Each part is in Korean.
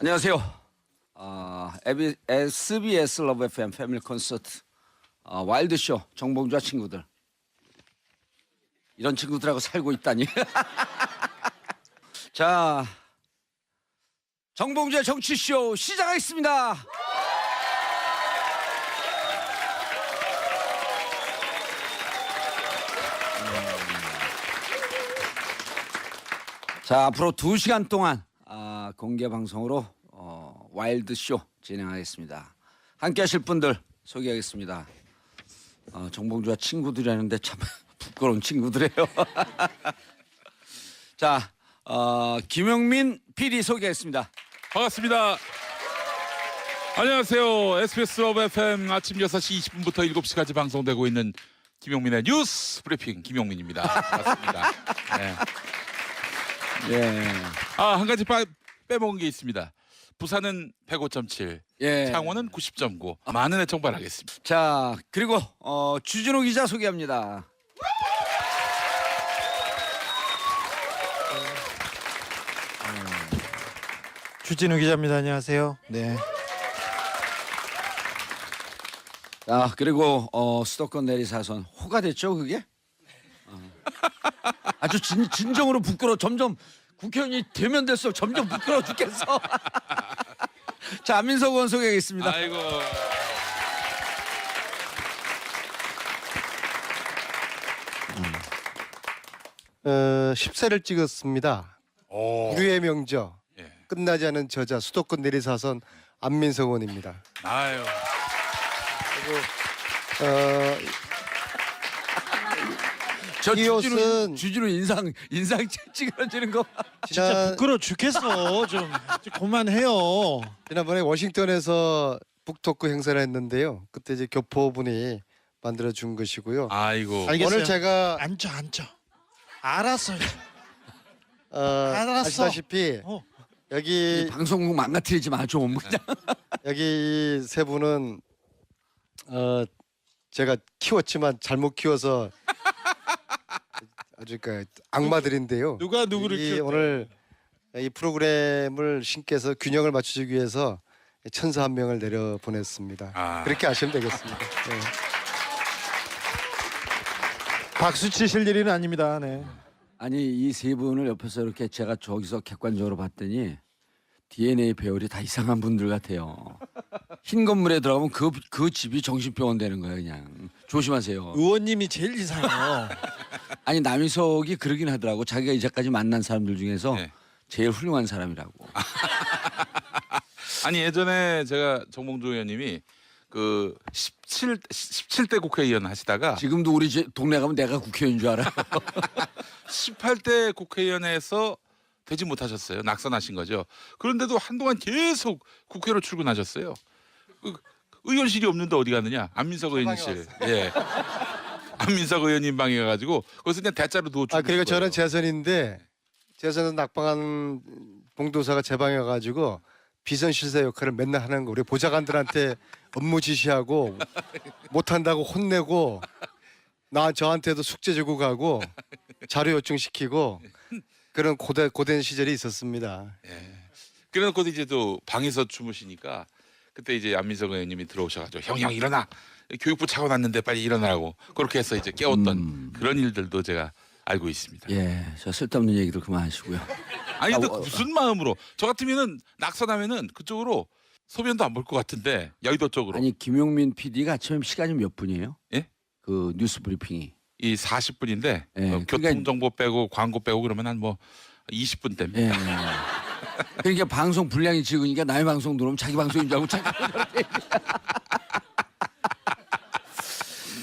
안녕하세요. SBS 러브 FM 패밀리 콘서트 와일드쇼 정봉주와 친구들. 이런 친구들하고 살고 있다니. 자, 정봉주의 정치쇼 시작하겠습니다. 자, 앞으로 2시간 동안 공개 방송으로 와일드쇼 진행하겠습니다. 함께 하실 분들 소개하겠습니다. 정봉주와 친구들이라는데 참 부끄러운 친구들이에요. 자, 김용민 PD 소개하겠습니다. 반갑습니다. 안녕하세요. SBS 러브 FM 아침 6시 20분부터 7시까지 방송되고 있는 김용민의 뉴스 브리핑 김용민입니다. 반갑습니다. 네. 예. 한 가지 빼먹은 게 있습니다. 부산은 105.7, 예. 창원은 90.9. 많은 애청 바라겠습니다. 자, 그리고 주진우 기자 소개합니다. 주진우 기자입니다. 안녕하세요. 네. 자, 그리고 수도권 내리사선 호가 됐죠, 그게? 아주 진정으로 부끄러워. 점점 국회의원이 되면 될수록 점점 부끄러워 죽겠어. 자, 안민석 의원 소개하겠습니다. 아이고. 10세를 찍었습니다. 우리의 명저 예. 끝나지 않은 저자 수도권 내리사선 안민석 의원입니다. 아유. 저 이 옷은 주진우 인상 찌그러지는 거. 진짜 부끄러워 죽겠어. 좀 그만해요. 지난번에 워싱턴에서 북토크 행사를 했는데요. 그때 이제 교포분이 만들어 준 것이고요. 아이고. 알겠어요. 오늘 제가 앉아. 알았어. 아시다시피 어. 여기 방송국 망가뜨리지 마 좀. 그냥. 여기 세 분은 제가 키웠지만 잘못 키워서 아주 그 악마들인데요. 누가 누구를 이 키웠대? 오늘 이 프로그램을 신께서 균형을 맞추기 위해서 천사 한 명을 내려 보냈습니다. 그렇게 아시면 되겠습니다. 네. 박수 치실 일은 아닙니다. 네. 아니 이 세 분을 옆에서 이렇게 제가 저기서 객관적으로 봤더니 DNA 배열이 다 이상한 분들 같아요. 흰 건물에 들어가면 그 집이 정신병원 되는 거예요. 그냥 조심하세요. 의원님이 제일 이상해요. 아니 남희석이 그러긴 하더라고. 자기가 이제까지 만난 사람들 중에서 네. 제일 훌륭한 사람이라고. 아니 예전에 제가 정봉주 의원님이 그 17대 국회의원 하시다가 지금도 우리 동네 가면 내가 국회의원인 줄 알아요. 18대 국회의원에서 되지 못하셨어요. 낙선하신 거죠. 그런데도 한동안 계속 국회로 출근하셨어요. 의원실이 없는데 어디 갔느냐? 안민석 의원실. 예. 안민석 의원님 방에 가가지고 거기서 그냥 대자로 누워 주고. 그리고 저는 재선인데 재선은 낙방한 봉도사가 제 방에 가가지고 비선실세 역할을 맨날 하는 거. 우리 보좌관들한테 업무 지시하고 못한다고 혼내고 저한테도 숙제 주고 가고 자료 요청시키고 그런 고된 시절이 있었습니다. 예. 그래놓고도 이제 또 방에서 주무시니까 그때 이제 안민석 의원님이 들어오셔가지고 형 일어나 교육부 차고 났는데 빨리 일어나라고 그렇게 해서 이제 깨웠던 그런 일들도 제가 알고 있습니다. 예, 저 쓸데없는 얘기들 그만하시고요. 아니 근데 무슨 마음으로 저 같으면은 낙선하면은 그쪽으로 소변도 안 볼 것 같은데 여의도 쪽으로. 아니 김용민 PD가 아침에 시간이 몇 분이에요? 예? 그 뉴스 브리핑이. 이 40분인데 예, 그러니까- 교통정보 빼고 광고 빼고 그러면 한 뭐 20분 됩니다. 예. 그러니까 방송 분량이 적으니까 남의 방송 들어오면 자기 방송인 줄 알고 자기.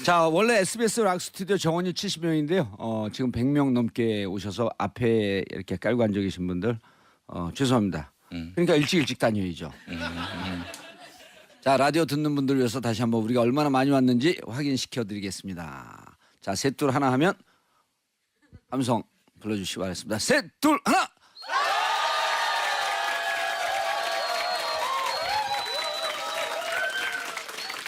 자, 원래 SBS 락 스튜디오 정원이 70명인데요. 지금 100명 넘게 오셔서 앞에 이렇게 깔고 앉아 계신 분들 죄송합니다. 그러니까 일찍 다녀야죠. 자, 라디오 듣는 분들 위해서 다시 한번 우리가 얼마나 많이 왔는지 확인시켜 드리겠습니다. 자, 셋 둘 하나 하면 함성 불러주시기 바랍니다. 셋 둘 하나.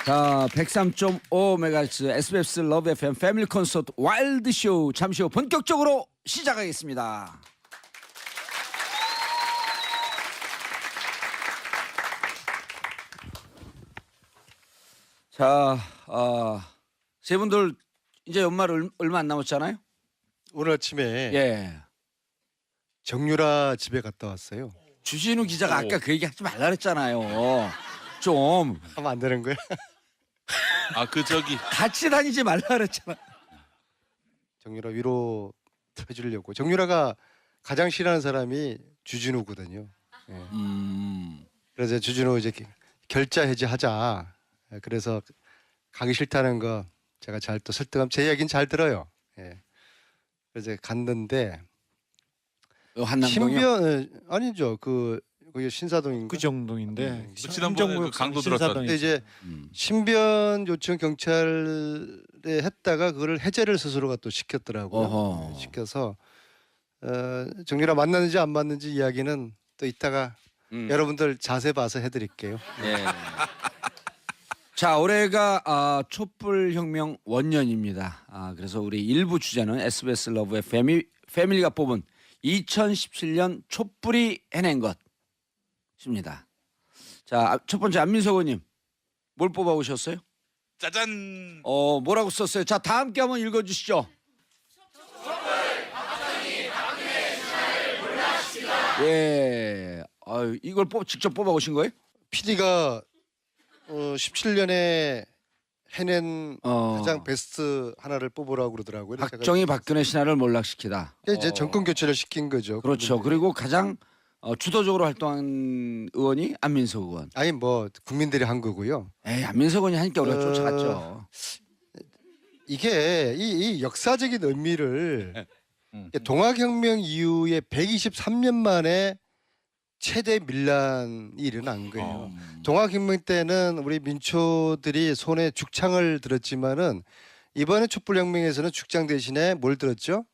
자, 103.5MHz SBS 러브 FM 패밀리 콘서트 와일드쇼 잠시 후 본격적으로 시작하겠습니다. 자, 세 분들 이제 연말 얼마 안 남았잖아요. 오늘 아침에 예. 정유라 집에 갔다 왔어요. 주진우 기자가 오. 아까 그 얘기 하지 말라 그랬잖아요. 좀 하면 안 되는 거야? 아 그 저기 같이 다니지 말라 그랬잖아. 정유라 위로 해주려고. 정유라가 가장 싫어하는 사람이 주진우거든요. 예. 그래서 주진우 이제 결자 해지하자. 예, 그래서 가기 싫다는 거 제가 잘 또 설득하면 제 이야기는 잘 들어요. 예. 그래서 갔는데 한남동이요. 신변 아니죠. 거기 신사동인가? 그 정도인데 지난번에 그 강도 들었던 근데 이제 신변 요청 경찰에 했다가 그거를 해제를 스스로가 또 시켰더라고요. 어허. 시켜서 정유라 만났는지 안 만났는지 이야기는 또 이따가 여러분들 자세 봐서 해드릴게요. 예. 자, 올해가 촛불혁명 원년입니다. 그래서 우리 일부 주제는 SBS 러브의 패밀리가 뽑은 2017년 촛불이 해낸 것입니다. 자, 첫 번째 안민석 의원님 뭘 뽑아오셨어요? 짜잔. 뭐라고 썼어요? 자, 다 함께 한번 읽어주시죠. 예, 이걸 직접 뽑아오신 거예요? PD가 17년에 해낸 가장 베스트 하나를 뽑으라고 그러더라고요. 그래서 박정희 박근혜 신화를 몰락시키다. 제가 이제 정권 교체를 시킨 거죠. 그렇죠. 그리고 가장 주도적으로 활동한 의원이 안민석 의원. 아니 뭐 국민들이 한 거고요. 에이, 안민석 의원이 하니까 우리가 쫓아갔죠. 이게 이 역사적인 의미를 동학혁명 이후에 123년 만에 최대 밀란이 일어난 거예요. 동학혁명 때는 우리 민초들이 손에 죽창을 들었지만은 이번에 촛불혁명에서는 죽창 대신에 뭘 들었죠?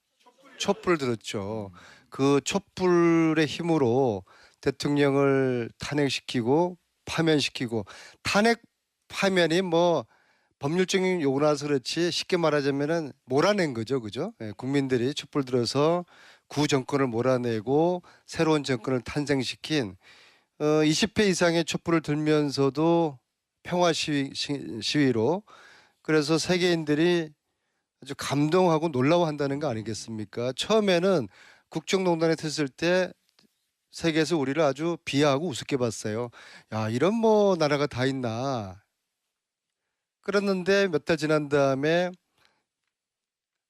촛불을 들었죠. 그 촛불의 힘으로 대통령을 탄핵시키고 파면시키고 탄핵 파면이 뭐 법률적인 요구라서 그렇지 쉽게 말하자면은 몰아낸 거죠, 그죠? 예, 국민들이 촛불 들어서 구 정권을 몰아내고 새로운 정권을 탄생시킨 20회 이상의 촛불을 들면서도 평화 시위로 그래서 세계인들이 아주 감동하고 놀라워한다는 거 아니겠습니까? 처음에는 국정농단에 됐을 때 세계에서 우리를 아주 비하하고 우습게 봤어요. 야, 이런 뭐 나라가 다 있나? 그랬는데 몇 달 지난 다음에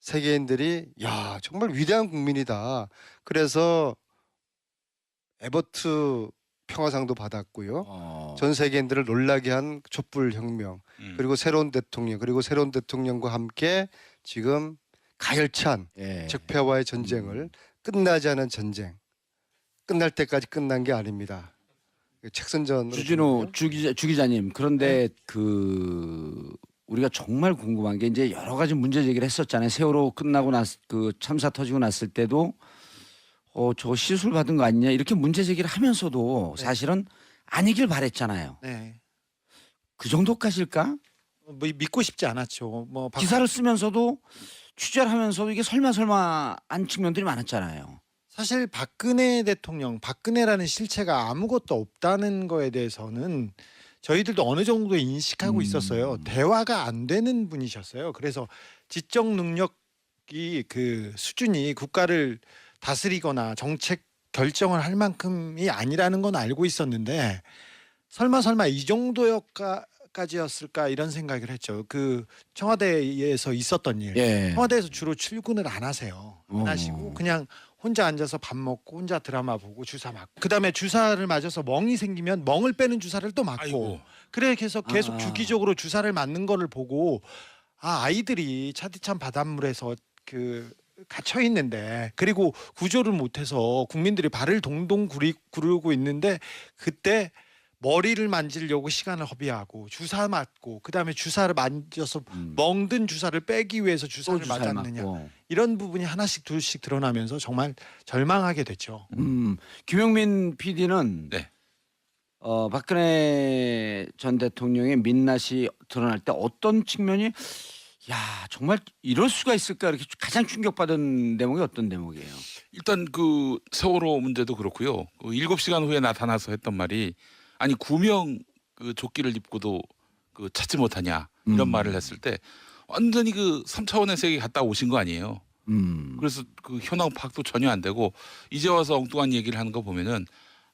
세계인들이 야 정말 위대한 국민이다. 그래서 에버트 평화상도 받았고요. 전 세계인들을 놀라게 한 촛불혁명 그리고 새로운 대통령 그리고 새로운 대통령과 함께 지금 가열찬 예. 적폐와의 전쟁을 끝나지 않은 전쟁 끝날 때까지 끝난 게 아닙니다. 책선전 주진우 주 기자님 그런데 우리가 정말 궁금한 게 이제 여러 가지 문제 제기를 했었잖아요. 세월호 끝나고 그 참사 터지고 났을 때도 저거 시술 받은 거 아니냐 이렇게 문제 제기를 하면서도 사실은 아니길 바랬잖아요. 네. 그 정도까지일까? 뭐 믿고 싶지 않았죠. 뭐 기사를 쓰면서도 취재를 하면서도 이게 설마한 측면들이 많았잖아요. 사실 박근혜 대통령, 박근혜라는 실체가 아무것도 없다는 거에 대해서는 저희들도 어느 정도 인식하고 있었어요. 대화가 안 되는 분이셨어요. 그래서 지적 능력이 그 수준이 국가를 다스리거나 정책 결정을 할 만큼이 아니라는 건 알고 있었는데 설마 이 정도까지였을까 이런 생각을 했죠. 그 청와대에서 있었던 일. 예. 청와대에서 주로 출근을 안 하세요. 안 하시고 그냥 혼자 앉아서 밥 먹고 혼자 드라마 보고 주사 맞고 그다음에 주사를 맞아서 멍이 생기면 멍을 빼는 주사를 또 맞고 아이고. 그래 계속 주기적으로 주사를 맞는 거를 보고 아이들이 차디찬 바닷물에서 갇혀 있는데 그리고 구조를 못해서 국민들이 발을 동동 구르고 있는데 그때 머리를 만지려고 시간을 허비하고 주사 맞고 그다음에 주사를 만져서 멍든 주사를 빼기 위해서 주사를 맞았느냐 이런 부분이 하나씩 둘씩 드러나면서 정말 절망하게 됐죠. 김용민 PD는 네. 박근혜 전 대통령의 민낯이 드러날 때 어떤 측면이 정말 이럴 수가 있을까 이렇게 가장 충격받은 대목이 어떤 대목이에요? 일단 그 세월호 문제도 그렇고요. 그 7시간 후에 나타나서 했던 말이 아니 구명 그 조끼를 입고도 그 찾지 못하냐 이런 음. 말을 했을 때 완전히 그 3차원의 세계 갔다 오신 거 아니에요. 그래서 그 현황 파악도 전혀 안 되고 이제 와서 엉뚱한 얘기를 하는 거 보면은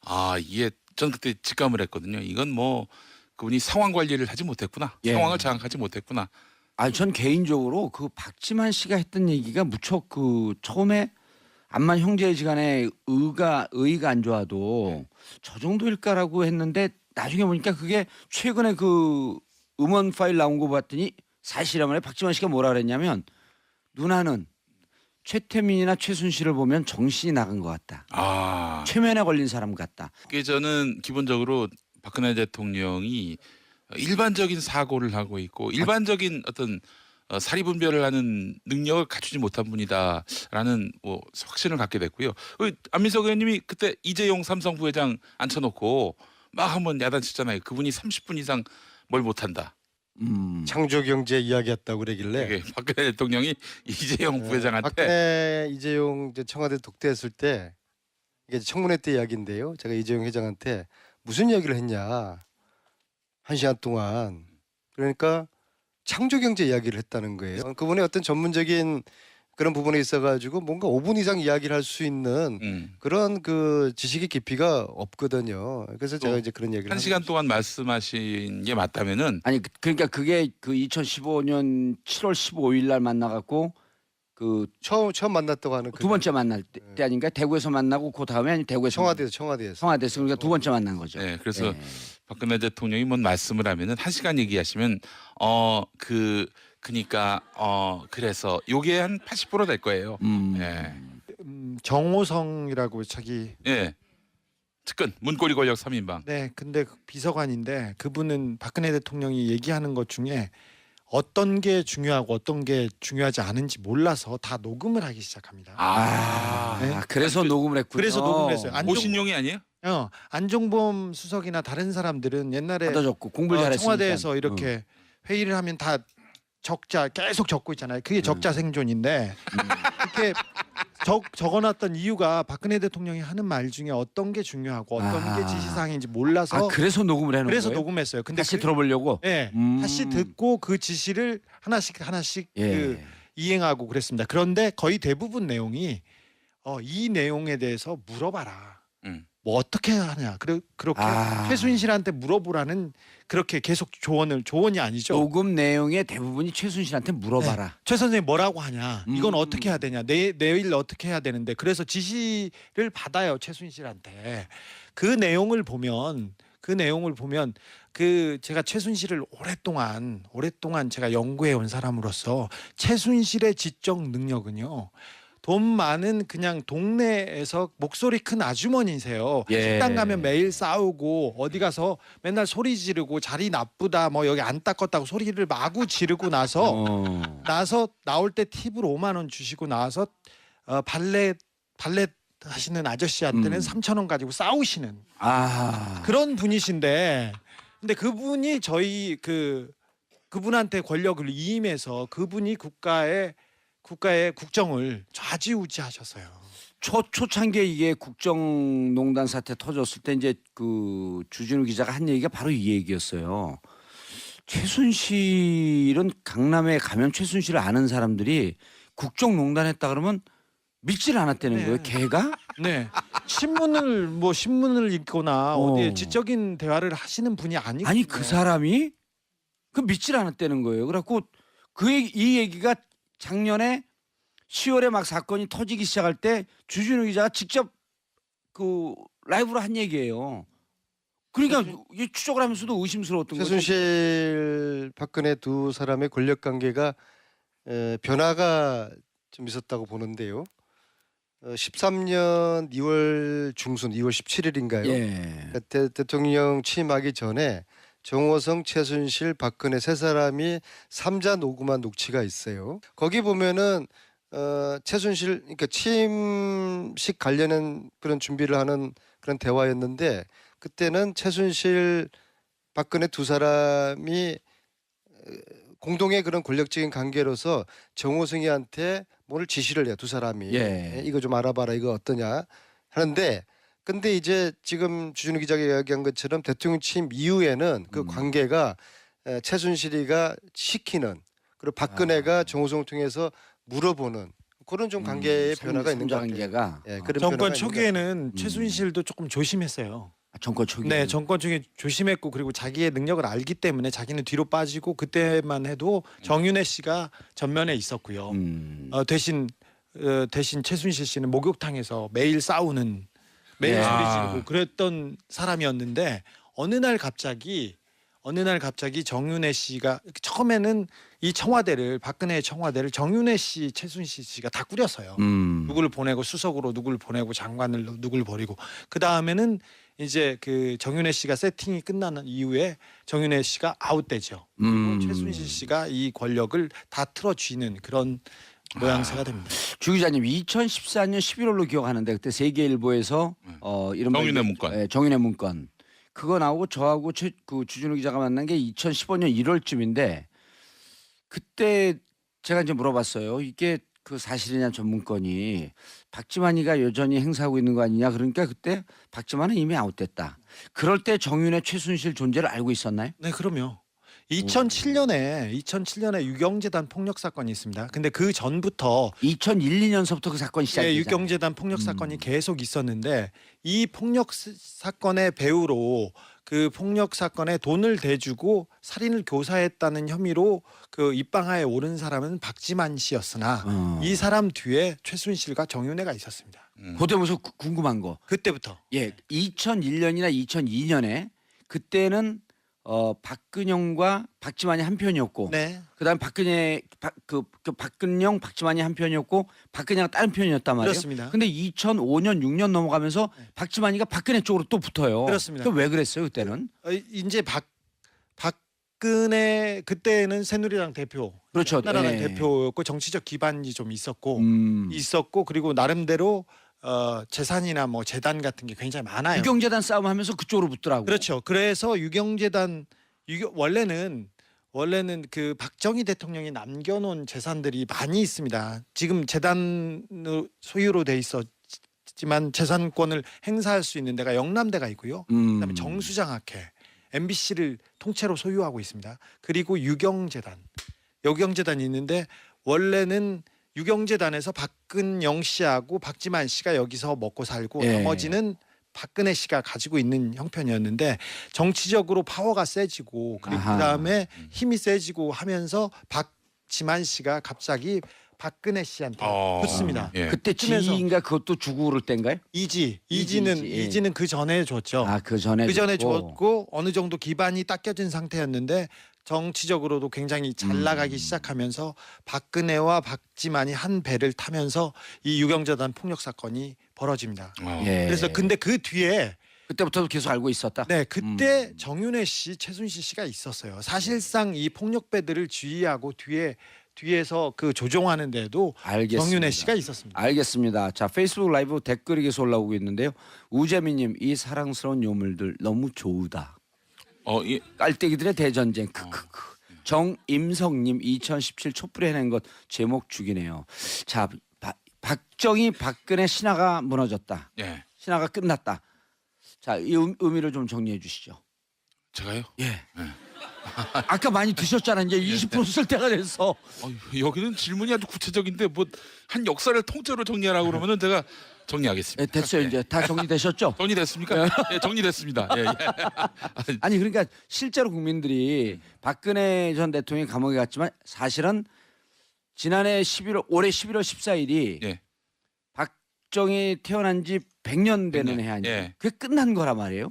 아 이게 전 그때 직감을 했거든요. 이건 뭐 그분이 상황 관리를 하지 못했구나. 예. 상황을 장악하지 못했구나. 아, 전 개인적으로 그 박지만 씨가 했던 얘기가 무척 그 처음에 암만 형제지간에 의의가 안 좋아도 저 정도일까라고 했는데 나중에 보니까 그게 최근에 그 음원 파일 나온 거 봤더니 사실이라면 박지만 씨가 뭐라 그랬냐면 누나는 최태민이나 최순실을 보면 정신이 나간 것 같다. 아 최면에 걸린 사람 같다. 그게 저는 기본적으로 박근혜 대통령이 일반적인 사고를 하고 있고 일반적인 어떤 사리 분별을 하는 능력을 갖추지 못한 분이다라는 뭐 확신을 갖게 됐고요. 안민석 의원님이 그때 이재용 삼성 부회장 앉혀놓고 막 한번 야단쳤잖아요. 그분이 30분 이상 뭘 못한다. 창조경제 이야기했다고 그러길래 이게 박근혜 대통령이 이재용 부회장한테 박근혜 이재용 이제 청와대 독대했을 때 이게 청문회 때 이야기인데요. 제가 이재용 회장한테 무슨 이야기를 했냐 1시간 동안 그러니까 창조경제 이야기를 했다는 거예요. 그분의 어떤 전문적인 그런 부분에 있어가지고 뭔가 5분 이상 이야기를 할 수 있는 그런 그 지식의 깊이가 없거든요. 그래서 제가 이제 그런 얘기를 1시간 동안 말씀하신 게 맞다면은 아니 그러니까 그게 그 2015년 7월 15일 날 만나갖고 그 처음 만났다고 하는 두 번째 만날 때 아닌가? 대구에서 만나고 그 다음에 아니 대구에서 청와대에서 청와대에서 그러니까 두 번째 만난 거죠. 네, 그래서 네. 박근혜 대통령이 뭔 말씀을 하면은 1시간 얘기하시면 그니까 그래서 요게 한 80%될 거예요. 예. 정호성이라고 자기 예. 측근 문고리 권력 3인방. 네, 근데 그 비서관인데 그분은 박근혜 대통령이 얘기하는 것 중에 어떤 게 중요하고 어떤 게 중요하지 않은지 몰라서 다 녹음을 하기 시작합니다. 아, 네. 그래서 녹음을 했군요. 그래서 녹음을 했어요. 오신용이 아니에요? 안종범 수석이나 다른 사람들은 옛날에 받아줬고 공부를 잘했으니까. 청와대에서 이렇게 회의를 하면 다 적자 계속 적고 있잖아요. 그게 적자 생존인데 이렇게 적어놨던 이유가 박근혜 대통령이 하는 말 중에 어떤 게 중요하고 어떤 게 지시사항인지 몰라서 그래서 녹음을 해놓은 그래서 거예요? 녹음했어요. 근데 다시 들어보려고. 네, 다시 듣고 그 지시를 하나씩 예. 그 이행하고 그랬습니다. 그런데 거의 대부분 내용이 이 내용에 대해서 물어봐라. 뭐 어떻게 하냐. 그렇게 최순실한테 물어보라는 그렇게 계속 조언이 아니죠. 녹음 내용의 대부분이 최순실한테 물어봐라. 네. 최 선생님 뭐라고 하냐. 이건 어떻게 해야 되냐. 내일 어떻게 해야 되는데. 그래서 지시를 받아요. 최순실한테. 그 내용을 보면 제가 최순실을 오랫동안 제가 연구해 온 사람으로서 최순실의 지적 능력은요. 돈 많은 그냥 동네에서 목소리 큰 아주머니세요. 예. 식당 가면 매일 싸우고 어디 가서 맨날 소리 지르고 자리 나쁘다 뭐 여기 안 닦았다고 소리를 마구 지르고 나서 나올 때 팁으로 5만 원 주시고 나와서 발렛 하시는 아저씨한테는 3,000원 가지고 싸우시는 그런 분이신데 근데 그분이 저희 그분한테 권력을 위임해서 그분이 국가의 국정을 좌지우지하셨어요. 초창기에 이게 국정농단 사태 터졌을 때 이제 그 주진우 기자가 한 얘기가 바로 이 얘기였어요. 최순실은 강남에 가면 최순실을 아는 사람들이 국정농단했다 그러면 믿질 않았다는 거예요. 걔가? 네. 신문을 읽거나 어디에 지적인 대화를 하시는 분이 아니거든요. 아니 그 사람이 그 믿질 않았다는 거예요. 그래갖고 이 얘기가 작년에 10월에 막 사건이 터지기 시작할 때 주진우 기자가 직접 그 라이브로 한 얘기예요. 그러니까 이게 추적을 하면서도 의심스러웠던 거죠. 최순실 박근혜 두 사람의 권력 관계가 변화가 좀 있었다고 보는데요. 13년 2월 중순 2월 17일인가요? 예. 대통령 취임하기 전에 정호성, 최순실, 박근혜 세 사람이 3자 녹음한 녹취가 있어요. 거기 보면은 최순실 그러니까 취임식 관련한 그런 준비를 하는 그런 대화였는데 그때는 최순실, 박근혜 두 사람이 공동의 그런 권력적인 관계로서 정호성이한테 뭘 지시를 해요. 두 사람이 이거 좀 알아봐라 이거 어떠냐 하는데 근데 이제 지금 주진우 기자가 이야기한 것처럼 대통령 취임 이후에는 그 관계가 최순실이가 시키는 그리고 박근혜가 정호성을 통해서 물어보는 그런 좀 관계의 변화가 있는 것 같아요. 관계가 예, 그런 정권 변화가 있는 것 초기에는 최순실도 조금 조심했어요. 정권 초기. 네, 정권 초기 조심했고 그리고 자기의 능력을 알기 때문에 자기는 뒤로 빠지고 그때만 해도 정윤회 씨가 전면에 있었고요. 대신 최순실 씨는 목욕탕에서 매일 싸우는 매일 네. 소리 아. 지르고 그랬던 사람이었는데 어느 날 갑자기 정윤회 씨가 처음에는 이 청와대를 박근혜의 청와대를 정윤회 씨, 최순실 씨가 다 꾸렸어요. 누구를 보내고 수석으로 누구를 보내고 장관을 누구를 버리고 그 다음에는 이제 그 정윤회 씨가 세팅이 끝나는 이후에 정윤회 씨가 아웃되죠. 그리고 최순실 씨가 이 권력을 다 틀어쥐는 그런 모양새가 됩니다. 주 기자님 2014년 11월로 기억하는데 그때 세계일보에서 이른바 정윤회 이제, 문건. 예, 정윤회 문건 그거 나오고 저하고 그 주준우 기자가 만난 게 2015년 1월쯤인데 그때 제가 이제 물어봤어요. 이게 그 사실이냐 전 문건이 박지만이가 여전히 행사하고 있는 거 아니냐 그러니까 그때 박지만은 이미 아웃됐다. 그럴 때 정윤회 최순실 존재를 알고 있었나요? 네, 그럼요. 2007년에 유경재단 폭력 사건이 있습니다. 근데 그 전부터 2001, 2년서부터 그 사건이 예, 시작됐잖아요. 유경재단 폭력 사건이 계속 있었는데 이 폭력 사건의 배우로 그 폭력 사건에 돈을 대주고 살인을 교사했다는 혐의로 그 입방아에 오른 사람은 박지만 씨였으나 이 사람 뒤에 최순실과 정윤회가 있었습니다. 그때부터 궁금한 거. 그때부터. 예, 2001년이나 2002년에 그때는 박근영과 박지만이 한 편이었고, 네. 그다음 박근영, 박지만이 한 편이었고, 박근혜가 다른 편이었단 말이에요. 그렇습니다. 근데 2005년, 6년 넘어가면서 박지만이가 박근혜 쪽으로 또 붙어요. 그렇습니다. 그럼 왜 그랬어요 그때는? 이제 박근혜 그때는 새누리당 대표, 그렇죠. 나라당 예. 대표였고 정치적 기반이 좀 있었고 그리고 나름대로 재산이나 뭐 재단 같은 게 굉장히 많아요. 유경재단 싸움하면서 그쪽으로 붙더라고. 그렇죠. 그래서 원래는 그 박정희 대통령이 남겨놓은 재산들이 많이 있습니다. 지금 재단 소유로 돼 있었지만 재산권을 행사할 수 있는 데가 영남대가 있고요. 그다음에 정수장학회, MBC를 통째로 소유하고 있습니다. 그리고 유경재단이 있는데 원래는 유경재단에서 박근영 씨하고 박지만 씨가 여기서 먹고 살고 예. 나머지는 박근혜 씨가 가지고 있는 형편이었는데 정치적으로 파워가 세지고 그리고 아하. 그다음에 힘이 세지고 하면서 박지만 씨가 갑자기 박근혜 씨한테 붙습니다. 예. 그때 그쯤에서- 지인가 그것도 주고 그럴 때인가요? 이지는 그 전에 줬죠. 아, 그 전에 줬고 어느 정도 기반이 닦여진 상태였는데 정치적으로도 굉장히 잘 나가기 시작하면서 박근혜와 박지만이 한 배를 타면서 이 유경재단 폭력 사건이 벌어집니다. 예. 그래서 근데 그 뒤에 그때부터도 계속 알고 있었다. 네 그때 정윤회 씨, 최순실 씨가 있었어요. 사실상 이 폭력배들을 지휘하고 뒤에서 그 조종하는 데도 알겠습니다. 정윤회 씨가 있었습니다. 알겠습니다. 자, 페이스북 라이브 댓글이 계속 올라오고 있는데요. 우재민님, 이 사랑스러운 요물들 너무 좋으다. 깔때기들의 대전쟁. 크크크. 정임성님, 2017 촛불에 해낸 것 제목 죽이네요. 자, 박정희, 박근혜 신화가 무너졌다. 예. 신화가 끝났다. 자, 이 의미를 좀 정리해 주시죠. 제가요? 예. 아까 많이 드셨잖아. 이제 20% 쓸 때가 됐어. 여기는 질문이 아주 구체적인데 뭐 한 역사를 통째로 정리하라고 그러면은 제가 정리하겠습니다. 예, 됐어요. 이제 다 정리되셨죠? 정리됐습니까? 예, 정리됐습니다. 예, 예. 아니 그러니까 실제로 국민들이 박근혜 전 대통령이 감옥에 갔지만 사실은 지난해 올해 11월 14일이 예. 박정희 태어난 지 100년 되는 100년. 해 아니에요. 예. 그게 끝난 거란 말이에요.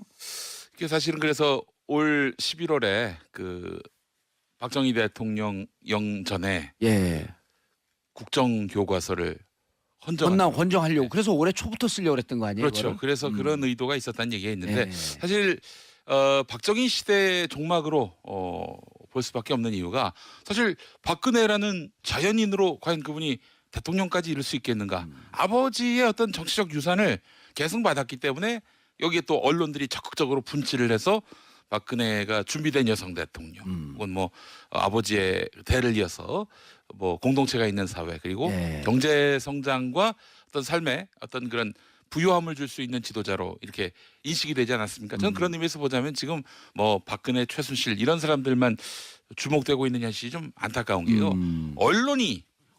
그게 사실은 그래서 올 11월에 그 박정희 대통령 영전에 예. 국정교과서를 헌정하려고. 그래서 올해 초부터 쓰려고 그랬던 거 아니에요? 그렇죠. 그거를? 그래서 그런 의도가 있었다는 얘기가 있는데 예. 사실 박정희 시대 종막으로 볼 수밖에 없는 이유가 사실 박근혜라는 자연인으로 과연 그분이 대통령까지 이룰 수 있겠는가? 아버지의 어떤 정치적 유산을 계승받았기 때문에 여기에 또 언론들이 적극적으로 분치를 해서 박근혜가 준비된 여성 대통령, 혹은 뭐 아버지의 대를 이어서 뭐 공동체가 있는 사회 그리고 예. 경제 성장과 어떤 삶의 어떤 그런 부요함을 줄 수 있는 지도자로 이렇게 인식이 되지 않았습니까? 저는 그런 의미에서 보자면 지금 뭐 박근혜, 최순실 이런 사람들만 주목되고 있는 현실이 좀 안타까운 게요.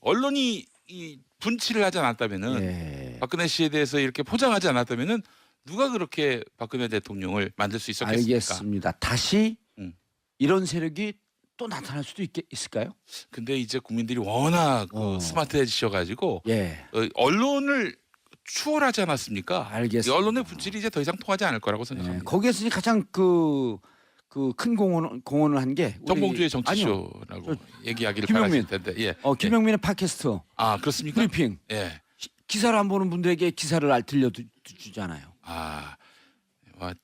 언론이 이 분치를 하지 않았다면은 예. 박근혜 씨에 대해서 이렇게 포장하지 않았다면은 누가 그렇게 박근혜 대통령을 만들 수 있었겠습니까? 알겠습니다. 다시 음. 이런 세력이 또 나타날 수도 있을까요? 근데 이제 국민들이 워낙 어. 스마트해지셔가지고 예. 언론을 추월하지 않았습니까? 알겠습니다. 이 언론의 분질이 이제 더 이상 통하지 않을 거라고 예. 생각합니다. 거기에서 이제 가장 그 큰 공헌을 한 게 정봉주의 아니요. 정치쇼라고 얘기하기를 김용민. 바라실 텐데. 예. 김용민의 팟캐스트 아 그렇습니까? 브리핑 예. 기사를 안 보는 분들에게 기사를 들려주잖아요. 아.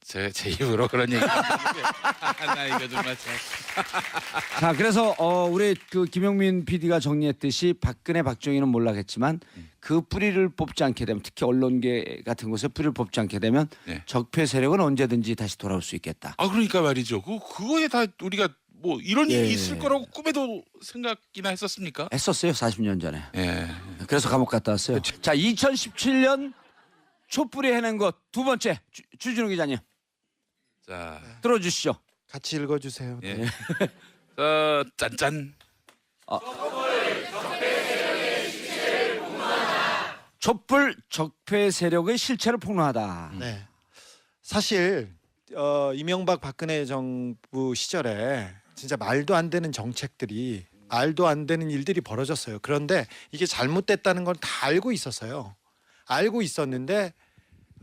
제 입으로 그런 얘기. 나 이거 정말 참. 자, 그래서 우리 그 김용민 PD가 정리했듯이 박근혜, 박정희는 몰라겠지만 그 뿌리를 뽑지 않게 되면 특히 언론계 같은 곳에 뿌리를 뽑지 않게 되면 네. 적폐 세력은 언제든지 다시 돌아올 수 있겠다. 아 그러니까 말이죠. 그거에 다 우리가 뭐 이런 예. 일이 있을 거라고 꿈에도 생각이나 했었습니까? 했었어요, 40년 전에. 예. 그래서 감옥 갔다 왔어요. 자, 2017년 촛불이 해낸 것 두 번째 주진우 기자님 자, 들어주시죠. 같이 읽어주세요. 예. 짠짠. 촛불 적폐 세력의 실체를 폭로하다. 네. 사실 이명박 박근혜 정부 시절에 진짜 말도 안 되는 정책들이 말도 안 되는 일들이 벌어졌어요. 그런데 이게 잘못됐다는 건 다 알고 있었어요. 알고 있었는데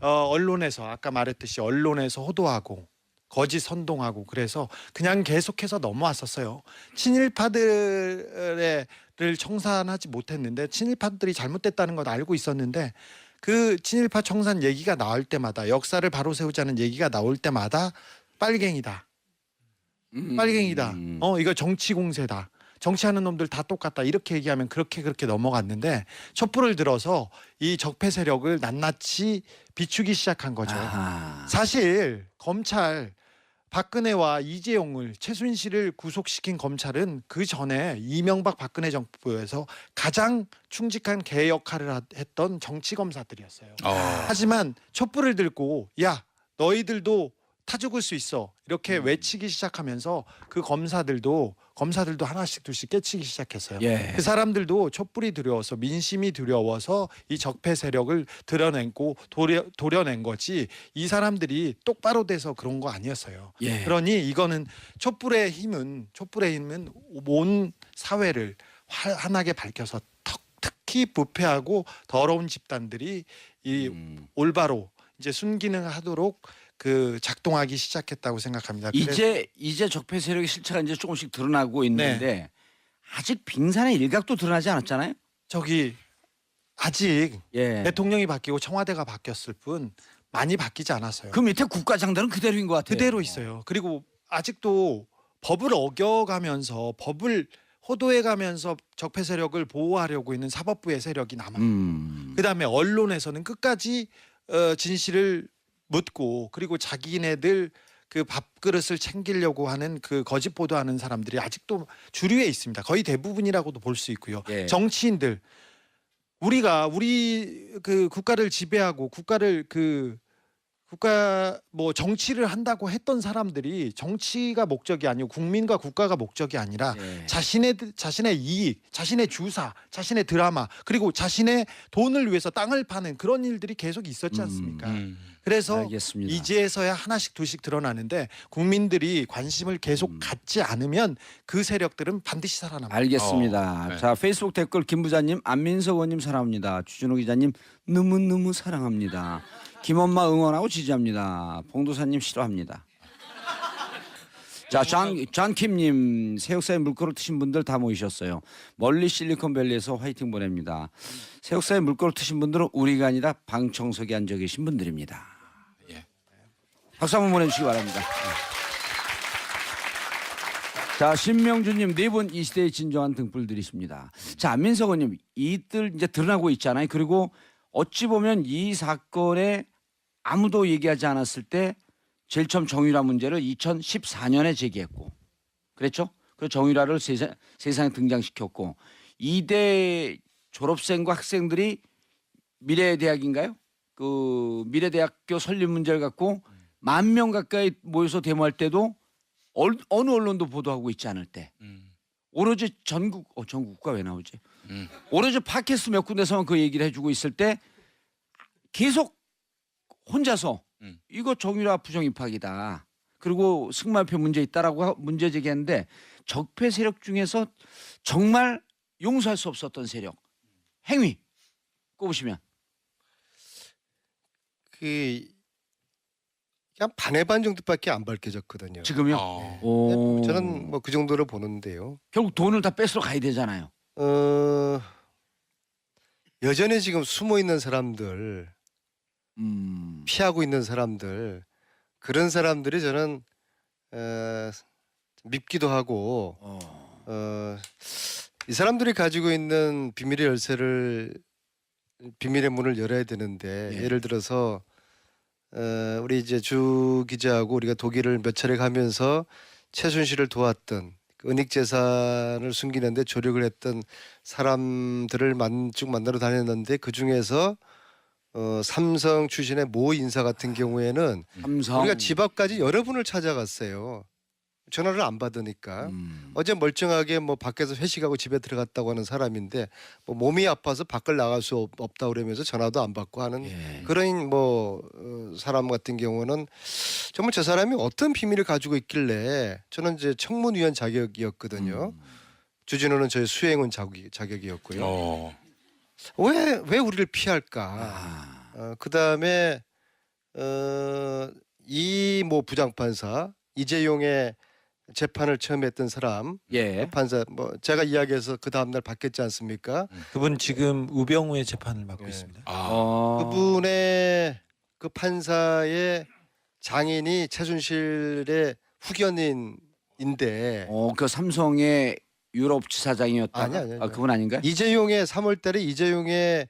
언론에서 아까 말했듯이 언론에서 호도하고 거짓 선동하고 그래서 그냥 계속해서 넘어왔었어요. 친일파들을 청산하지 못했는데 친일파들이 잘못됐다는 건 알고 있었는데 그 친일파 청산 얘기가 나올 때마다 역사를 바로 세우자는 얘기가 나올 때마다 빨갱이다. 빨갱이다. 이거 정치 공세다. 정치하는 놈들 다 똑같다. 이렇게 얘기하면 그렇게 넘어갔는데 촛불을 들어서 이 적폐 세력을 낱낱이 비추기 시작한 거죠. 아하. 사실 검찰 박근혜와 이재용을 최순실을 구속시킨 검찰은 그 전에 이명박 박근혜 정부에서 가장 충직한 개 역할을 했던 정치 검사들이었어요. 하지만 촛불을 들고 야 너희들도 타 죽을 수 있어 이렇게 외치기 시작하면서 그 검사들도 하나씩 둘씩 깨치기 시작했어요. 예. 그 사람들도 촛불이 두려워서 민심이 두려워서 이 적폐 세력을 드러내고 도려낸 거지 이 사람들이 똑바로 돼서 그런 거 아니었어요. 예. 그러니 이거는 촛불의 힘은 온 사회를 환하게 밝혀서 특히 부패하고 더러운 집단들이 이 올바로 이제 순기능하도록 그 작동하기 시작했다고 생각합니다. 이제 적폐 세력의 실체가 이제 조금씩 드러나고 있는데 아직 빙산의 일각도 드러나지 않았잖아요. 저기 아직 예. 대통령이 바뀌고 청와대가 바뀌었을 뿐 많이 바뀌지 않았어요. 그 밑에 국가장들은 그대로인 것 같아요. 그대로 있어요. 그리고 아직도 법을 어겨가면서 법을 호도해가면서 적폐 세력을 보호하려고 있는 사법부의 세력이 남아요. 그다음에 언론에서는 끝까지 진실을 묻고 그리고 자기네들 그 밥그릇을 챙기려고 하는 그 거짓 보도하는 사람들이 아직도 주류에 있습니다. 거의 대부분이라고도 볼 수 있고요. 예. 정치인들 우리 그 국가를 지배하고 국가 뭐 정치를 한다고 했던 사람들이 정치가 목적이 아니고 국민과 국가가 목적이 아니라 예. 자신의 이익, 자신의 주사, 자신의 드라마 그리고 자신의 돈을 위해서 땅을 파는 그런 일들이 계속 있었지 않습니까? 그래서 알겠습니다. 이제서야 하나씩 둘씩 드러나는데 국민들이 관심을 계속 갖지 않으면 그 세력들은 반드시 살아납니다. 알겠습니다. 네. 자, 페이스북 댓글 김 부자님, 안민석 의원님 사랑합니다. 주진우 기자님 너무너무 사랑합니다. 김엄마 응원하고 지지합니다. 봉도사님 싫어합니다. 자, 잔킴님 새역사에 물꼬를 트신 분들 다 모이셨어요. 멀리 실리콘밸리에서 화이팅 보냅니다. 새역사에 물꼬를 트신 분들은 우리가 아니라 방청석에 앉아 계신 분들입니다. 예. 박수 한번 보내주시기 바랍니다. 자, 신명주님 네 분 이 시대의 진정한 등불들이십니다. 자, 안민석 의원님 이들 이제 드러나고 있잖아요. 그리고 어찌 보면 이 사건에 아무도 얘기하지 않았을 때 제일 처음 정유라 문제를 2014년에 제기했고 그랬죠? 그 정유라를 세상에 등장시켰고 이대 졸업생과 학생들이 미래의 대학인가요? 그 미래대학교 설립 문제를 갖고 10,000명 가까이 모여서 데모할 때도 어느 언론도 보도하고 있지 않을 때 오로지 전국가 왜 나오지? 오로지 팟캐스트 몇 군데서만 그 얘기를 해주고 있을 때 계속 혼자서 이거 정유라 부정 입학이다. 그리고 승마협회 문제 있다라고 문제 제기했는데 적폐 세력 중에서 정말 용서할 수 없었던 세력 행위 꼽으시면 그 그냥 반의 반 정도밖에 안 밝혀졌거든요. 지금요. 어. 오. 저는 뭐 그 정도로 보는데요. 결국 돈을 다 뺏으러 가야 되잖아요. 여전히 지금 숨어 있는 사람들, 피하고 있는 사람들, 그런 사람들이 저는 밉기도 하고 이 사람들이 가지고 있는 비밀의 열쇠를 비밀의 문을 열어야 되는데 예. 예를 들어서 우리 이제 주 기자하고 우리가 독일을 몇 차례 가면서 최순실을 도왔던 그 은닉 재산을 숨기는데 조력을 했던 사람들을 쭉 만나러 다녔는데 그 중에서 삼성 출신의 모 인사 같은 경우에는 삼성. 우리가 집 앞까지 여러 분을 찾아갔어요. 전화를 안 받으니까. 어제 멀쩡하게 뭐 밖에서 회식하고 집에 들어갔다고 하는 사람인데 뭐 몸이 아파서 밖을 나갈 수 없다 그러면서 전화도 안 받고 하는 예. 그런 뭐 사람 같은 경우는 정말 저 사람이 어떤 비밀을 가지고 있길래 저는 이제 청문위원 자격이었거든요. 주진우는 저희 수행원 자격이었고요. 어. 왜 우리를 피할까? 아. 그다음에 이 뭐 부장판사 이재용의 재판을 처음 했던 사람 예. 판사 뭐 제가 이야기해서 그 다음 날 바뀌었지 않습니까? 그분 지금 우병우의 재판을 맡고 예. 있습니다. 그분의 그 판사의 장인이 최순실의 후견인인데 그 삼성의 유럽 지사장이었다. 아니. 그분 아닌가요? 이재용의 3월달에 이재용의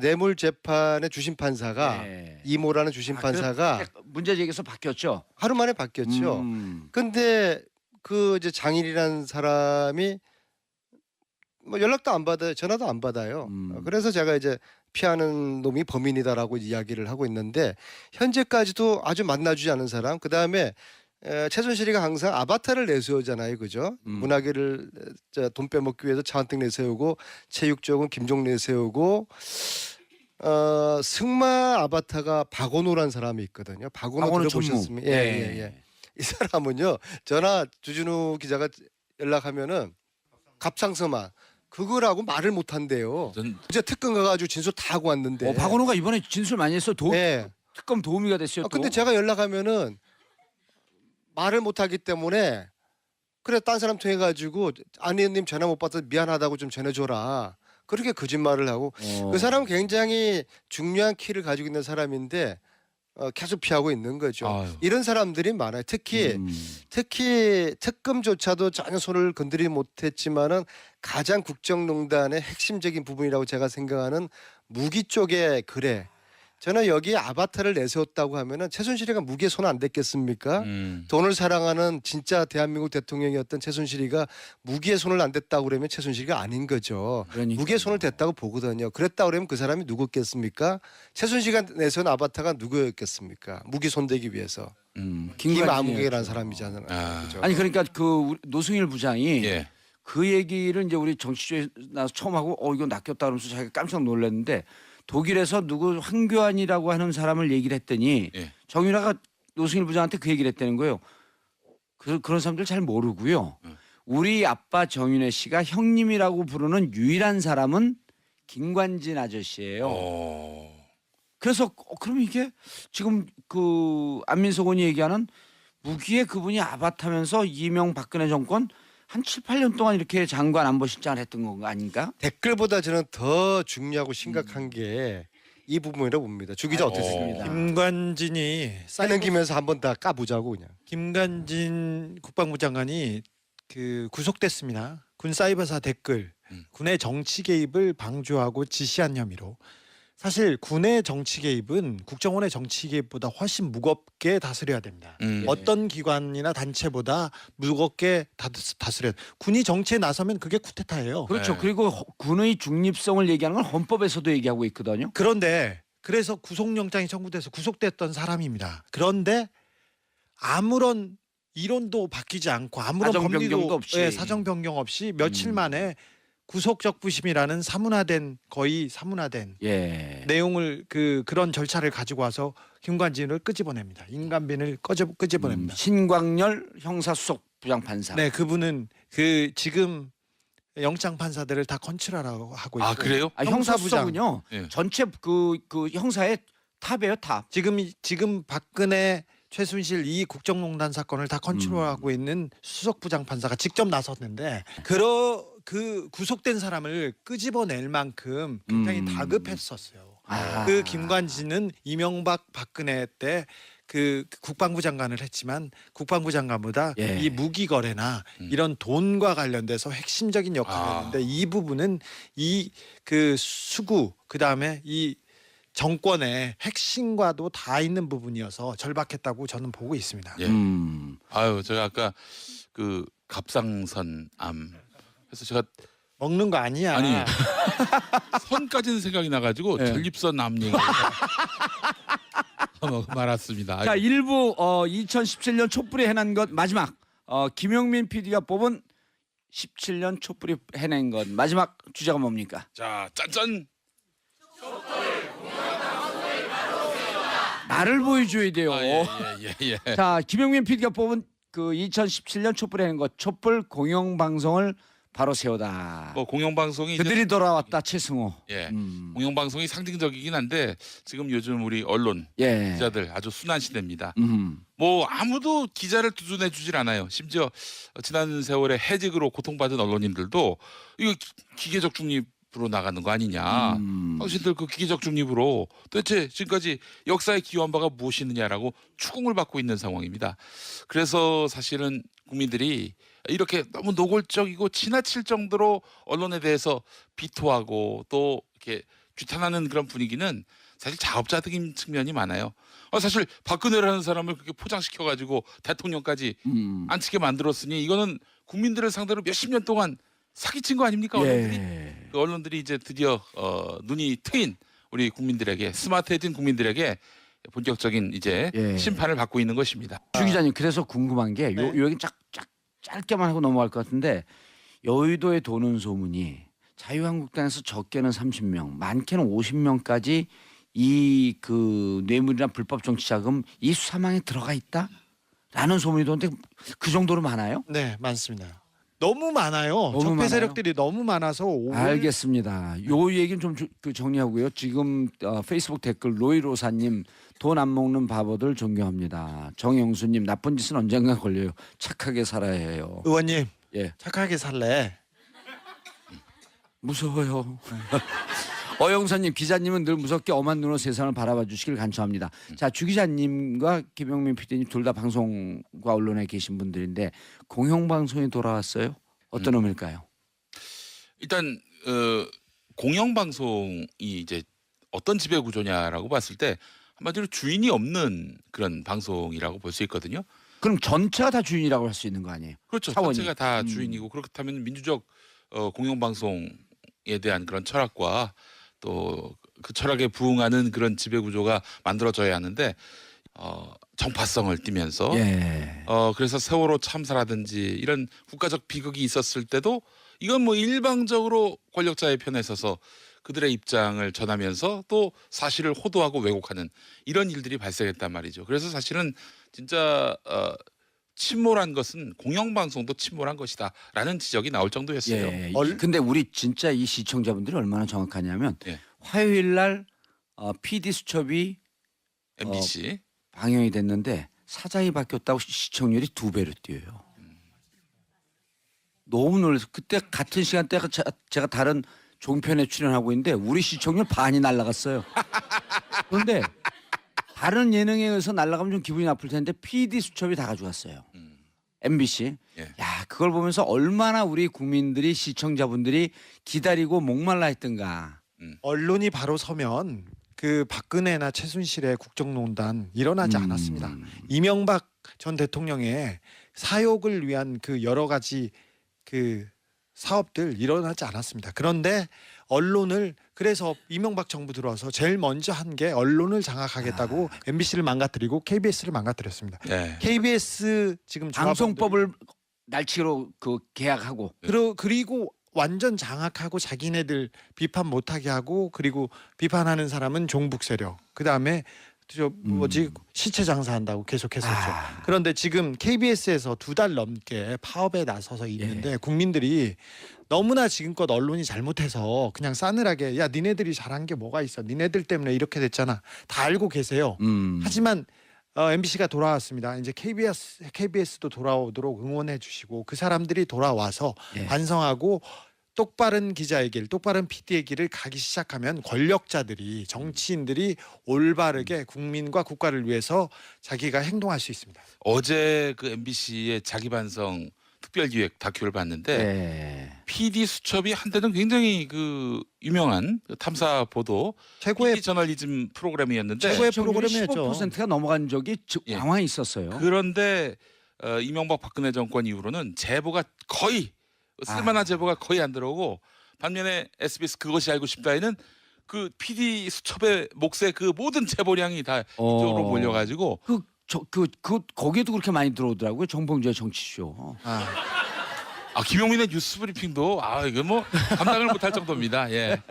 뇌물 재판의 주심 판사가 예. 이모라는 주심 판사가 문제 제기해서 바뀌었죠. 하루 만에 바뀌었죠. 근데 그 이제 장인이라는 사람이 뭐 연락도 안 받아요, 전화도 안 받아요. 그래서 제가 이제 피하는 놈이 범인이다라고 이야기를 하고 있는데 현재까지도 아주 만나주지 않은 사람. 그 다음에 최순실이가 항상 아바타를 내세우잖아요, 그죠? 문화계를 돈 빼먹기 위해서 차은택 내세우고 체육 쪽은 김종 내세우고 승마 아바타가 박원호라는 사람이 있거든요. 박원호 들어보셨습니까? 예. 이 사람은요, 전화 주진우 기자가 연락하면은 갑상선암 그거라고 말을 못 한대요. 이제 특검 가가지고 진술 다 하고 왔는데. 박원호가 이번에 진술 많이 했어. 예. 특검 도우미가 됐어요. 또. 근데 제가 연락하면은 말을 못 하기 때문에 그래 딴 사람 통해 가지고 아내님 전화 못 받아서 미안하다고 좀 전해줘라. 그렇게 거짓말을 하고 그 사람은 굉장히 중요한 키를 가지고 있는 사람인데 계속 피하고 있는 거죠. 아유. 이런 사람들이 많아요. 특히 특검조차도 전혀 손을 건드리지 못했지만은 가장 국정농단의 핵심적인 부분이라고 제가 생각하는 무기 쪽의 거래. 저는 여기 아바타를 내세웠다고 하면은 최순실이가 무기에 손 안 댔겠습니까? 돈을 사랑하는 진짜 대한민국 대통령이었던 최순실이가 무기에 손을 안 댔다고 그러면 최순실이가 아닌 거죠. 그러니까요. 무기에 손을 댔다고 보거든요. 그랬다 그러면 그 사람이 누구겠습니까? 최순실이가 내세운 아바타가 누구였겠습니까? 무기 손대기 위해서. 김아무개라는 사람이잖아요. 그죠? 아니 그러니까 그 노승일 부장이 예. 그 얘기를 이제 우리 정치주에 나서 처음 하고 이거 낚였다 그러면서 자기가 깜짝 놀랐는데 독일에서 누구 황교안이라고 하는 사람을 얘기를 했더니 예. 정유라가 노승일 부장한테 그 얘기를 했다는 거예요. 그런 사람들 잘 모르고요. 우리 아빠 정윤회 씨가 형님이라고 부르는 유일한 사람은 김관진 아저씨예요. 그래서 그럼 이게 지금 그 안민석 의원이 얘기하는 무기에 그분이 아바타면서 이명박근혜 정권 한 7, 8년 동안 이렇게 장관 안보실장을 했던 거 아닌가? 댓글보다 저는 더 중요하고 심각한 게 이 부분이라고 봅니다. 주 기자 어떻게 생각합니까? 김관진이 하는 김에서 한번 다 까보자고 그냥. 김관진 국방부 장관이 그 구속됐습니다. 군 사이버사 댓글 군의 정치 개입을 방조하고 지시한 혐의로. 사실 군의 정치 개입은 국정원의 정치 개입보다 훨씬 무겁게 다스려야 됩니다. 어떤 기관이나 단체보다 무겁게 다스려야 돼요. 군이 정치에 나서면 그게 쿠데타예요. 그렇죠. 네. 그리고 군의 중립성을 얘기하는 건 헌법에서도 얘기하고 있거든요. 그런데 그래서 구속영장이 청구돼서 구속됐던 사람입니다. 그런데 아무런 이론도 바뀌지 않고 아무런 사정 법리도 변경도 없이. 예, 사정 변경 없이 며칠 만에 구속적부심이라는 거의 사문화된 예. 내용을 그런 절차를 가지고 와서 김관진을 끄집어냅니다. 인간빈을 끄집어냅니다. 신광열 형사수석 부장판사. 네, 그분은 지금 영장 판사들을 다 컨트롤하고 하고 있고. 아 그래요? 아, 형사부장. 형사수석은요. 예. 전체 그 형사의 탑이에요, 탑. 지금 박근혜 최순실 이 국정농단 사건을 다 컨트롤하고 있는 수석부장 판사가 직접 나섰는데 그 구속된 사람을 끄집어낼 만큼 굉장히 다급했었어요. 아. 그 김관진은 이명박 박근혜 때 그 국방부 장관을 했지만 국방부 장관보다 예. 이 무기 거래나 이런 돈과 관련돼서 핵심적인 역할을 했는데 이 부분은 이 그 수구 그다음에 이 정권의 핵심과도 다 있는 부분이어서 절박했다고 저는 보고 있습니다. 예. 아유 제가 아까 그 갑상선암 그래서 제가 먹는 거 아니야. 아니 선까지는 생각이 나가지고 예. 전립선 암 얘기 말았습니다. 자, 일부 2017년 촛불이 해낸 것 마지막 김용민 PD가 뽑은 17년 촛불이 해낸 것 마지막 주제가 뭡니까? 자 짠짠. 나를 보여줘야 돼요. 예. 자, 김용민 PD가 뽑은 그 2017년 촛불 해낸 것 촛불 공영방송을 바로 세우다. 뭐 공영방송이 이제 그들이 돌아왔다 최승호. 예. 공영방송이 상징적이긴 한데 지금 요즘 우리 언론 예. 기자들 아주 순한 시대입니다. 음. 뭐 아무도 기자를 두둔해 주질 않아요. 심지어 지난 세월에 해직으로 고통받은 언론인들도 이거 기계적 중립으로 나가는 거 아니냐. 당신들 그 기계적 중립으로 도대체 지금까지 역사에 기여한 바가 무엇이느냐라고 추궁을 받고 있는 상황입니다. 그래서 사실은 국민들이 이렇게 너무 노골적이고 지나칠 정도로 언론에 대해서 비토하고 또 이렇게 규탄하는 그런 분위기는 사실 자업자득인 측면이 많아요. 사실 박근혜라는 사람을 그렇게 포장시켜 가지고 대통령까지 앉히게 만들었으니 이거는 국민들을 상대로 몇십 년 동안 사기친 거 아닙니까? 언론들이 예. 그 언론들이 이제 드디어 눈이 트인 우리 국민들에게 스마트해진 국민들에게 본격적인 이제 예. 심판을 받고 있는 것입니다. 주 기자님 그래서 궁금한 게 네. 요 얘기 짧게만 하고 넘어갈 것 같은데 여의도에 도는 소문이 자유한국당에서 적게는 30명, 많게는 50명까지 이 그 뇌물이나 불법 정치자금 이 수사망에 들어가 있다라는 소문이 도는데 그 정도로 많아요? 네, 많습니다. 너무 많아요. 너무 적폐 많아요? 세력들이 너무 많아서 알겠습니다. 요 얘기는 좀 정리하고요. 지금 페이스북 댓글 로이로사님 돈 안 먹는 바보들 존경합니다. 정영수님 나쁜 짓은 언젠가 걸려요. 착하게 살아야 해요. 의원님 예, 착하게 살래. 무서워요. 어영사님 기자님은 늘 무섭게 엄한 눈으로 세상을 바라봐 주시길 간청합니다. 자, 주 기자님과 김용민 PD님 둘 다 방송과 언론에 계신 분들인데 공영방송이 돌아왔어요. 어떤 의미일까요? 일단 공영방송이 이제 어떤 지배 구조냐라고 봤을 때 한마디로 주인이 없는 그런 방송이라고 볼 수 있거든요. 그럼 전체가 다 주인이라고 할 수 있는 거 아니에요? 그렇죠. 차원이. 전체가 다 주인이고 그렇다면 민주적 공영방송에 대한 그런 철학과 또 그 철학에 부응하는 그런 지배 구조가 만들어져야 하는데 정파성을 띠면서 예. 그래서 세월호 참사라든지 이런 국가적 비극이 있었을 때도 이건 뭐 일방적으로 권력자의 편에 서서 그들의 입장을 전하면서 또 사실을 호도하고 왜곡하는 이런 일들이 발생했단 말이죠. 그래서 사실은 진짜 침몰한 것은 공영방송도 침몰한 것이다라는 지적이 나올 정도였어요. 예. 근데 우리 진짜 이 시청자분들이 얼마나 정확하냐면 예. 화요일 날 PD 수첩이 MBC 방영이 됐는데 사장이 바뀌었다고 시청률이 2배로 뛰어요. 너무 놀라서 그때 같은 시간대 제가 다른 종편에 출연하고 있는데 우리 시청률 반이 날라갔어요. 그런데 다른 예능에 의해서 날라가면 좀 기분이 나쁠 텐데 PD 수첩이 다 가져갔어요. MBC. 예. 야, 그걸 보면서 얼마나 우리 국민들이 시청자분들이 기다리고 목말라 했던가. 언론이 바로 서면 그 박근혜나 최순실의 국정농단 일어나지 않았습니다. 이명박 전 대통령의 사욕을 위한 그 여러 가지 그 사업들 일어나지 않았습니다. 그런데 언론을 그래서 이명박 정부 들어와서 제일 먼저 한 게 언론을 장악하겠다고 MBC를 망가뜨리고 KBS를 망가뜨렸습니다. 네. KBS 지금 방송법을 날치기로 그 계약하고 그리고 완전 장악하고 자기네들 비판 못하게 하고 그리고 비판하는 사람은 종북 세력 그다음에 저 뭐지 시체 장사한다고 계속했었죠. 그런데 지금 KBS에서 2달 넘게 파업에 나서서 있는데 국민들이 너무나 지금껏 언론이 잘못해서 그냥 싸늘하게 야 니네들이 잘한 게 뭐가 있어 니네들 때문에 이렇게 됐잖아 다 알고 계세요. 하지만 MBC가 돌아왔습니다. 이제 KBS도 돌아오도록 응원해 주시고 그 사람들이 돌아와서 반성하고 똑바른 기자의 길, 똑바른 PD의 길을 가기 시작하면 권력자들이 정치인들이 올바르게 국민과 국가를 위해서 자기가 행동할 수 있습니다. 어제 그 MBC의 자기 반성 특별기획 다큐를 봤는데 PD 수첩이 한때는 굉장히 그 유명한 그 탐사 보도 최고의 PD 저널리즘 프로그램이었는데 최고의 프로그램이었죠. 15%가 넘어간 적이 왕왕 있었어요. 그런데 이명박 박근혜 정권 이후로는 제보가 거의 쓸만한 제보가 거의 안 들어오고 반면에 SBS 그것이 알고 싶다에는 그 PD 수첩의 몫의 그 모든 제보량이 다 이쪽으로 몰려가지고 거기에도 그렇게 많이 들어오더라고요. 정봉주의 정치쇼. 김용민의 뉴스 브리핑도 이거 뭐 감당을 못할 정도입니다. 예.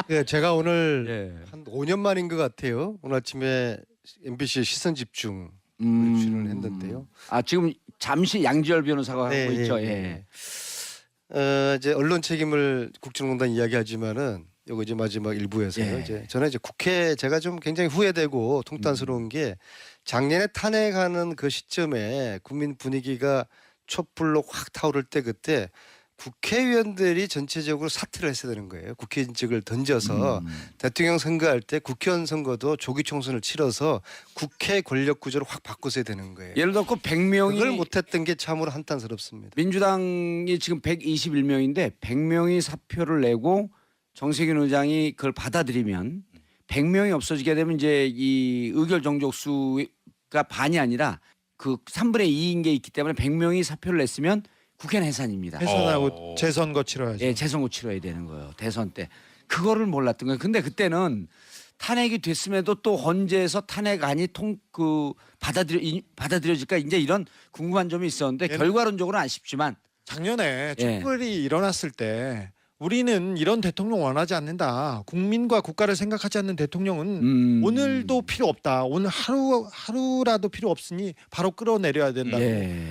예, 제가 오늘 한 5년 만인 것 같아요. 오늘 아침에 MBC 시선 집중 출연을 했는데요. 지금 잠시 양지열 변호사가 하고 있죠. 이제 언론 책임을 국정농단 이야기하지만은 요거 이제 마지막 일부에서요. 저는 이제 국회 제가 좀 굉장히 후회되고 통탄스러운 게 작년에 탄핵하는 그 시점에 국민 분위기가 촛불로 확 타오를 때 그때 국회의원들이 전체적으로 사퇴를 했어야 되는 거예요. 국회의원직을 던져서 대통령 선거할 때 국회의원 선거도 조기 총선을 치러서 국회 권력 구조를 확 바꾸어야 되는 거예요. 예를 들어 100명이 그걸 못했던 게 참으로 한탄스럽습니다. 민주당이 지금 121명인데 100명이 사표를 내고 정세균 의장이 그걸 받아들이면 100명이 없어지게 되면 이제 이 의결 정족수가 반이 아니라 그 3분의 2인 게 있기 때문에 100명이 사표를 냈으면 국회는 해산입니다. 해산하고 재선거 치러야죠. 재선거 치러야 되는 거예요. 대선 때. 그거를 몰랐던 거예요. 근데 그때는 탄핵이 됐음에도 또 헌재에서 탄핵안이 받아들여질까 이제 이런 궁금한 점이 있었는데 결과론적으로는 아쉽지만 작년에 촛불이 일어났을 때 우리는 이런 대통령 원하지 않는다. 국민과 국가를 생각하지 않는 대통령은 오늘도 필요 없다. 오늘 하루라도 필요 없으니 바로 끌어내려야 된다고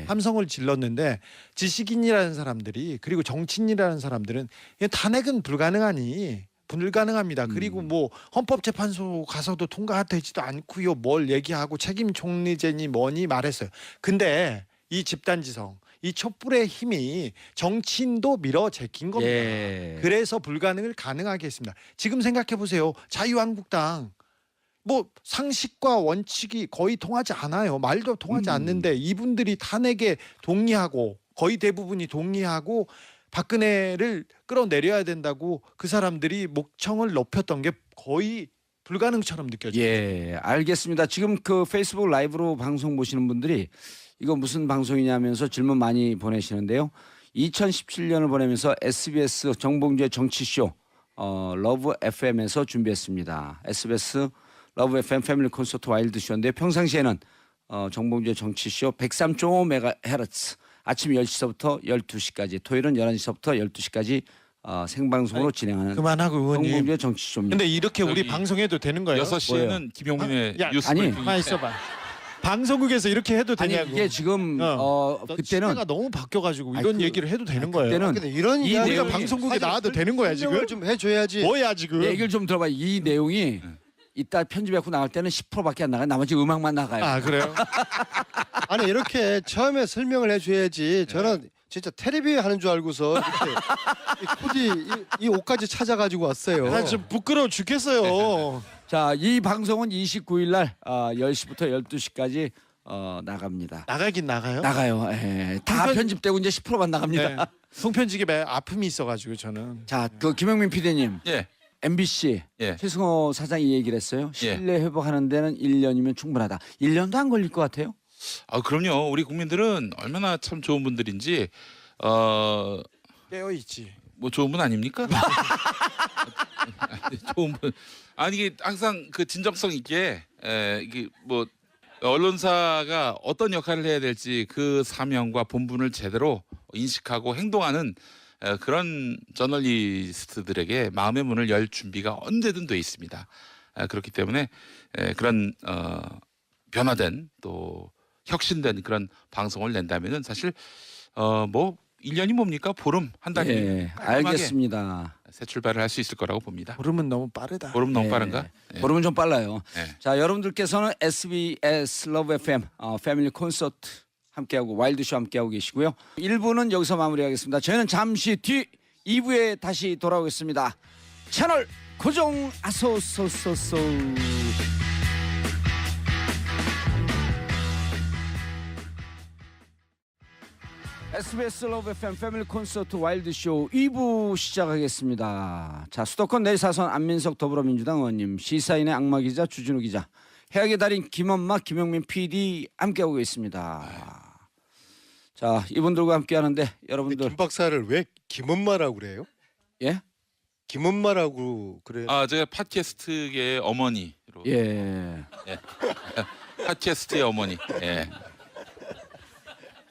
함성을 질렀는데 지식인이라는 사람들이 그리고 정치인이라는 사람들은 탄핵은 불가능합니다. 그리고 뭐 헌법재판소 가서도 통과되지도 않고요. 뭘 얘기하고 책임 총리제니 뭐니 말했어요. 근데 이 집단지성 이 촛불의 힘이 정치인도 밀어 제낀 겁니다. 그래서 불가능을 가능하게 했습니다. 지금 생각해 보세요. 자유한국당 뭐 상식과 원칙이 거의 통하지 않아요. 말도 통하지 않는데 이분들이 탄핵에 동의하고 거의 대부분이 동의하고 박근혜를 끌어내려야 된다고 그 사람들이 목청을 높였던 게 거의 불가능처럼 느껴져요. 알겠습니다. 지금 그 페이스북 라이브로 방송 보시는 분들이 이거 무슨 방송이냐면서 질문 많이 보내시는데요. 2017년을 보내면서 SBS 정봉주의 정치쇼 러브 FM에서 준비했습니다. SBS 러브 FM 패밀리 콘서트 와일드 쇼인데 평상시에는 정봉주의 정치쇼 103.5MHz 아침 10시부터 12시까지 토요일은 11시부터 12시까지 생방송으로 진행하는 그만하고 의원님. 정봉주의 정치쇼입니다. 근데 이렇게 우리 방송해도 되는 거예요? 6시에는 김용민의 뉴스 아니, 브리핑. 가만 있어봐. 방송국에서 이렇게 해도 되냐고. 이게 지금 그때는 시대가 너무 바뀌어가지고 이런 얘기를 해도 되는 거예요. 그때는 근데 이런 이 이야기가 우리가 내용이 방송국에 나와도 되는 거야 지금? 좀 해줘야지. 뭐야 지금? 얘기를 좀 들어봐. 이 내용이 이따 편집해서 나갈 때는 10%밖에 안 나가요. 나머지 음악만 나가요. 아 그래요? 아니 이렇게 처음에 설명을 해줘야지. 저는 진짜 텔레비 하는 줄 알고서 이렇게 이 코디 이 옷까지 찾아가지고 왔어요. 나 지금 부끄러워 죽겠어요. 자, 이 방송은 29일 날 10시부터 12시까지 나갑니다. 나가긴 나가요? 나가요. 다 통편- 편집되고 이제 10%만 나갑니다. 네. 송편지게 아픔이 있어가지고 저는. 자, 그 김영민 PD님, 예. MBC 예. 최승호 사장이 이 얘기를 했어요. 신뢰 회복하는 데는 1년이면 충분하다. 1년도 안 걸릴 것 같아요. 그럼요. 우리 국민들은 얼마나 참 좋은 분들인지 깨어 있지. 뭐 좋은 분 아닙니까? 좋은 분. 아니 이게 항상 그 진정성 있게 이게 뭐 언론사가 어떤 역할을 해야 될지 그 사명과 본분을 제대로 인식하고 행동하는 그런 저널리스트들에게 마음의 문을 열 준비가 언제든 돼 있습니다. 그렇기 때문에 그런 변화된 또 혁신된 그런 방송을 낸다면은 사실 뭐 1년이 뭡니까? 보름 한 달이 예, 알겠습니다. 새 출발을 할 수 있을 거라고 봅니다. 보름은 너무 빠르다. 보름 너무 예. 빠른가? 예. 보름은 좀 빨라요. 예. 자, 여러분들께서는 SBS 러브 FM 패밀리 콘서트 함께하고 와일드쇼 함께하고 계시고요. 1부는 여기서 마무리하겠습니다. 저희는 잠시 뒤 2부에 다시 돌아오겠습니다. 채널 고정하소서. SBS 러브 FM 패밀리 콘서트 와일드쇼 2부 시작하겠습니다. 자, 수도권 내사선 안민석 더불어민주당 의원님, 시사인의 악마 기자 주진우 기자, 해악의 달인 김엄마 김영민 PD 함께하고 있습니다. 자, 이분들과 함께하는데 여러분들 김 박사를 왜 김엄마라고 그래요? 예? 김엄마라고 그래요? 아, 제가 팟캐스트계의 어머니로. 예. 팟캐스트의 어머니. 예.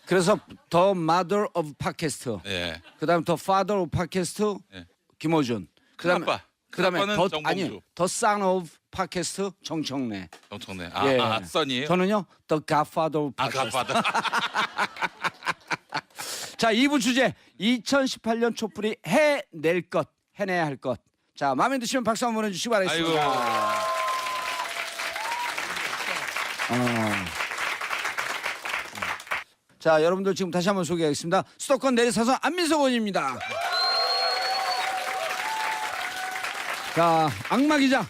그래서 The Mother of Podcast, 예. 그다음 The Father of Podcast 예. 김호준, 그다음에 큰아빠. 그다음에 큰아빠는 더 정봉주. 아니 The Son of Podcast 정청래. 정청래. 예. 써니에요? 저는요 The Godfather of Podcast. 아까봐도. 자, 2부 주제 2018년 촛불이 해낼 것, 해내야 할 것. 자, 마음에 드시면 박수 한번 보내주시기 바라겠습니다. 자, 여러분들 지금 다시 한번 소개하겠습니다. 수도권 내리사선 안민석 의원입니다. 자, 악마 기자,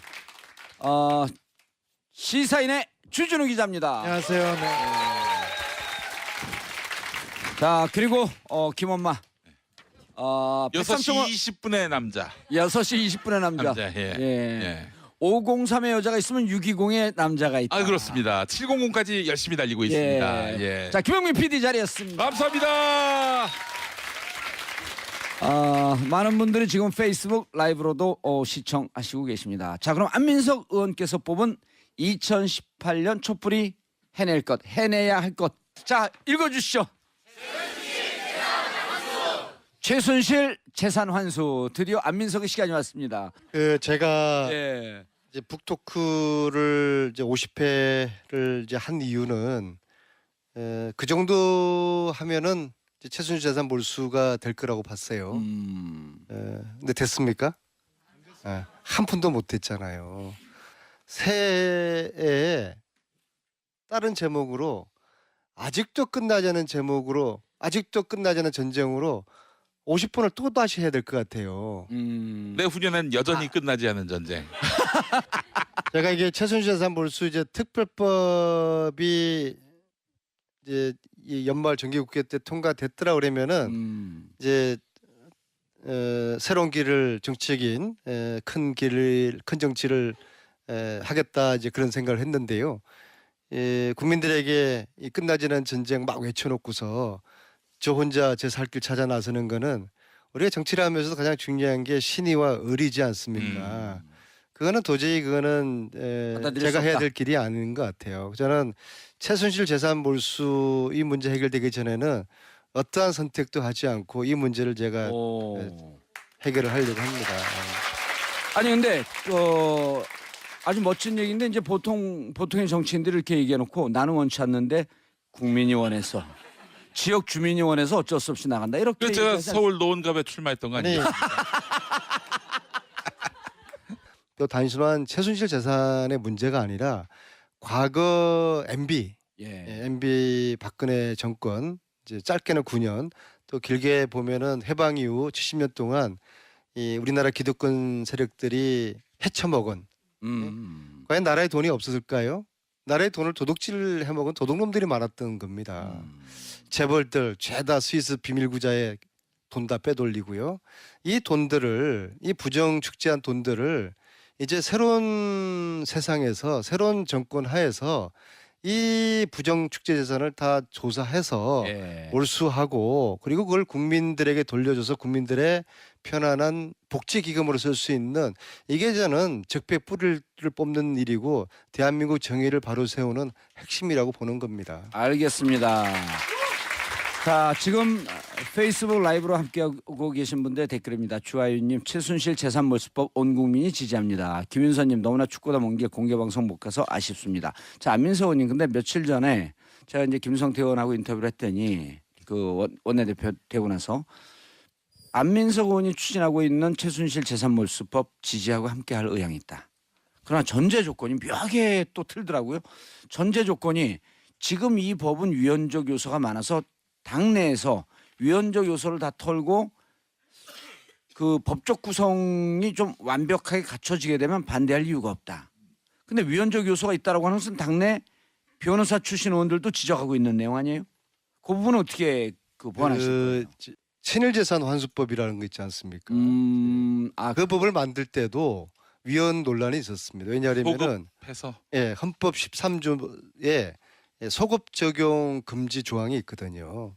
시사인의 주진우 기자입니다. 안녕하세요. 네. 자, 그리고 김엄마. 6시 20분의 남자. 6시 20분의 남자. 남자. 예. 예. 503의 여자가 있으면 620의 남자가 있다. 아, 그렇습니다. 700까지 열심히 달리고 있습니다. 예. 자, 김영민 PD 자리였습니다. 감사합니다. 많은 분들이 지금 페이스북 라이브로도 시청하시고 계십니다. 자, 그럼 안민석 의원께서 뽑은 2018년 촛불이 해낼 것, 해내야 할 것. 자, 읽어주시죠. 최순실 재산 환수. 드디어 안민석의 시간이 왔습니다. 제가 예. 이제 북토크를 이제 50회를 이제 한 이유는 그 정도 하면은 이제 최순실 재산 몰수가 될 거라고 봤어요. 근데 됐습니까? 한 푼도 못 됐잖아요. 새해에 다른 제목으로 아직도 끝나지 않은 제목으로 아직도 끝나지 않은 전쟁으로 50분을 또 다시 해야 될 것 같아요. 내 후년엔 여전히 끝나지 않은 전쟁. 제가 이게 최순실 재산 몰수 이제 특별법이 이제 이 연말 정기국회 때 통과됐더라 그러면은 이제 새로운 길을 정치적인 큰 정치를 하겠다 이제 그런 생각을 했는데요. 국민들에게 이 끝나지 않은 전쟁 막 외쳐놓고서 저 혼자 제 살 길 찾아 나서는 거는 우리가 정치를 하면서도 가장 중요한 게 신의와 의리지 않습니까? 그거는 도저히 그거는 받아들일 수 제가 해야 없다. 될 길이 아닌 것 같아요. 저는 최순실 재산 몰수 이 문제 해결되기 전에는 어떠한 선택도 하지 않고 이 문제를 제가 해결을 하려고 합니다. 아니 근데 아주 멋진 얘기인데 이제 보통의 정치인들이 이렇게 얘기해놓고 나는 원치 않는데 국민이 원해서 지역 주민이 원해서 어쩔 수 없이 나간다 이렇게. 그래서 제가 얘기하지 서울 노원갑에 출마했던 거 아니에요? 또 단순한 최순실 재산의 문제가 아니라 과거 MB MB 박근혜 정권 이제 짧게는 9년 또 길게 보면은 해방 이후 70년 동안 이 우리나라 기득권 세력들이 헤쳐먹은 과연 나라에 돈이 없었을까요? 나라의 돈을 도둑질 해먹은 도둑놈들이 많았던 겁니다. 재벌들 죄다 스위스 비밀구자에 돈 다 빼돌리고요. 이 돈들을 이 부정 축제한 돈들을 이제 새로운 세상에서 새로운 정권 하에서 이 부정 축제 재산을 다 조사해서 예. 몰수하고 그리고 그걸 국민들에게 돌려줘서 국민들의 편안한 복지 기금으로 쓸 수 있는 이게 저는 적폐 뿌리를 뽑는 일이고 대한민국 정의를 바로 세우는 핵심이라고 보는 겁니다. 알겠습니다. 자, 지금 페이스북 라이브로 함께하고 계신 분들 댓글입니다. 주하윤님, 최순실 재산몰수법 온 국민이 지지합니다. 김윤서님, 너무나 춥고도 먼 길 공개방송 못 가서 아쉽습니다. 자, 안민석 의원님, 근데 며칠 전에 제가 이제 김성태 의원하고 인터뷰를 했더니 그 원내대표 되고 나서 안민석 의원이 추진하고 있는 최순실 재산몰수법 지지하고 함께할 의향이 있다. 그러나 전제 조건이 묘하게 또 틀더라고요. 전제 조건이 지금 이 법은 위헌적 요소가 많아서 당내에서 위헌적 요소를 다 털고 그 법적 구성이 좀 완벽하게 갖춰지게 되면 반대할 이유가 없다. 근데 위헌적 요소가 있다라고 하는 것은 당내 변호사 출신 의원들도 지적하고 있는 내용 아니에요? 그 부분은 어떻게 그 보완하실 거예요? 친일재산 환수법이라는 거 있지 않습니까? 그 법을 만들 때도 위헌 논란이 있었습니다. 왜냐하면은 소급해서 예, 헌법 13조에 소급 적용 금지 조항이 있거든요.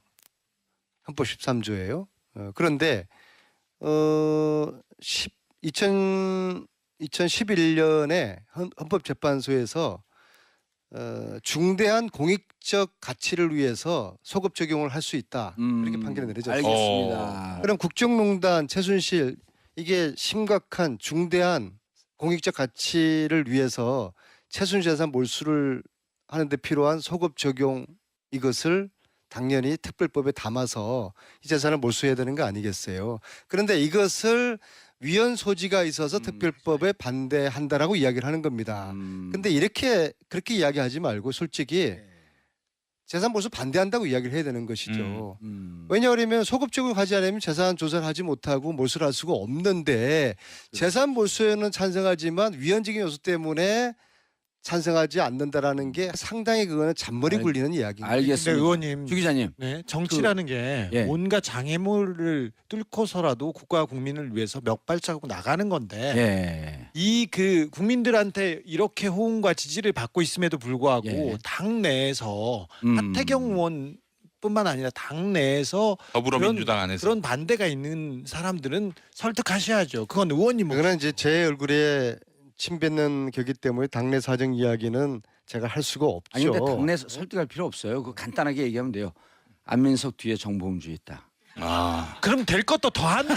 헌법 13조예요. 그런데 2011년에 헌법재판소에서 중대한 공익적 가치를 위해서 소급 적용을 할 수 있다. 그렇게 판결을 내려졌습니다. 알겠습니다. 그럼 국정농단 최순실 이게 심각한 중대한 공익적 가치를 위해서 최순실 재산 몰수를 하는데 필요한 소급 적용 이것을 당연히 특별법에 담아서 이 재산을 몰수해야 되는 거 아니겠어요? 그런데 이것을 위헌 소지가 있어서 특별법에 반대한다라고 이야기를 하는 겁니다. 근데 그렇게 이야기하지 말고 솔직히 재산 몰수 반대한다고 이야기를 해야 되는 것이죠. 왜냐하면 소급 적용하지 않으면 재산 조사를 하지 못하고 몰수를 할 수가 없는데 재산 몰수에는 찬성하지만 위헌적인 요소 때문에 찬성하지 않는다라는 게 상당히 그거는 잔머리 굴리는 이야기입니다. 근데 알겠습니다. 의원님, 주 기자님. 네, 정치라는 게 예. 온갖 장애물을 뚫고서라도 국가 국민을 위해서 몇 발자국 나가는 건데 예. 이 그 국민들한테 이렇게 호응과 지지를 받고 있음에도 불구하고 예. 당 내에서 하태경 의원뿐만 아니라 당 내에서 더불어민주당 안에서 그런 반대가 있는 사람들은 설득하셔야죠. 그건 의원님 그거는 이제 제 얼굴에 침 뱉는 격이 때문에 당내 사정 이야기는 제가 할 수가 없죠. 아니 근데 당내에서 설득할 필요 없어요. 그 간단하게 얘기하면 돼요. 안민석 뒤에 정봉주 있다. 그럼 될 것도 더한데.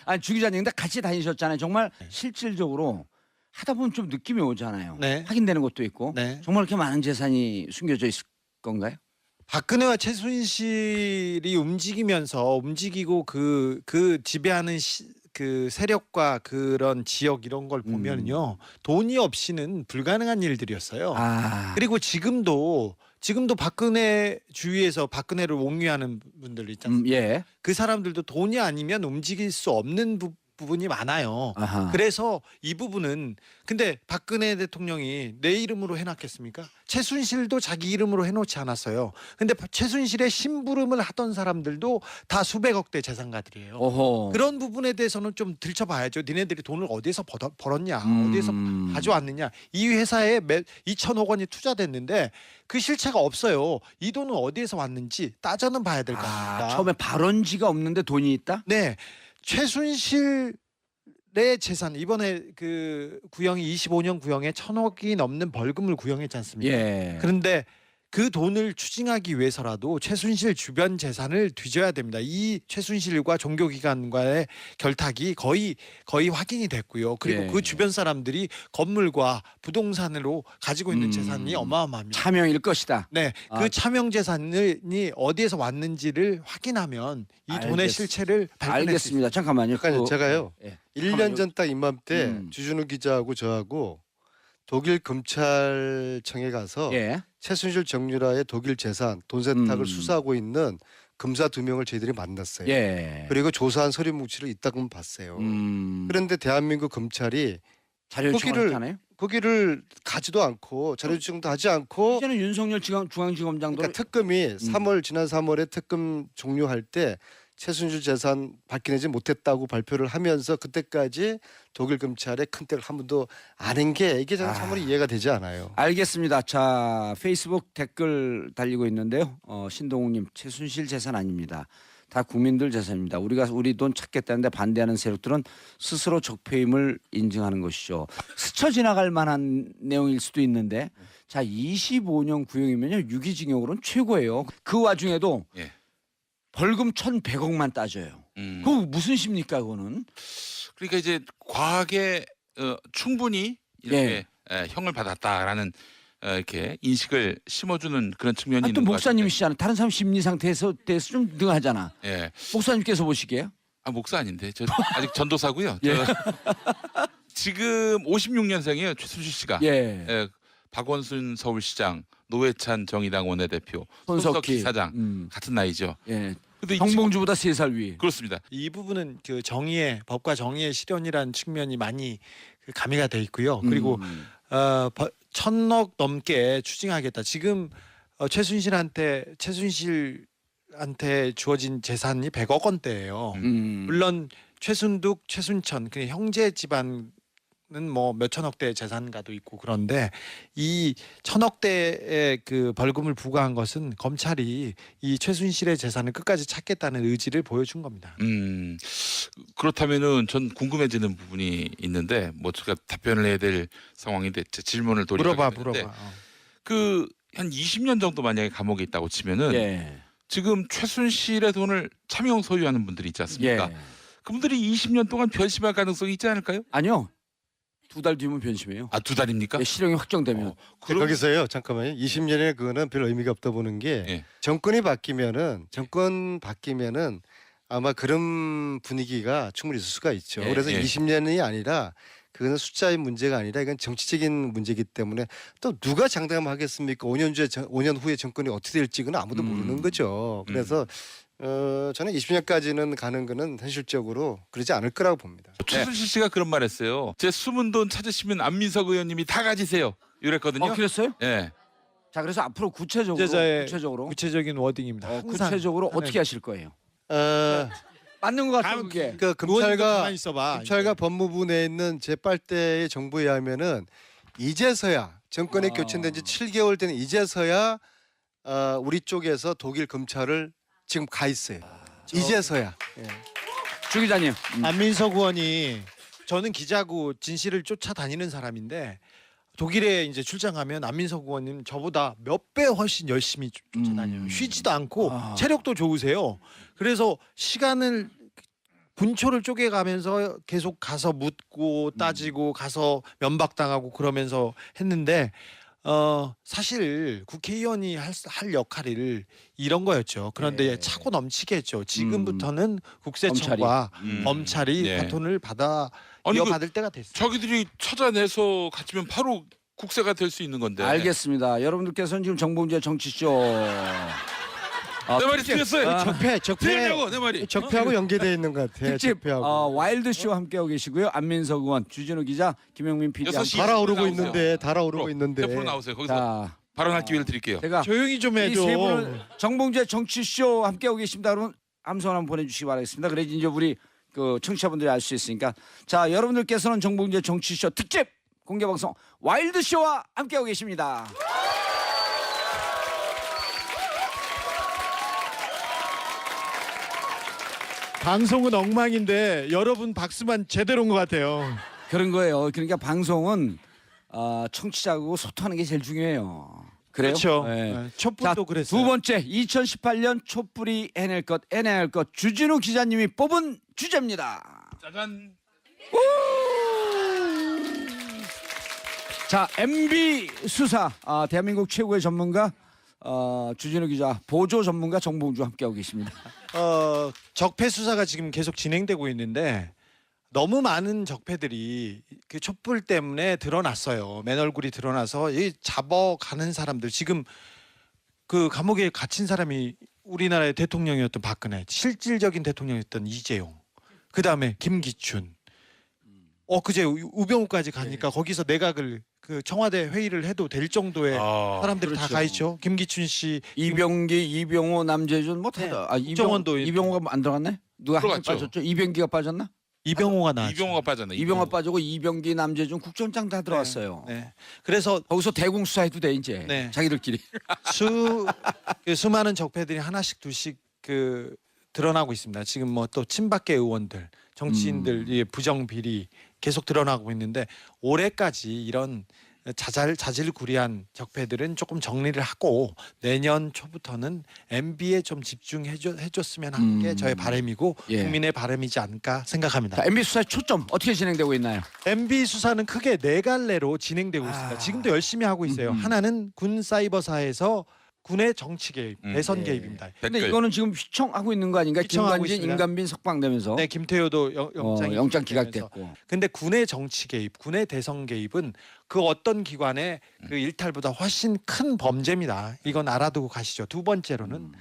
아니 주 기자님 근데 같이 다니셨잖아요. 정말 실질적으로 하다 보면 좀 느낌이 오잖아요. 네. 확인되는 것도 있고. 네. 정말 그렇게 많은 재산이 숨겨져 있을 건가요? 박근혜와 최순실이 움직이고 그 지배하는 그 세력과 그런 지역 이런 걸 보면요 돈이 없이는 불가능한 일들이었어요. 그리고 지금도 박근혜 주위에서 박근혜를 옹호하는 분들 있잖아요. 예. 그 사람들도 돈이 아니면 움직일 수 없는 부분이 많아요. 아하. 그래서 이 부분은 근데 박근혜 대통령이 내 이름으로 해놨겠습니까? 최순실도 자기 이름으로 해놓지 않았어요. 근데 최순실의 심부름을 하던 사람들도 다 수백억대 재산가들이에요. 오호. 그런 부분에 대해서는 좀 들춰봐야죠. 니네들이 돈을 어디서 벌었냐, 어디에서 가져왔느냐. 이 회사에 2천억 원이 투자됐는데 그 실체가 없어요. 이 돈은 어디에서 왔는지 따져는 봐야 될 것 같습니다. 처음에 발원지가 없는데 돈이 있다? 네, 최순실의 재산 이번에 그 구형이 25년 구형에 1,000억이 넘는 벌금을 구형했지 않습니까? 예. 그런데 그 돈을 추징하기 위해서라도 최순실 주변 재산을 뒤져야 됩니다. 이 최순실과 종교기관과의 결탁이 거의 확인이 됐고요. 그리고 예. 그 주변 사람들이 건물과 부동산으로 가지고 있는 재산이 어마어마합니다. 차명일 것이다. 네, 그 차명 재산이 어디에서 왔는지를 확인하면 이 돈의 알겠습니다. 실체를 발견할 수 있습니다. 알겠습니다. 잠깐만요. 그러니까 제가요. 예. 1년 전 딱 이맘때 주준우 기자하고 저하고 독일 검찰청에 가서 예. 최순실 정유라의 독일 재산 돈 세탁을 음. 수사하고 있는 검사 2명을 저희들이 만났어요. 예. 그리고 조사한 서류 뭉치를 이따금 봤어요. 그런데 대한민국 검찰이 자료 요청하잖아요. 거기를 가지도 않고 자료 요청도 하지 않고 이제는 윤석열 중앙지검장도 그러니까 특검이 지난 3월에 특검 종료할 때 최순실 재산 밝혀내지 못했다고 발표를 하면서 그때까지 독일 검찰에 큰 때를 한 번도 안 한 게 이게 저는 참으로 이해가 되지 않아요. 알겠습니다. 자, 페이스북 댓글 달리고 있는데요. 신동욱님, 최순실 재산 아닙니다. 다 국민들 재산입니다. 우리가 우리 돈 찾겠다는데 반대하는 세력들은 스스로 적폐임을 인증하는 것이죠. 스쳐 지나갈 만한 내용일 수도 있는데, 자, 25년 구형이면요, 유기징역으로는 최고예요. 그 와중에도 예. 벌금 1,100억만 따져요. 그거 무슨 심니까 그거는? 그러니까 이제 과하게 충분히 이렇게 형을 받았다라는 이렇게 인식을 심어주는 그런 측면이 또 있는 것 같은데. 목사님이시잖아요. 다른 사람 심리 상태에서 대해서 좀 능하잖아. 예. 목사님께서 보시기에요? 아 목사 아닌데 저 아직 전도사고요. 예. 지금 56년생이에요 최순실 씨가. 예. 박원순 서울시장, 노회찬 정의당 원내대표, 손석희 손석희 사장 같은 나이죠. 예. 근데 이 정봉주보다 3살 위. 그렇습니다. 이 부분은 그 정의의 법과 정의의 실현이라는 측면이 많이 그 가미가 돼 있고요. 그리고 1,000억 넘게 추징하겠다. 지금 최순실한테 주어진 재산이 100억 원대예요. 물론 최순득, 최순천 그 형제 집안은 뭐 몇천억대 재산가도 있고 그런데 이 1,000억대의 그 벌금을 부과한 것은 검찰이 이 최순실의 재산을 끝까지 찾겠다는 의지를 보여준 겁니다. 그렇다면은 전 궁금해지는 부분이 있는데 뭐 제가 답변을 해야 될 상황인데 제 질문을 물어봐. 돌리는데 그 한 20년 정도 만약에 감옥에 있다고 치면은 예. 지금 최순실의 돈을 차명 소유하는 분들이 있지 않습니까? 예. 그분들이 20년 동안 변심할 가능성이 있지 않을까요? 아니요. 2달 뒤면 변심해요. 아 2달입니까? 예, 실형이 확정되면. 그럼 거기서요. 잠깐만요. 20년의 그거는 별 의미가 없다 보는 게 예. 정권 바뀌면은 아마 그런 분위기가 충분히 있을 수가 있죠. 예, 그래서 예. 20년이 아니라 그거는 숫자의 문제가 아니라 이건 정치적인 문제이기 때문에 또 누가 장담하겠습니까? 5년 후에 정권이 어떻게 될지 는 아무도 모르는 거죠. 그래서 저는 20년까지는 가는 거는 현실적으로 그러지 않을 거라고 봅니다. 최순실 씨가 그런 말했어요. 제 숨은 돈 찾으시면 안민석 의원님이 다 가지세요. 이랬거든요. 그랬어요? 예. 자, 그래서 앞으로 구체자의 구체적으로 구체적인 워딩입니다. 항상 구체적으로 하는- 어떻게 하실 거예요? 어, 맞는 것 같아요, 그게. 그 의원님도 검찰과 가만히 있어봐. 검찰과 법무부 내에 있는 제8대의 정부에 의하면은 이제서야 정권이 교체된 지 7개월 된 이제서야 우리 쪽에서 독일 검찰을 지금 가 있어요. 이제서야. 예. 주 기자님. 안민석 의원이 저는 기자고 진실을 쫓아다니는 사람인데 독일에 이제 출장하면 안민석 의원님 저보다 몇 배 훨씬 열심히 쫓아다녀요. 쉬지도 않고 체력도 좋으세요. 그래서 시간을 분초를 쪼개가면서 계속 가서 묻고 따지고 가서 면박당하고 그러면서 했는데 사실 국회의원이 할 역할을 이런 거였죠. 그런데 네. 차고 넘치게 했죠. 지금부터는 국세청과 검찰이 네. 바톤을 아니, 이어받을 때가 됐어요. 자기들이 찾아내서 갖추면 바로 국세가 될 수 있는 건데. 알겠습니다. 여러분들께서는 지금 정봉주의 정치쇼. 내 말이 틀렸어요. 틀리냐고 내 말이. 적폐하고 연계되어 있는 것 같아요. 특집 적폐하고. 와일드 쇼 함께하고 계시고요. 안민석 의원, 주진우 기자, 김영민 PD. 6시 달아오르고 나오세요. 있는데 달아오르고 있는데. 옆으로 나오세요. 거기서 자, 발언할 기회를 드릴게요. 제가 조용히 좀 이 해줘. 세 분은 정봉주의 정치쇼 함께하고 계십니다. 여러분 함성 한번 보내주시기 바라겠습니다. 그래 이제 우리 그 청취자분들이 알 수 있으니까. 자, 여러분들께서는 정봉주의 정치쇼 특집 공개방송 와일드 쇼와 함께하고 계십니다. 방송은 엉망인데 여러분 박수만 제대로 온 것 같아요. 그런 거예요. 그러니까 방송은 청취자하고 소통하는 게 제일 중요해요. 그래요? 그렇죠. 네. 네, 촛불도 자, 그랬어요. 두 번째 2018년 촛불이 해낼 것 해내야 할 것 주진우 기자님이 뽑은 주제입니다. 짜잔. 자, MB 수사 대한민국 최고의 전문가 주진우 기자, 보조 전문가 정봉주 함께하고 계십니다. 적폐 수사가 지금 계속 진행되고 있는데 너무 많은 적폐들이 그 촛불 때문에 드러났어요. 맨 얼굴이 드러나서 이 잡아가는 사람들 지금 그 감옥에 갇힌 사람이 우리나라의 대통령이었던 박근혜, 실질적인 대통령이었던 이재용, 그 다음에 김기춘, 그제 우병우까지 가니까 거기서 내각을 그 청와대 회의를 해도 될 정도의 사람들이 다 그렇죠. 가 있죠. 김기춘 씨, 이병기, 이병호, 남재준 뭐 네. 다. 국정원도 이병호가 안 들어갔네? 누가 한 명 들어갔죠. 빠졌죠? 이병기가 빠졌나? 이병호가 나왔죠. 이병호가 빠졌네. 이병호 빠지고 이병기, 남재준 국정원장 다 들어갔어요. 네. 그래서 거기서 대공 수사해도 돼 이제. 네. 자기들끼리. 그 수많은 적폐들이 하나씩 둘씩 그 드러나고 있습니다. 지금 뭐 또 친박계 의원들, 정치인들 이 부정 비리 계속 드러나고 있는데 올해까지 이런 자질구리한 적폐들은 조금 정리를 하고 내년 초부터는 MB에 좀 집중해줬으면 하는 게 저의 바람이고 예. 국민의 바람이지 않을까 생각합니다. 자, MB 수사의 초점 어떻게 진행되고 있나요? MB 수사는 크게 네 갈래로 진행되고 있습니다. 지금도 열심히 하고 있어요. 하나는 군 사이버사에서 군의 정치 개입, 대선 개입입니다. 근데 댓글. 이거는 지금 휘청하고 있는 거 아닌가? 휘청하고 김관진, 있습니다. 임관빈 석방되면서 네, 김태효도 영장 기각되면서. 기각됐고. 근데 군의 정치 개입, 군의 대선 개입은 그 어떤 기관의 그 일탈보다 훨씬 큰 범죄입니다. 이건 알아두고 가시죠. 두 번째로는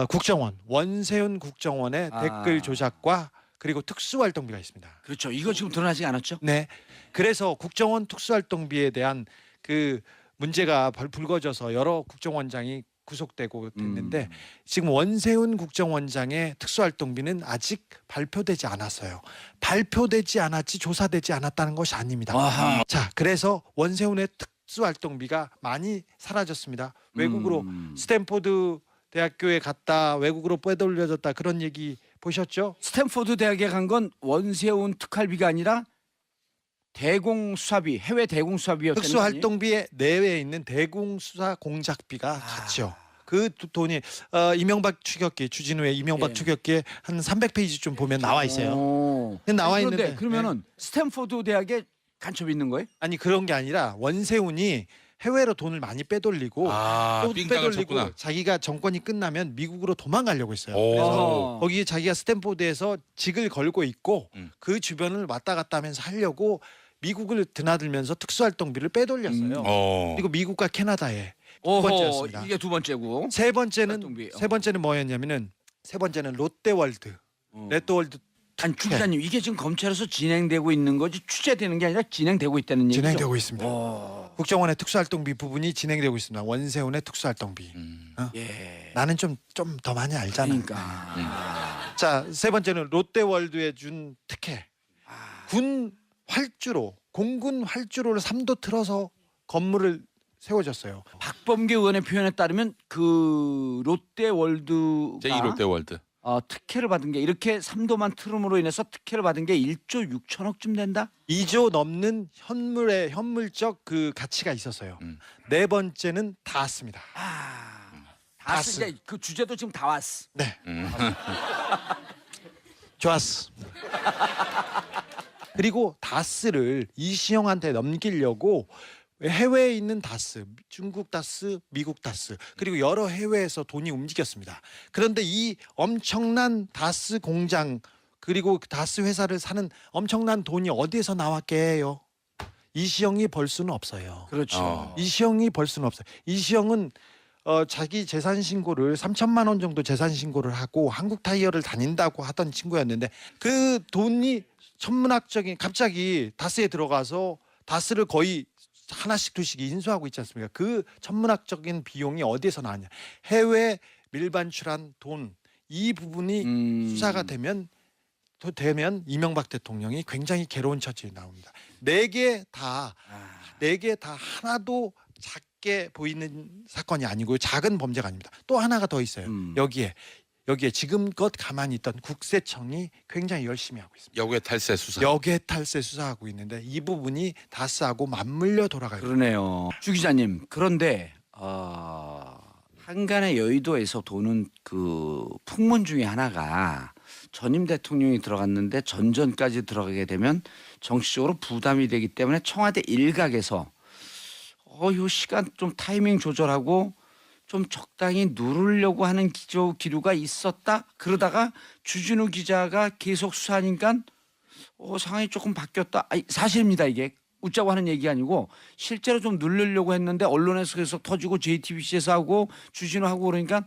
국정원, 원세훈 국정원의 댓글 조작과 그리고 특수활동비가 있습니다. 그렇죠. 이거 지금 드러나지 않았죠? 네, 그래서 국정원 특수활동비에 대한 그 문제가 불거져서 여러 국정원장이 구속되고 됐는데 지금 원세훈 국정원장의 특수활동비는 아직 발표되지 않았어요. 발표되지 않았지 조사되지 않았다는 것이 아닙니다. 아하. 자, 그래서 원세훈의 특수활동비가 많이 사라졌습니다. 외국으로 스탠포드 대학교에 갔다 외국으로 빼돌려졌다 그런 얘기 보셨죠? 스탠포드 대학에 간 건 원세훈 특활비가 아니라 대공수사비, 해외 대공수사비였다는 특수활동비에 내외에 있는 대공수사 공작비가 같죠. 그 돈이 이명박 추격기 주진우의 이명박 예. 추격기에 한 300페이지 좀 보면 나와 있어요. 오. 나와 아니, 있는데 그러면은 스탠포드 대학에 간첩이 있는 거예요? 아니 그런 게 아니라 원세훈이 해외로 돈을 많이 빼돌리고 또 삥땅을 빼돌리고 쳤구나. 자기가 정권이 끝나면 미국으로 도망가려고 했어요. 오. 그래서 거기 자기가 스탠포드에서 직을 걸고 있고 그 주변을 왔다 갔다 하면서 하려고 미국을 드나들면서 특수활동비를 빼돌렸어요. 그리고 미국과 캐나다에 두 번째였습니다. 이게 두 번째고. 세 번째는 활동비. 뭐였냐면은 세 번째는 롯데월드. 롯데월드 아니 주 기자님 이게 지금 검찰에서 진행되고 있는 거지 취재되는 게 아니라 진행되고 있다는 얘기죠? 진행되고 있습니다. 국정원의 특수활동비 부분이 진행되고 있습니다. 원세훈의 특수활동비. 예. 나는 좀 더 많이 알잖아. 그러니까. 자, 세 번째는 롯데월드에 준 특혜. 군 활주로, 공군 활주로를 3도 틀어서 건물을 세워줬어요. 박범계 의원의 표현에 따르면 그 롯데월드가 제2롯데월드. 특혜를 받은 게 이렇게 3도만 틀음으로 인해서 특혜를 받은 게 1조 6천억쯤 된다? 2조 넘는 현물적 그 가치가 있었어요. 네 번째는 다스입니다. 다스 이제 그 주제도 지금 다 왔어. 네. 좋았어. 그리고 다스를 이시영한테 넘기려고 해외에 있는 다스, 중국 다스, 미국 다스 그리고 여러 해외에서 돈이 움직였습니다. 그런데 이 엄청난 다스 공장 그리고 다스 회사를 사는 엄청난 돈이 어디에서 나왔게요? 이시영이 벌 수는 없어요. 그렇죠. 이시영이 벌 수는 없어요. 이시영은 자기 재산 신고를 3천만 원 정도 재산 신고를 하고 한국 타이어를 다닌다고 하던 친구였는데 그 돈이 천문학적인 갑자기 다스에 들어가서 다스를 거의 하나씩 둘씩 인수하고 있지 않습니까? 그 천문학적인 비용이 어디에서 나왔냐? 해외 밀반출한 돈 이 부분이 수사가 되면 이명박 대통령이 굉장히 괴로운 처지에 나옵니다. 네 개 다 하나도 작게 보이는 사건이 아니고요. 작은 범죄가 아닙니다. 또 하나가 더 있어요. 여기에 지금껏 가만히 있던 국세청이 굉장히 열심히 하고 있습니다. 역외탈세 수사. 역외탈세 수사하고 있는데 이 부분이 다스하고 맞물려 돌아가요. 그러네요. 주 기자님 그런데 한간의 여의도에서 도는 그 풍문 중에 하나가 전임 대통령이 들어갔는데 전전까지 들어가게 되면 정치적으로 부담이 되기 때문에 청와대 일각에서 요 시간 좀 타이밍 조절하고 좀 적당히 누르려고 하는 기류가 있었다. 그러다가 주진우 기자가 계속 수사하니까 상황이 조금 바뀌었다. 사실입니다. 이게 웃자고 하는 얘기 아니고 실제로 좀 누르려고 했는데 언론에서 계속 터지고 JTBC에서 하고 주진우 하고 그러니까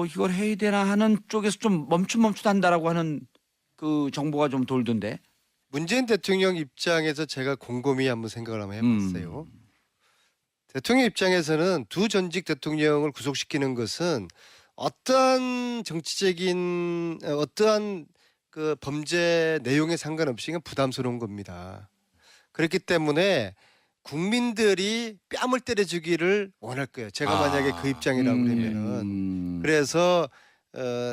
이걸 해야 되나 하는 쪽에서 좀 멈춤한다라고 하는 그 정보가 좀 돌던데. 문재인 대통령 입장에서 제가 곰곰이 한번 생각을 한번 해봤어요. 대통령 입장에서는 두 전직 대통령을 구속시키는 것은 어떠한 정치적인 어떠한 그 범죄 내용에 상관없이 그냥 부담스러운 겁니다. 그렇기 때문에 국민들이 뺨을 때려주기를 원할 거예요. 제가 만약에 그 입장이라고 그러면은 그래서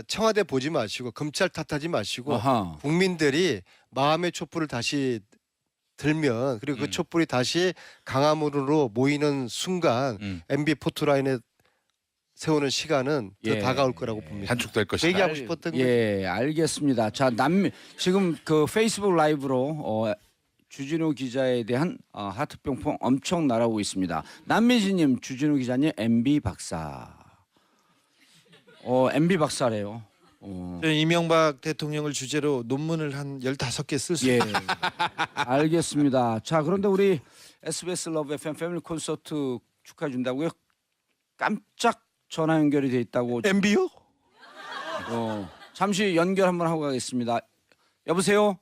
청와대 보지 마시고 검찰 탓하지 마시고 아하. 국민들이 마음의 촛불을 다시 들면 그리고 그 촛불이 다시 강화문으로 모이는 순간 MB 포토라인에 세우는 시간은 더 예. 다가올 거라고 봅니다. 단축될 그 것이다. 얘기하고 싶었던 거죠. 예, 알겠습니다. 자, 지금 그 페이스북 라이브로 주진우 기자에 대한 하트 뿅뿅 엄청 날아오고 있습니다. 남미진님, 주진우 기자님, MB 박사. MB 박사래요. 이명박 대통령을 주제로 논문을 한 15개 쓸 수 예, 있어요. 알겠습니다. 자, 그런데 우리 SBS 러브 FM 패밀리 콘서트 축하해 준다고요? 깜짝 전화 연결이 돼 있다고. MB요? 잠시 연결 한번 하고 가겠습니다. 여보세요?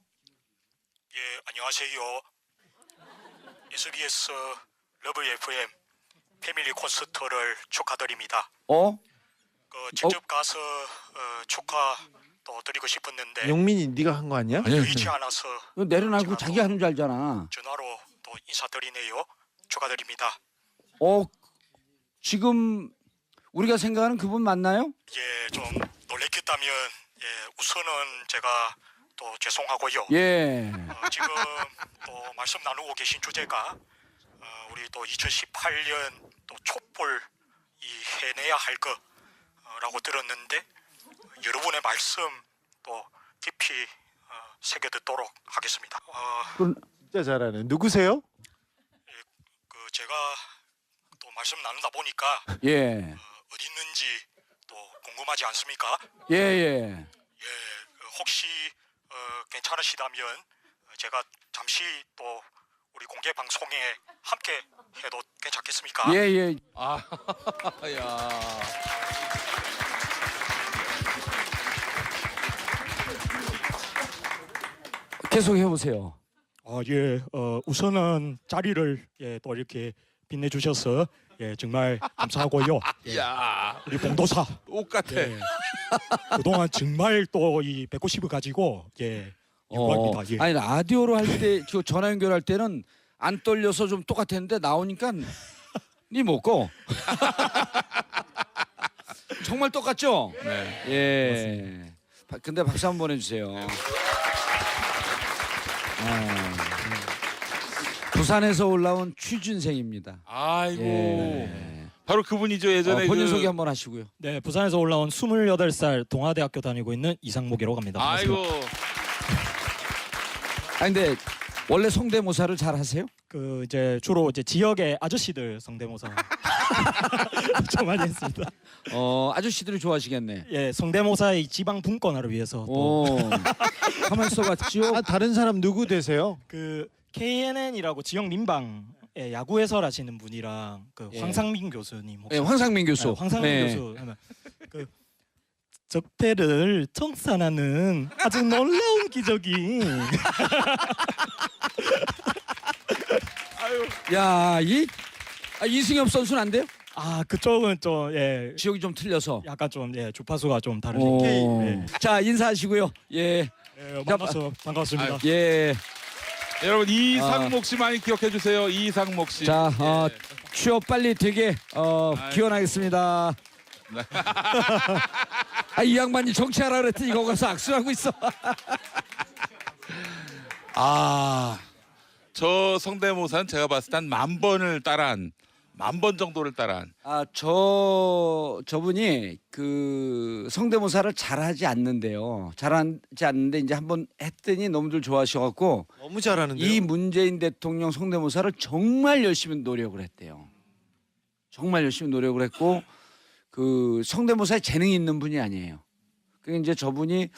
예, 안녕하세요. SBS 러브 FM 패밀리 콘서트를 축하드립니다. 직접 가서 축하도 드리고 싶었는데 용민이 네가 한 거 아니야? 아니요. 여의치 않아서 이거 내려놔고 자기 하는 줄 알잖아. 전화로 또 인사드리네요. 축하드립니다. 지금 우리가 생각하는 그분 맞나요? 예, 좀 놀랬겠다면 예, 우선은 제가 또 죄송하고요. 예. 지금 또 말씀 나누고 계신 주제가 우리 또 2018년 또 촛불 해내야 할 거라고 들었는데 여러분의 말씀 또 깊이 새겨 듣도록 하겠습니다. 진짜 잘하네. 누구세요? 그 제가 또 말씀 나누다 보니까 예. 어디 있는지 또 궁금하지 않습니까? 예. 예, 혹시 괜찮으시다면 제가 잠시 또 우리 공개 방송에 함께 해도 괜찮겠습니까? 예. 야. 계속 해보세요. 우선은 자리를 또 이렇게 빛내주셔서 정말 감사하고요. 야. 우리 봉도사 똑같아. 그동안 정말 또 이 뵙고 싶어 가지고 영광입니다. 예. 아니 라디오로 할 때 전화 연결할 때는 안 떨려서 좀 똑같았는데 나오니까 니 먹고 정말 똑같죠? 네. 예. 근데 박수 한번 보내주세요. 부산에서 올라온 취준생입니다. 아이고. 예. 바로 그분이죠. 예전에 본인 그... 소개 한번 하시고요. 네, 부산에서 올라온 28살 동아대학교 다니고 있는 이상목이라고 합니다. 아이고. 아니 근데 원래 성대모사를 잘 하세요? 그 이제 주로 이제 지역의 아저씨들 성대모사 좀 많이 했습니다. 아저씨들이 좋아하시겠네. 예, 성대모사의 지방 분권화를 위해서 또 가만 있어봤지요. 다른 사람 누구 되세요? 그 KNN이라고 지역 민방 야구 해설하시는 분이랑 그 예. 황상민 교수님 혹시 네, 황상민 교수. 황상민 네. 교수 하면 그 적폐를 청산하는 아주 놀라운 기적이 야, 이승엽 선수는 안 돼요? 그쪽은 좀 지역이 좀 틀려서. 약간 좀 주파수가 좀 오. 다르니까 자, 인사하시고요. 예. 반갑습니다. 예. 여러분 이상목 씨 많이 기억해 주세요. 이상목 씨. 자, 예. 취업 빨리 되게 기원하겠습니다. 이 양반이 정치하라 그랬더니 이거 가서 악수하고 있어. 저 성대모사는 제가 봤을 때 한 1000번을 따라한 1000번 정도를 따라한. 저분이 그 성대모사를 잘하지 않는데요. 잘하지 않는데 이제 한번 했더니 너무들 좋아하셔갖고 너무 잘하는데요. 이 문재인 대통령 성대모사를 정말 열심히 노력을 했대요. 정말 열심히 노력을 했고 그 성대모사에 재능이 있는 분이 아니에요. 그게 이제 저분이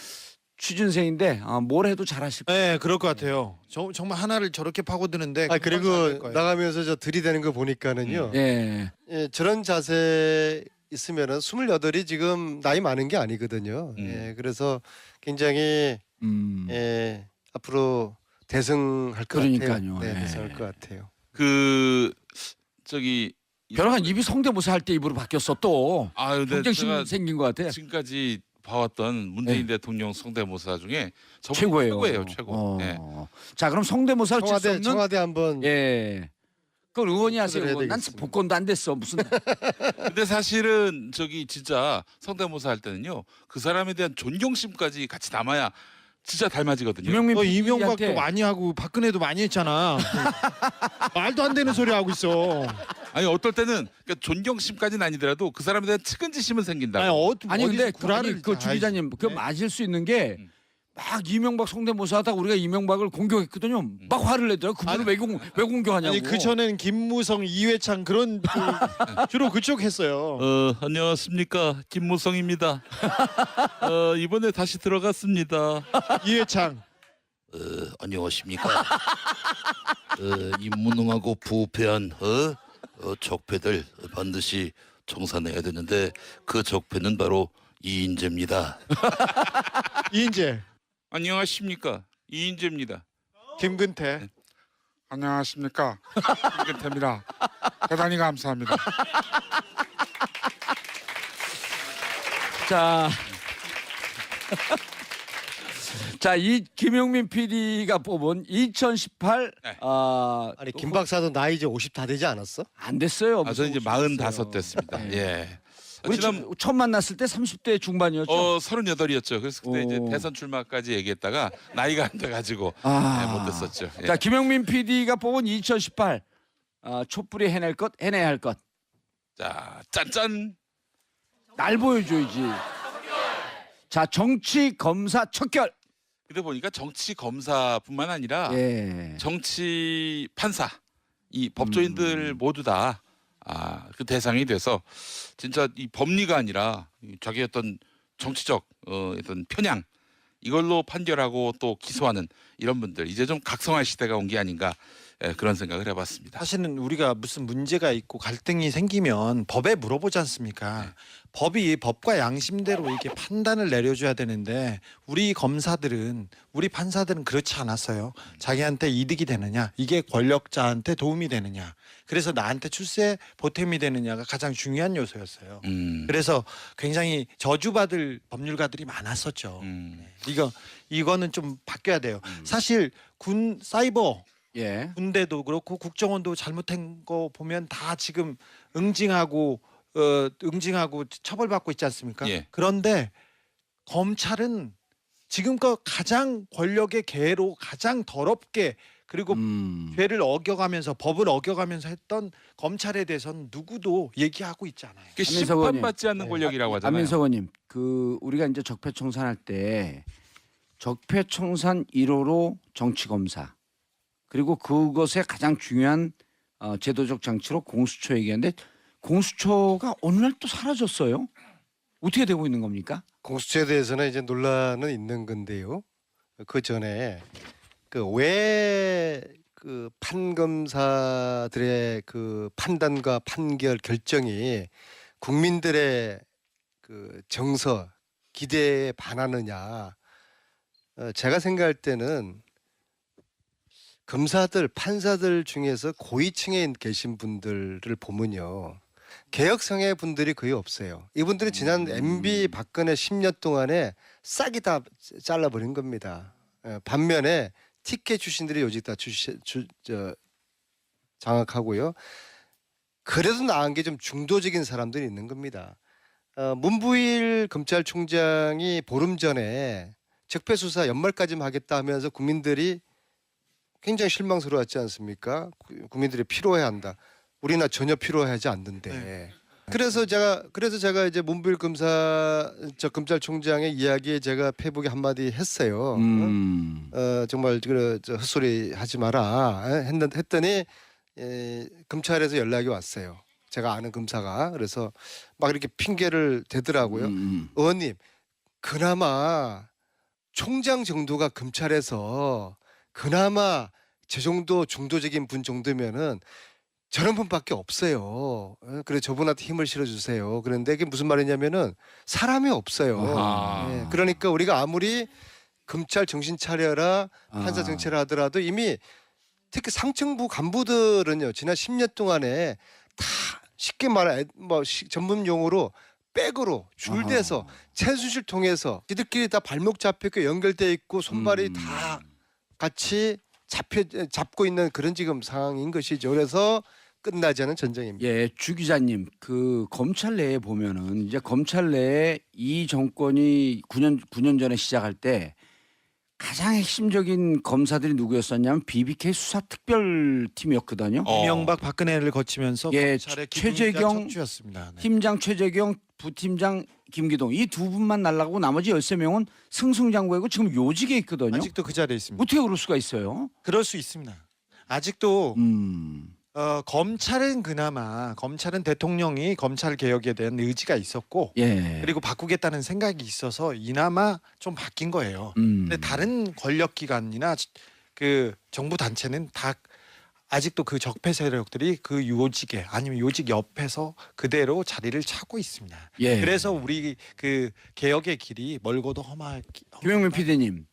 취준생인데 뭘 해도 잘하실 거예요. 네, 그럴 것 같아요. 정말 하나를 저렇게 파고드는데 금방 잘할 그리고 거예요. 나가면서 저 들이대는 거 보니까는요. 예. 저런 자세 있으면은 28이 지금 나이 많은 게 아니거든요. 그래서 굉장히 앞으로 대성할 것 그러니까요. 같아요. 네, 예. 대성할 것 같아요. 그 저기 벼랑한 입이 성대모사 할 때 입으로 바뀌었어 또. 아 근데 경쟁심 제가 생긴 것 같아. 지금까지 봐왔던 문재인 대통령 성대모사 중에 저분이 최고예요. 최고예요, 최고. 어. 예. 자 그럼 성대모사를 칠수 청와대 없는 청와대 한번 예. 그걸 의원이 하세요. 해야 의원. 난 되겠습니다. 복권도 안 됐어. 무슨 근데 사실은 저기 진짜 성대모사 할 때는요 그 사람에 대한 존경심까지 같이 담아야 진짜 닮아지거든요. 김영민 너 이명박도 PD한테 많이 하고 박근혜도 많이 했잖아. 말도 안 되는 소리 하고 있어. 아니 어떨 때는 그러니까 존경심까지는 아니더라도 그 사람에 대한 측은지심은 생긴다고. 아니 근데 어디서 구라를 아니, 그 주 기자님 그 네. 맞을 수 있는 게 막 이명박 성대모사 하다가 우리가 이명박을 공격했거든요. 막 화를 내더라고. 그분을 왜 공격하냐고. 아니 그 전에는 김무성, 이회창 그런 주로 그쪽 했어요. 안녕하십니까 김무성입니다. 이번에 다시 들어갔습니다. 이회창. 안녕하십니까. 이 무능하고 부패한 적폐들 반드시 청산해야 되는데 그 적폐는 바로 이인재입니다. 이인재, 안녕하십니까 이인재입니다. 김근태. 안녕하십니까 김근태입니다. 대단히 감사합니다. 자. 자, 이 김용민 PD가 뽑은 2018 네. 아니 김 박사도 나이 이제 50 다 되지 않았어? 안 됐어요. 저 이제 45 됐습니다. 네. 예. 우리 지난 처음 만났을 때 30대 중반이었죠. 38이었죠. 그래서 그때 이제 오. 대선 출마까지 얘기했다가 나이가 안 돼가지고 못 됐었죠. 예. 자, 김용민 PD가 뽑은 2018 촛불이 해낼 것, 해내야 할 것. 자 짠짠. 날 보여줘야지. 자, 정치 검사 척결. 근데 보니까 정치 검사뿐만 아니라 예. 정치 판사 이 법조인들 모두 다 그 대상이 돼서 진짜 이 법리가 아니라 자기 어떤 정치적 어떤 편향 이걸로 판결하고 또 기소하는 이런 분들 이제 좀 각성할 시대가 온 게 아닌가 그런 생각을 해봤습니다. 사실은 우리가 무슨 문제가 있고 갈등이 생기면 법에 물어보지 않습니까? 법이 법과 양심대로 이렇게 판단을 내려줘야 되는데 우리 검사들은 우리 판사들은 그렇지 않았어요. 자기한테 이득이 되느냐 이게 권력자한테 도움이 되느냐 그래서 나한테 출세 보탬이 되느냐가 가장 중요한 요소였어요. 그래서 굉장히 저주받을 법률가들이 많았었죠. 이거는 좀 바뀌어야 돼요. 사실 군 사이버 예. 군대도 그렇고 국정원도 잘못한 거 보면 다 지금 응징하고 처벌받고 있지 않습니까? 예. 그런데 검찰은 지금껏 가장 권력의 개로 가장 더럽게 그리고 죄를 어겨가면서 법을 어겨가면서 했던 검찰에 대해서는 누구도 얘기하고 있지 않아요. 그 안민석 의원님. 심판받지 않는 권력이라고 하잖아요. 안민석 의원님, 그 우리가 이제 적폐청산할 때 적폐청산 1호로 정치검사 그리고 그것의 가장 중요한 제도적 장치로 공수처 얘기하는데 공수처가 어느 날 또 사라졌어요. 어떻게 되고 있는 겁니까? 공수처에 대해서는 이제 논란은 있는 건데요. 그 전에 왜 그 판검사들의 그 판단과 판결 결정이 국민들의 그 정서 기대에 반하느냐. 제가 생각할 때는 검사들, 판사들 중에서 고위층에 계신 분들을 보면요. 개혁성의 분들이 거의 없어요. 이분들이 지난 MB 박근혜 10년 동안에 싹이 다 잘라버린 겁니다. 반면에 티켓 출신들이 요직 다 장악하고요. 그래도 나은 게 좀 중도적인 사람들이 있는 겁니다. 문부일 검찰총장이 보름 전에 적폐수사 연말까지만 하겠다 하면서 국민들이 굉장히 실망스러웠지 않습니까? 국민들이 필요해한다. 우리나 전혀 필요하지 않는데. 네. 그래서 제가 이제 문부일 검찰총장의 이야기에 제가 페북에 한마디 했어요. 정말 헛소리 하지 마라 했더니 검찰에서 연락이 왔어요. 제가 아는 검사가. 그래서 막 이렇게 핑계를 대더라고요. 의원님, 그나마 총장 정도가 검찰에서 그나마 저 정도 중도적인 분 정도면은 저런 분밖에 없어요. 그래 저분한테 힘을 실어주세요. 그런데 이게 무슨 말이냐면은 사람이 없어요. 아하. 그러니까 우리가 아무리 검찰 정신 차려라 판사 아. 정치를 하더라도 이미 특히 상층부 간부들은요 지난 10년 동안에 다 쉽게 말해 전문 용어로 백으로 줄대서 최순실 통해서 지들끼리 다 발목 잡혔고 연결돼 있고 손발이 다 같이 잡고 있는 그런 지금 상황인 것이죠. 그래서 끝나지 않은 전쟁입니다. 예, 주 기자님, 그 검찰 내에 보면은 이제 검찰 내에 이 정권이 9년 전에 시작할 때 가장 핵심적인 검사들이 누구였었냐면 BBK 수사특별팀이었거든요. 이명박 박근혜를 거치면서 예, 검찰의 최재경 척추였습니다. 네. 팀장 최재경, 부팀장 김기동 이 두 분만 날라가고 나머지 13명은 승승장구하고 지금 요직에 있거든요. 아직도 그 자리에 있습니다. 어떻게 그럴 수가 있어요? 그럴 수 있습니다. 아직도 음. 검찰은 그나마 검찰은 대통령이 검찰 개혁에 대한 의지가 있었고 예. 그리고 바꾸겠다는 생각이 있어서 이나마 좀 바뀐 거예요. 음. 근데 다른 권력 기관이나 그 정부 단체는 다 아직도 그 적폐 세력들이 그 요직에 아니면 요직 옆에서 그대로 자리를 찾고 있습니다. 예. 그래서 우리 그 개혁의 길이 멀고도 김영민 PD님,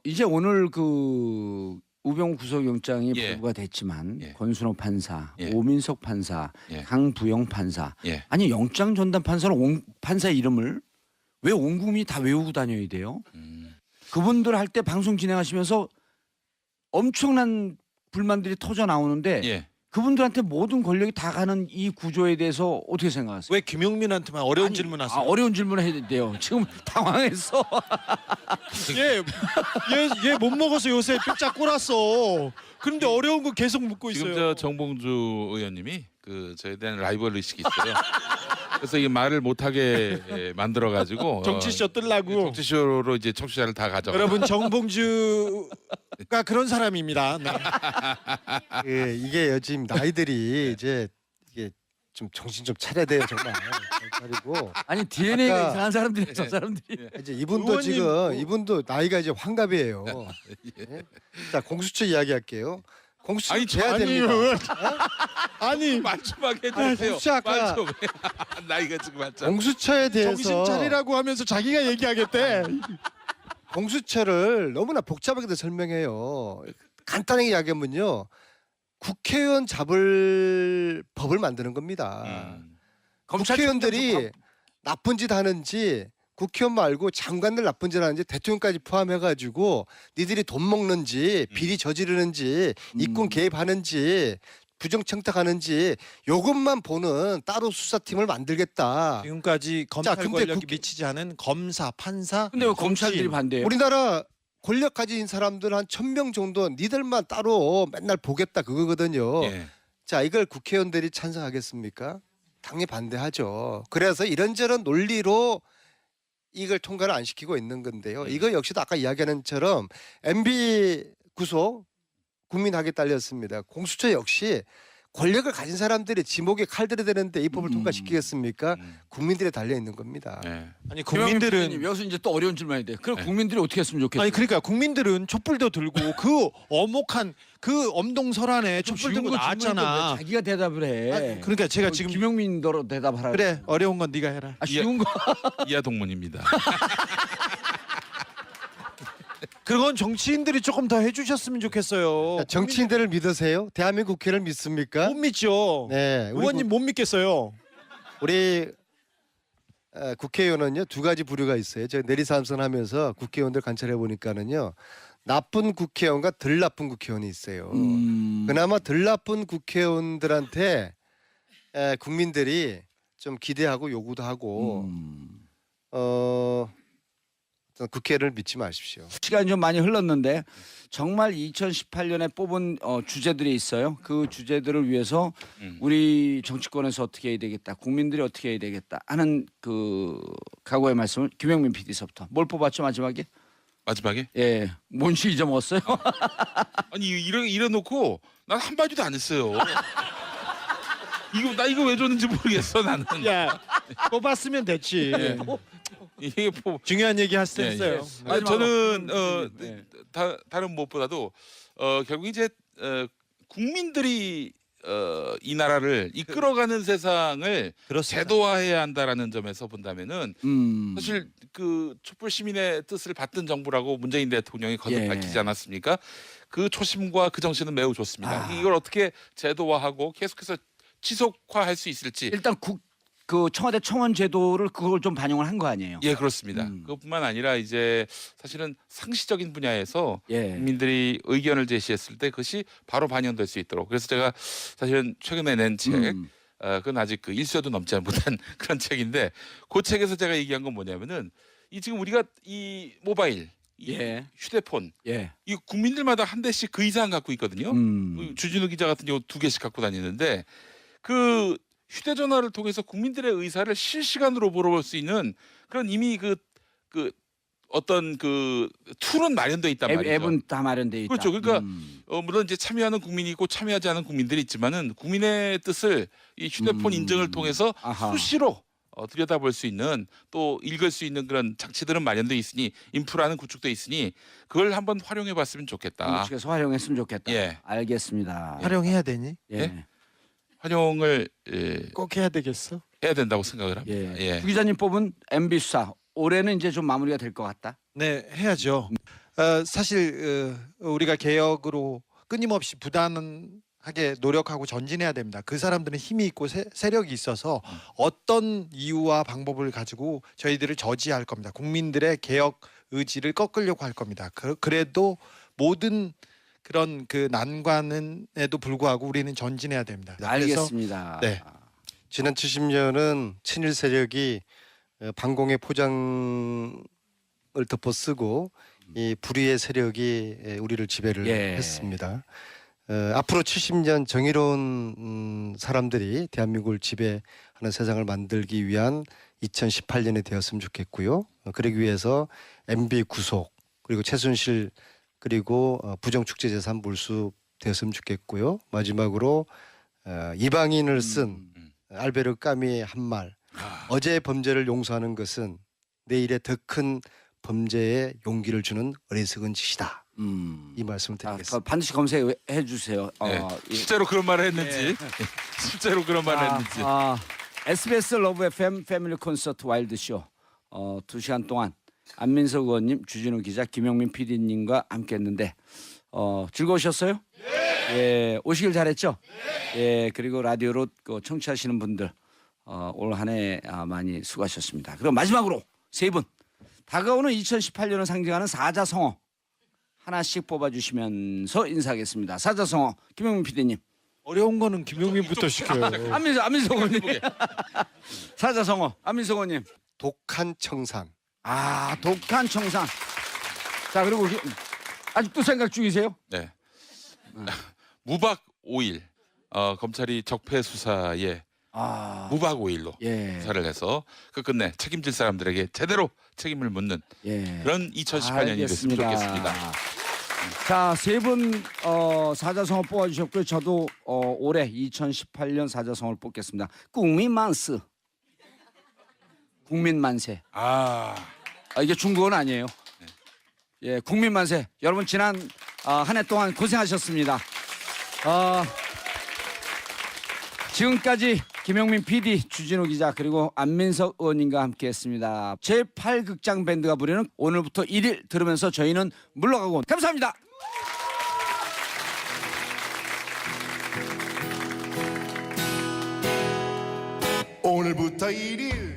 이제 오늘 그 우병우 구속영장이 예. 발부가 됐지만 예. 권순호 판사, 예. 오민석 판사, 예. 강부영 판사, 예. 아니 영장 전담 판사는 판사 이름을 왜 온 국민이 다 외우고 다녀야 돼요? 그분들 할 때 방송 진행하시면서 엄청난 불만들이 터져 나오는데 예. 그분들한테 모든 권력이 다 가는 이 구조에 대해서 어떻게 생각하세요? 왜 김용민한테만 어려운 아니, 질문하세요? 어려운 질문을 해야 돼요. 지금 당황했어. 얘 못 먹어서 요새 뼈짝 꼴았어. 그런데 어려운 거 계속 묻고 지금 있어요. 저 정봉주 의원님이 그 저에 대한 라이벌 의식이 있어요. 그래서 이 말을 못하게 만들어 가지고 정치쇼 뜨려고. 정치쇼로 이제 청취자를 다 가져. 여러분 정봉주가 그런 사람입니다. 네. 예, 이게 요즘 나이들이 이제 이게 좀 정신 좀 차려야 돼요 정말. 그리고 아니 DNA가 아까- 이상한 사람들이 저 사람들이. 이제 이분도 의원님, 지금 이분도 나이가 이제 환갑이에요. 예? 자 공수처 이야기할게요. 공수처 아니, 돼야 아니, 됩니다. 아니 말좀하게 아니, 해주세요. 공수처 아까- 말 좀. 나이가 지금 맞잖아. 공수처에 대해서 정신 차리라고 하면서 자기가 얘기하겠대. 공수처를 너무나 복잡하게 설명해요. 간단하게 이야기하면요. 국회의원 잡을 법을 만드는 겁니다. 국회의원들이 나쁜 짓 하는지 국회의원 말고 장관들 나쁜 짓 하는지 대통령까지 포함해가지고 니들이 돈 먹는지 비리 저지르는지 이권 개입하는지 부정청탁하는지 요것만 보는 따로 수사팀을 만들겠다. 지금까지 검찰 근데 권력이 국회- 미치지 않은 검사, 판사. 근데 왜 정치인. 검찰들이 반대해요? 우리나라 권력 가진 사람들 한 1000명 정도 니들만 따로 맨날 보겠다 그거거든요. 예. 자 이걸 국회의원들이 찬성하겠습니까? 당연히 반대하죠. 그래서 이런저런 논리로 이걸 통과를 안 시키고 있는 건데요. 이거 역시도 아까 이야기하는 처럼 MB 구속 국민학에 딸렸습니다. 공수처 역시 권력을 가진 사람들이 지목에 칼들이 되는데 이 법을 통과시키겠습니까? 국민들에 달려 있는 겁니다. 예. 아니 김영민 국민들은 PD님, 여기서 이제 또 어려운 질문이 돼. 그럼 네. 국민들이 어떻게 했으면 좋겠어요? 아니 그러니까 국민들은 촛불도 들고 그 어목한 그 엄동설안에 촛불 들고 나왔잖아. 자기가 대답을 해. 아니, 그러니까 제가 지금 김영민 너로 대답하라. 그래 어려운 건 네가 해라. 아, 쉬운 거. 이하 동문입니다. 그건 정치인들이 조금 더 해주셨으면 좋겠어요. 자, 정치인들을 믿으세요? 대한민국 국회를 믿습니까? 못 믿죠. 네, 우리 의원님 못 믿겠어요. 우리 국회의원은요 두 가지 부류가 있어요. 제가 내리삼선하면서 국회의원들 관찰해 보니까는요 나쁜 국회의원과 덜 나쁜 국회의원이 있어요. 그나마 덜 나쁜 국회의원들한테 국민들이 좀 기대하고 요구도 하고 국회를 믿지 마십시오. 시간이 좀 많이 흘렀는데 정말 2018년에 뽑은 주제들이 있어요. 그 주제들을 위해서 우리 정치권에서 어떻게 해야 되겠다, 국민들이 어떻게 해야 되겠다 하는 그 각오의 말씀을 김영민 PD서부터 뭘 뽑았죠 마지막에? 마지막에 예, 뭔지 잊어먹었어요. 아니 이래놓고 난 한마디도 안 했어요. 이거 왜 줬는지 모르겠어 나는. 야 뽑았으면 됐지. 이게 뭐 중요한 얘기 할 때 예, 했어요. 예. 아니, 저는 네. 다른 무엇보다도 결국 이제 국민들이 이 나라를 이끌어가는 세상을 그렇습니다. 제도화해야 한다라는 점에서 본다면은 음. 사실 그 촛불 시민의 뜻을 받든 정부라고 문재인 대통령이 거듭 예. 밝히지 않았습니까? 그 초심과 그 정신은 매우 좋습니다. 아. 이걸 어떻게 제도화하고 계속해서 지속화할 수 있을지. 일단 그 청와대 청원 제도를 그걸 좀 반영을 한 거 아니에요? 예, 그렇습니다. 음. 그것뿐만 아니라 이제 사실은 상시적인 분야에서 예. 국민들이 의견을 제시했을 때 그것이 바로 반영될 수 있도록. 그래서 제가 사실은 최근에 낸 책, 음. 그건 아직 그 1쇄도 넘지 못한 그런 책인데 그 책에서 제가 얘기한 건 뭐냐면은 이 지금 우리가 이 모바일, 이 예. 휴대폰, 예. 이 국민들마다 한 대씩 그 이상 갖고 있거든요. 주진우 기자 같은 경우 2개씩 갖고 다니는데 그 휴대전화를 통해서 국민들의 의사를 실시간으로 물어볼 수 있는 그런 이미 그 어떤 그 툴은 마련돼 있단 말이죠. 앱은 다 마련돼 있다. 그렇죠. 그러니까 물론 이제 참여하는 국민이 있고 참여하지 않은 국민들이 있지만은 국민의 뜻을 이 휴대폰 인증을 통해서 아하. 수시로 들여다볼 수 있는 또 읽을 수 있는 그런 장치들은 마련돼 있으니 인프라는 구축돼 있으니 그걸 한번 활용해 봤으면 좋겠다. 측에서 활용했으면 좋겠다. 예. 알겠습니다. 활용해야 되니? 예. 예? 활용을 꼭 해야 되겠어? 해야 된다고 생각을 합니다. 예. 예. 주 기자님 뽑은 MB 수사 올해는 이제 좀 마무리가 될 것 같다. 네, 해야죠. 사실 우리가 개혁으로 끊임없이 부단하게 노력하고 전진해야 됩니다. 그 사람들은 힘이 있고 세력이 있어서 어떤 이유와 방법을 가지고 저희들을 저지할 겁니다. 국민들의 개혁 의지를 꺾으려고 할 겁니다. 그래도 모든 그런 그 난관에도 불구하고 우리는 전진해야 됩니다. 그래서 알겠습니다. 네. 지난 70년은 친일 세력이 반공의 포장을 덮어쓰고 이 불의의 세력이 우리를 지배를 예. 했습니다. 앞으로 70년 정의로운 사람들이 대한민국을 지배하는 세상을 만들기 위한 2018년이 되었으면 좋겠고요. 그러기 위해서 MB 구속 그리고 최순실 그리고 부정축제재산 몰수 되었으면 좋겠고요. 마지막으로 이방인을 쓴 알베르 까미의 한 말, 어제의 범죄를 용서하는 것은 내일의 더 큰 범죄에 용기를 주는 어리석은 짓이다. 이 말씀을 드리겠습니다. 반드시 검색해 주세요. 네. 실제로 그런 말을 했는지 실제로 그런 말을 했는지. SBS 러브 FM 패밀리 콘서트 와일드 쇼 2시간 동안 안민석 의원님, 주진우 기자, 김영민 PD님과 함께했는데 즐거우셨어요? 네. 예, 오시길 잘했죠? 네. 예, 그리고 라디오로 청취하시는 분들 올 한 해 많이 수고하셨습니다. 그럼 마지막으로 세 분 다가오는 2018년을 상징하는 사자성어 하나씩 뽑아주시면서 인사하겠습니다. 사자성어 김영민 PD님. 어려운 거는 김용민부터 시켜요. 안민석 의원님. 사자성어 안민석 의원님. 독한 청산. 독한 청산. 자, 그리고 아직도 생각 중이세요? 네. 무박 5일 검찰이 적폐 수사에 무박 5일로 예. 수사를 해서 그 끝내 책임질 사람들에게 제대로 책임을 묻는 예. 그런 2018년이 됐으면 좋겠습니다. 자, 세 분 사자성어 뽑아주셨고요. 저도 올해 2018년 사자성어를 뽑겠습니다. 국민만스. 국민만세. 이게 중국어는 아니에요. 예, 국민만세. 여러분 지난 한 해 동안 고생하셨습니다. 지금까지 김영민 PD, 주진우 기자 그리고 안민석 의원님과 함께했습니다. 제8극장 밴드가 부르는 오늘부터 1일 들으면서 저희는 물러가고 감사합니다. 오늘부터 1일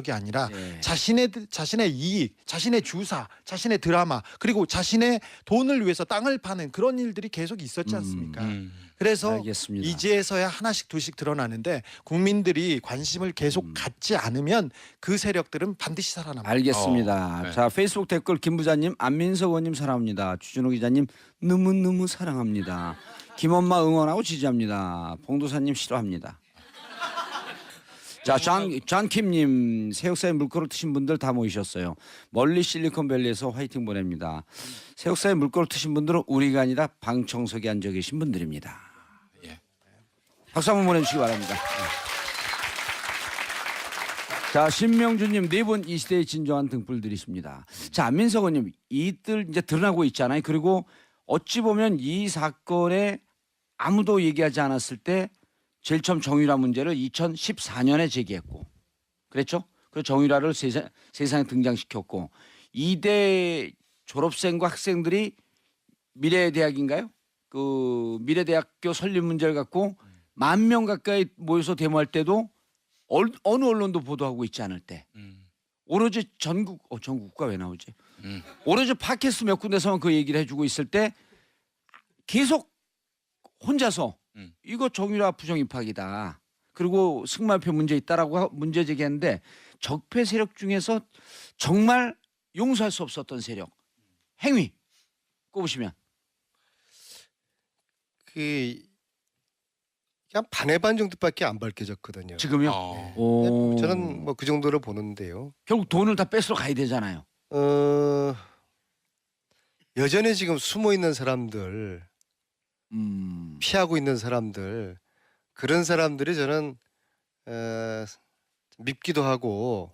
게 아니라 네. 자신의 이익, 자신의 주사, 자신의 드라마 그리고 자신의 돈을 위해서 땅을 파는 그런 일들이 계속 있었지 않습니까? 그래서 알겠습니다. 이제서야 하나씩 둘씩 드러나는데 국민들이 관심을 계속 갖지 않으면 그 세력들은 반드시 살아납니다. 알겠습니다. 네. 자, 페이스북 댓글 김 부자님, 안민석 의원님 사랑합니다. 주진우 기자님 너무너무 사랑합니다. 김엄마 응원하고 지지합니다. 봉도사님 싫어합니다. 자, 존킴님 새역사에 물꼬를 트신 분들 다 모이셨어요. 멀리 실리콘밸리에서 화이팅 보냅니다. 새역사에 물꼬를 트신 분들은 우리가 아니라 방청석에 앉아 계신 분들입니다. 예. 박수 한번 보내주시기 바랍니다. 자, 신명주님 네 분 이 시대의 진정한 등불들이십니다. 자, 안민석 의원님 이들 이제 드러나고 있잖아요. 그리고 어찌 보면 이 사건의 아무도 얘기하지 않았을 때 제일 처음 정유라 문제를 2014년에 제기했고 그랬죠? 그 정유라를 세상에 등장시켰고 이대 졸업생과 학생들이 미래대학인가요? 그 미래대학교 설립 문제를 갖고 10,000명 가까이 모여서 데모할 때도 어느 언론도 보도하고 있지 않을 때 오로지 전국가 왜 나오지? 오로지 팟캐스트 몇 군데서만 그 얘기를 해주고 있을 때 계속 혼자서 이거 정유라 부정 입학이다. 그리고 승마협회 문제 있다라고 문제 제기했는데 적폐 세력 중에서 정말 용서할 수 없었던 세력 행위 꼽으시면 그 그냥 반의 반 정도밖에 안 밝혀졌거든요. 지금요. 어. 오. 저는 뭐 그 정도로 보는데요. 결국 돈을 다 뺏으러 가야 되잖아요. 여전히 지금 숨어 있는 사람들, 피하고 있는 사람들, 그런 사람들이 저는 밉기도 하고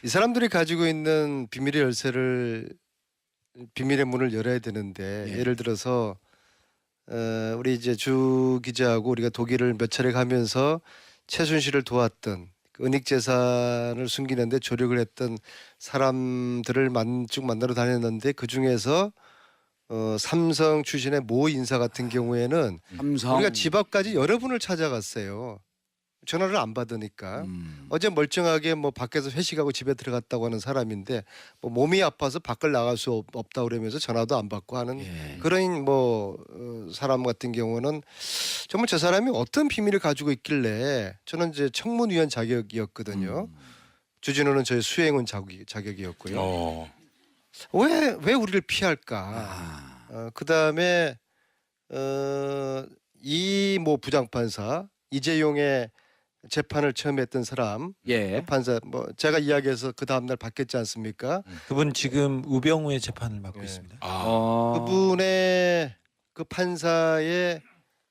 이 사람들이 가지고 있는 비밀의 열쇠를 비밀의 문을 열어야 되는데 예. 예를 들어서 우리 이제 주 기자하고 우리가 독일을 몇 차례 가면서 최순실을 도왔던 그 은닉 재산을 숨기는데 조력을 했던 사람들을 쭉 만나러 다녔는데 그 중에서 삼성 출신의 모 인사 같은 경우에는 삼성. 우리가 집 앞까지 여러 분을 찾아갔어요. 전화를 안 받으니까. 어제 멀쩡하게 뭐 밖에서 회식하고 집에 들어갔다고 하는 사람인데 뭐 몸이 아파서 밖을 나갈 수 없다 그러면서 전화도 안 받고 하는 예. 그런 뭐 사람 같은 경우는 정말 저 사람이 어떤 비밀을 가지고 있길래 저는 이제 청문위원 자격이었거든요. 주진우는 저희 수행원 자격이었고요. 어. 왜 우리를 피할까? 그다음에 이 뭐 부장판사 이재용의 재판을 처음 했던 사람 예. 판사 뭐 제가 이야기해서 그 다음 날 받겠지 않습니까? 그분 지금 우병우의 재판을 맡고 예. 있습니다. 그분의 그 판사의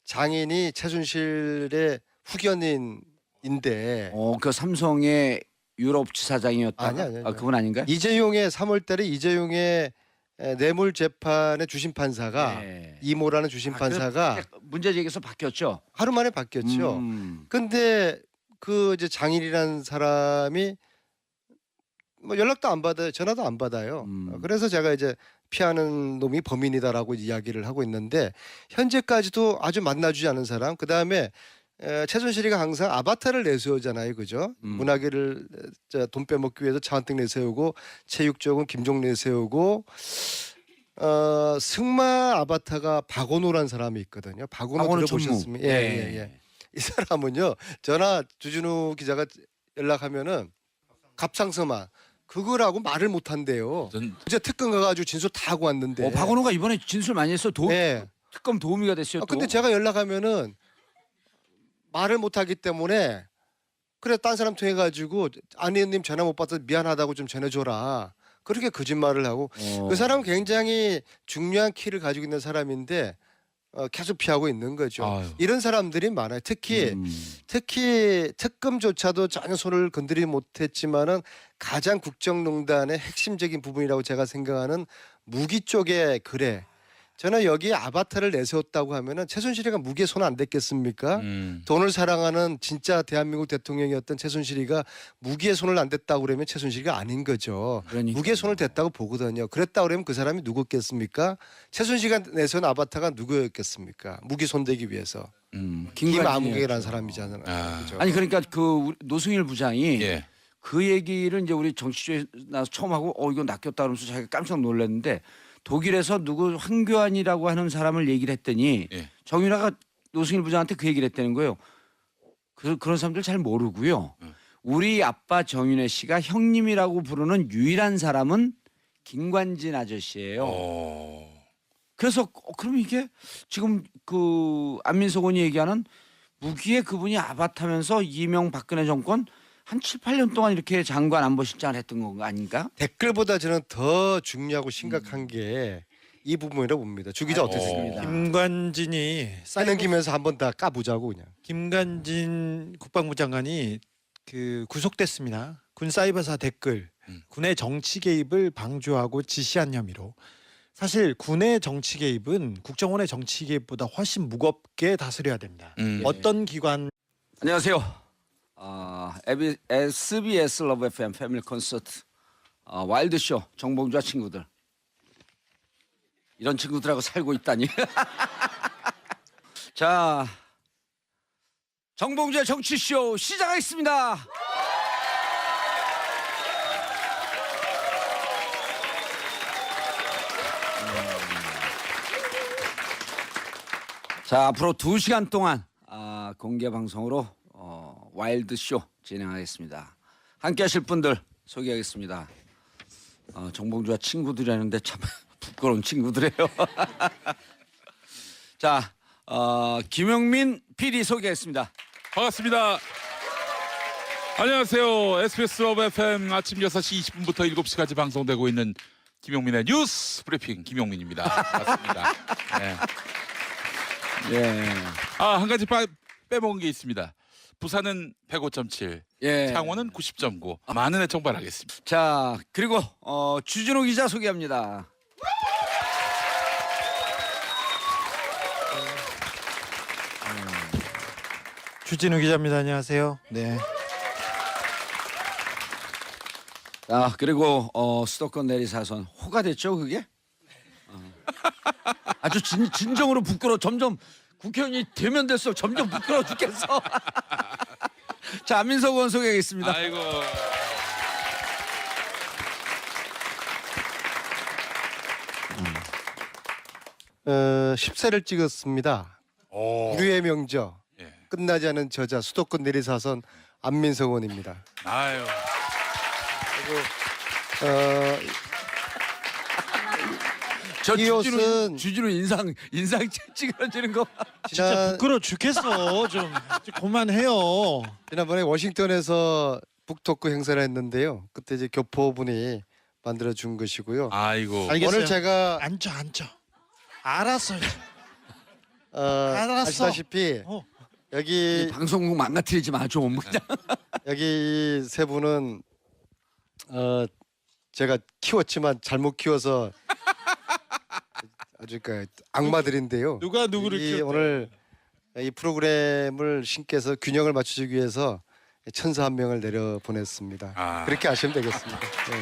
장인이 최순실의 후견인인데 그 삼성의 유럽 지사장이었다가 아니. 그분 아닌가요? 이재용의 3월달에 이재용의 뇌물 재판의 주심 판사가 예. 이모라는 주심 판사가 그래서 문제 제기해서 바뀌었죠. 하루 만에 바뀌었죠. 근데 그 이제 장인이라는 사람이 뭐 연락도 안 받아요. 전화도 안 받아요. 그래서 제가 이제 피하는 놈이 범인이다라고 이야기를 하고 있는데 현재까지도 아주 만나주지 않은 사람. 그다음에 최순실이가 항상 아바타를 내세우잖아요. 그죠? 문화계를 돈 빼먹기 위해서 차은택 내세우고 체육 쪽은 김종 내세우고 승마 아바타가 박원호라는 사람이 있거든요. 박원호 들어보셨습니까? 예. 이 사람은요. 전화 주진우 기자가 연락하면은 갑상선암 그거라고 말을 못 한대요. 이제 특검 가가지고 진술 다 하고 왔는데. 박원호가 이번에 진술 많이 했어. 네. 특검 도우미가 됐어요. 또. 근데 제가 연락하면은 말을 못 하기 때문에 그래 딴 사람 통해 가지고 아내님 전화 못 받아서 미안하다고 좀 전해줘라. 그렇게 거짓말을 하고 그 사람은 굉장히 중요한 키를 가지고 있는 사람인데 계속 피하고 있는 거죠. 아유. 이런 사람들이 많아요. 특히 특검조차도 전혀 손을 건드리지 못했지만은 가장 국정농단의 핵심적인 부분이라고 제가 생각하는 무기 쪽의 거래. 저는 여기에 아바타를 내세웠다고 하면은 최순실이가 무기에 손 안 댔겠습니까? 돈을 사랑하는 진짜 대한민국 대통령이었던 최순실이가 무기에 손을 안 댔다고 그러면 최순실이가 아닌 거죠. 그러니까요. 무기에 손을 댔다고 보거든요. 그랬다 그러면 그 사람이 누구겠습니까? 최순실이가 내세운 아바타가 누구였겠습니까? 무기 손대기 위해서. 김아무개라는 사람이잖아요. 그죠? 아니 그러니까 그 노승일 부장이 예. 그 얘기를 이제 우리 정치조에 나서 처음 하고 이거 낚였다 그러면서 자기가 깜짝 놀랐는데 독일에서 누구 황교안이라고 하는 사람을 얘기를 했더니 예. 정유라가 노승일 부장한테 그 얘기를 했다는 거예요. 그런 사람들 잘 모르고요. 우리 아빠 정윤회 씨가 형님이라고 부르는 유일한 사람은 김관진 아저씨예요. 그래서 그럼 이게 지금 그 안민석 의원이 얘기하는 무기에 그분이 아바타면서 이명박근혜 정권 한 7, 8년 동안 이렇게 장관 안보실장을 했던 거 아닌가? 댓글보다 저는 더 중요하고 심각한 게 이 부분이라고 봅니다. 주 기자 어떻게 생각합니까? 김관진이 싸는 김에서 한번 다 까보자고 그냥. 김관진 국방부 장관이 그 구속됐습니다. 군 사이버사 댓글 군의 정치 개입을 방조하고 지시한 혐의로 사실 군의 정치 개입은 국정원의 정치 개입보다 훨씬 무겁게 다스려야 됩니다. 어떤 기관 안녕하세요. SBS 러브 FM 패밀리 콘서트 와일드쇼 정봉주와 친구들. 이런 친구들하고 살고 있다니. 자, 정봉주의 정치쇼 시작하겠습니다. 자, 앞으로 2시간 동안 공개 방송으로 와일드쇼 진행하겠습니다. 함께 하실 분들 소개하겠습니다. 정봉주와 친구들이라는데 참 부끄러운 친구들이에요. 자, 김용민 PD 소개하겠습니다. 반갑습니다. 안녕하세요. SBS 러브 FM 아침 6시 20분부터 7시까지 방송되고 있는 김용민의 뉴스 브리핑 김용민입니다. 반갑습니다. 네. 예. 한 가지 빼먹은 게 있습니다. 부산은 105.7, 예. 창원은 90.9. 많은 애청 바라겠습니다. 자, 그리고 주진우 기자 소개합니다. 주진우 기자입니다. 안녕하세요. 네. 그리고 수도권 내리사선 호가 됐죠, 그게? 아주 진정으로 점점 국회의원이 되면 될수록 점점 부끄러워 죽겠어. 자, 안민석 의원 소개하겠습니다. 아이고. 10세를 찍었습니다. 우리의 명저 예. 끝나지 않은 저자 수도권 내리사선 안민석 의원입니다. 아유. 저 이 옷은 주진우 인상 찌그러지는 거. 지난 부끄러워 죽겠어. 좀 그만해요. 지난번에 워싱턴에서 북토크 행사를 했는데요. 그때 이제 교포분이 만들어 준 것이고요. 아이고. 알겠어요. 오늘 제가 앉아. 알았어. 아시다시피 어. 여기 방송국 망가뜨리지 마 좀. 그냥. 여기 세 분은 제가 키웠지만 잘못 키워서 아주 그 악마들인데요. 누가 누구를 이 키웠대? 오늘 이 프로그램을 신께서 균형을 맞추기 위해서 천사 한 명을 내려 보냈습니다. 그렇게 아시면 되겠습니다. 네.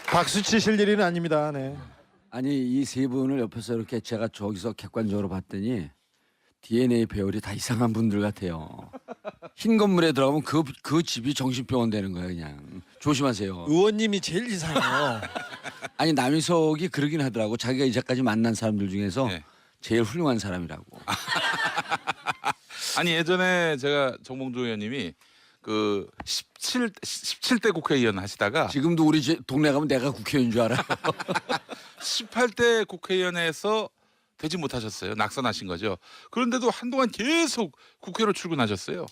박수 치실 일은 아닙니다. 네. 아니 이 세 분을 옆에서 이렇게 제가 저기서 객관적으로 봤더니 DNA 배열이 다 이상한 분들 같아요. 흰 건물에 들어가면 그 집이 정신병원 되는 거예요. 그냥 조심하세요. 의원님이 제일 이상해요. 아니 남희석이 그러긴 하더라고. 자기가 이제까지 만난 사람들 중에서 네. 제일 훌륭한 사람이라고. 아니 예전에 제가 정봉주 의원님이 그 17대 국회의원 하시다가 지금도 우리 동네 가면 내가 국회의원인 줄 알아. 18대 국회의원에서 되지 못하셨어요. 낙선하신 거죠. 그런데도 한동안 계속 국회로 출근하셨어요.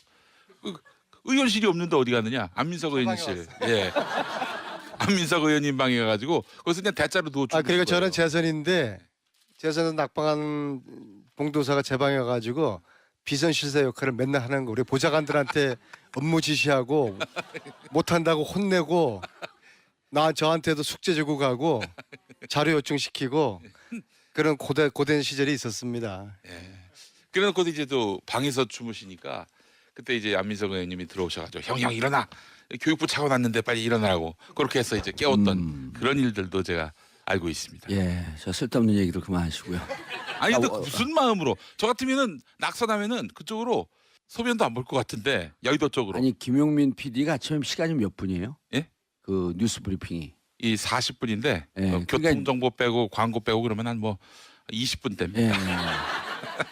의원실이 없는데 어디 갔느냐? 안민석 의원실. 예. 안민석 의원님 방에 가가지고 거기서 그냥 대자로 누워 주고. 그리고 저는 재선인데 재선은 낙방한 봉도사가 제 방에 와가지고 비선 실세 역할을 맨날 하는 거 우리 보좌관들한테 업무 지시하고 못한다고 혼내고 저한테도 숙제 주고 가고 자료 요청시키고 그런 고된 시절이 있었습니다. 예. 그래놓고도 이제 또 방에서 주무시니까 그때 이제 안민석 의원님이 들어오셔가지고 형 일어나 교육부 차고 났는데 빨리 일어나라고 그렇게 해서 이제 깨웠던 그런 일들도 제가 알고 있습니다. 예, 저 쓸데없는 얘기도 그만하시고요. 아니 근데 무슨 마음으로 저 같으면은 낙선하면은 그쪽으로 소변도 안 볼 것 같은데 여의도 쪽으로 아니 김용민 PD가 아침에 시간이 몇 분이에요? 예? 그 뉴스 브리핑이. 이 40분인데 예, 교통 그러니까- 정보 빼고 광고 빼고 그러면 한 뭐 20분 됩니다. 예.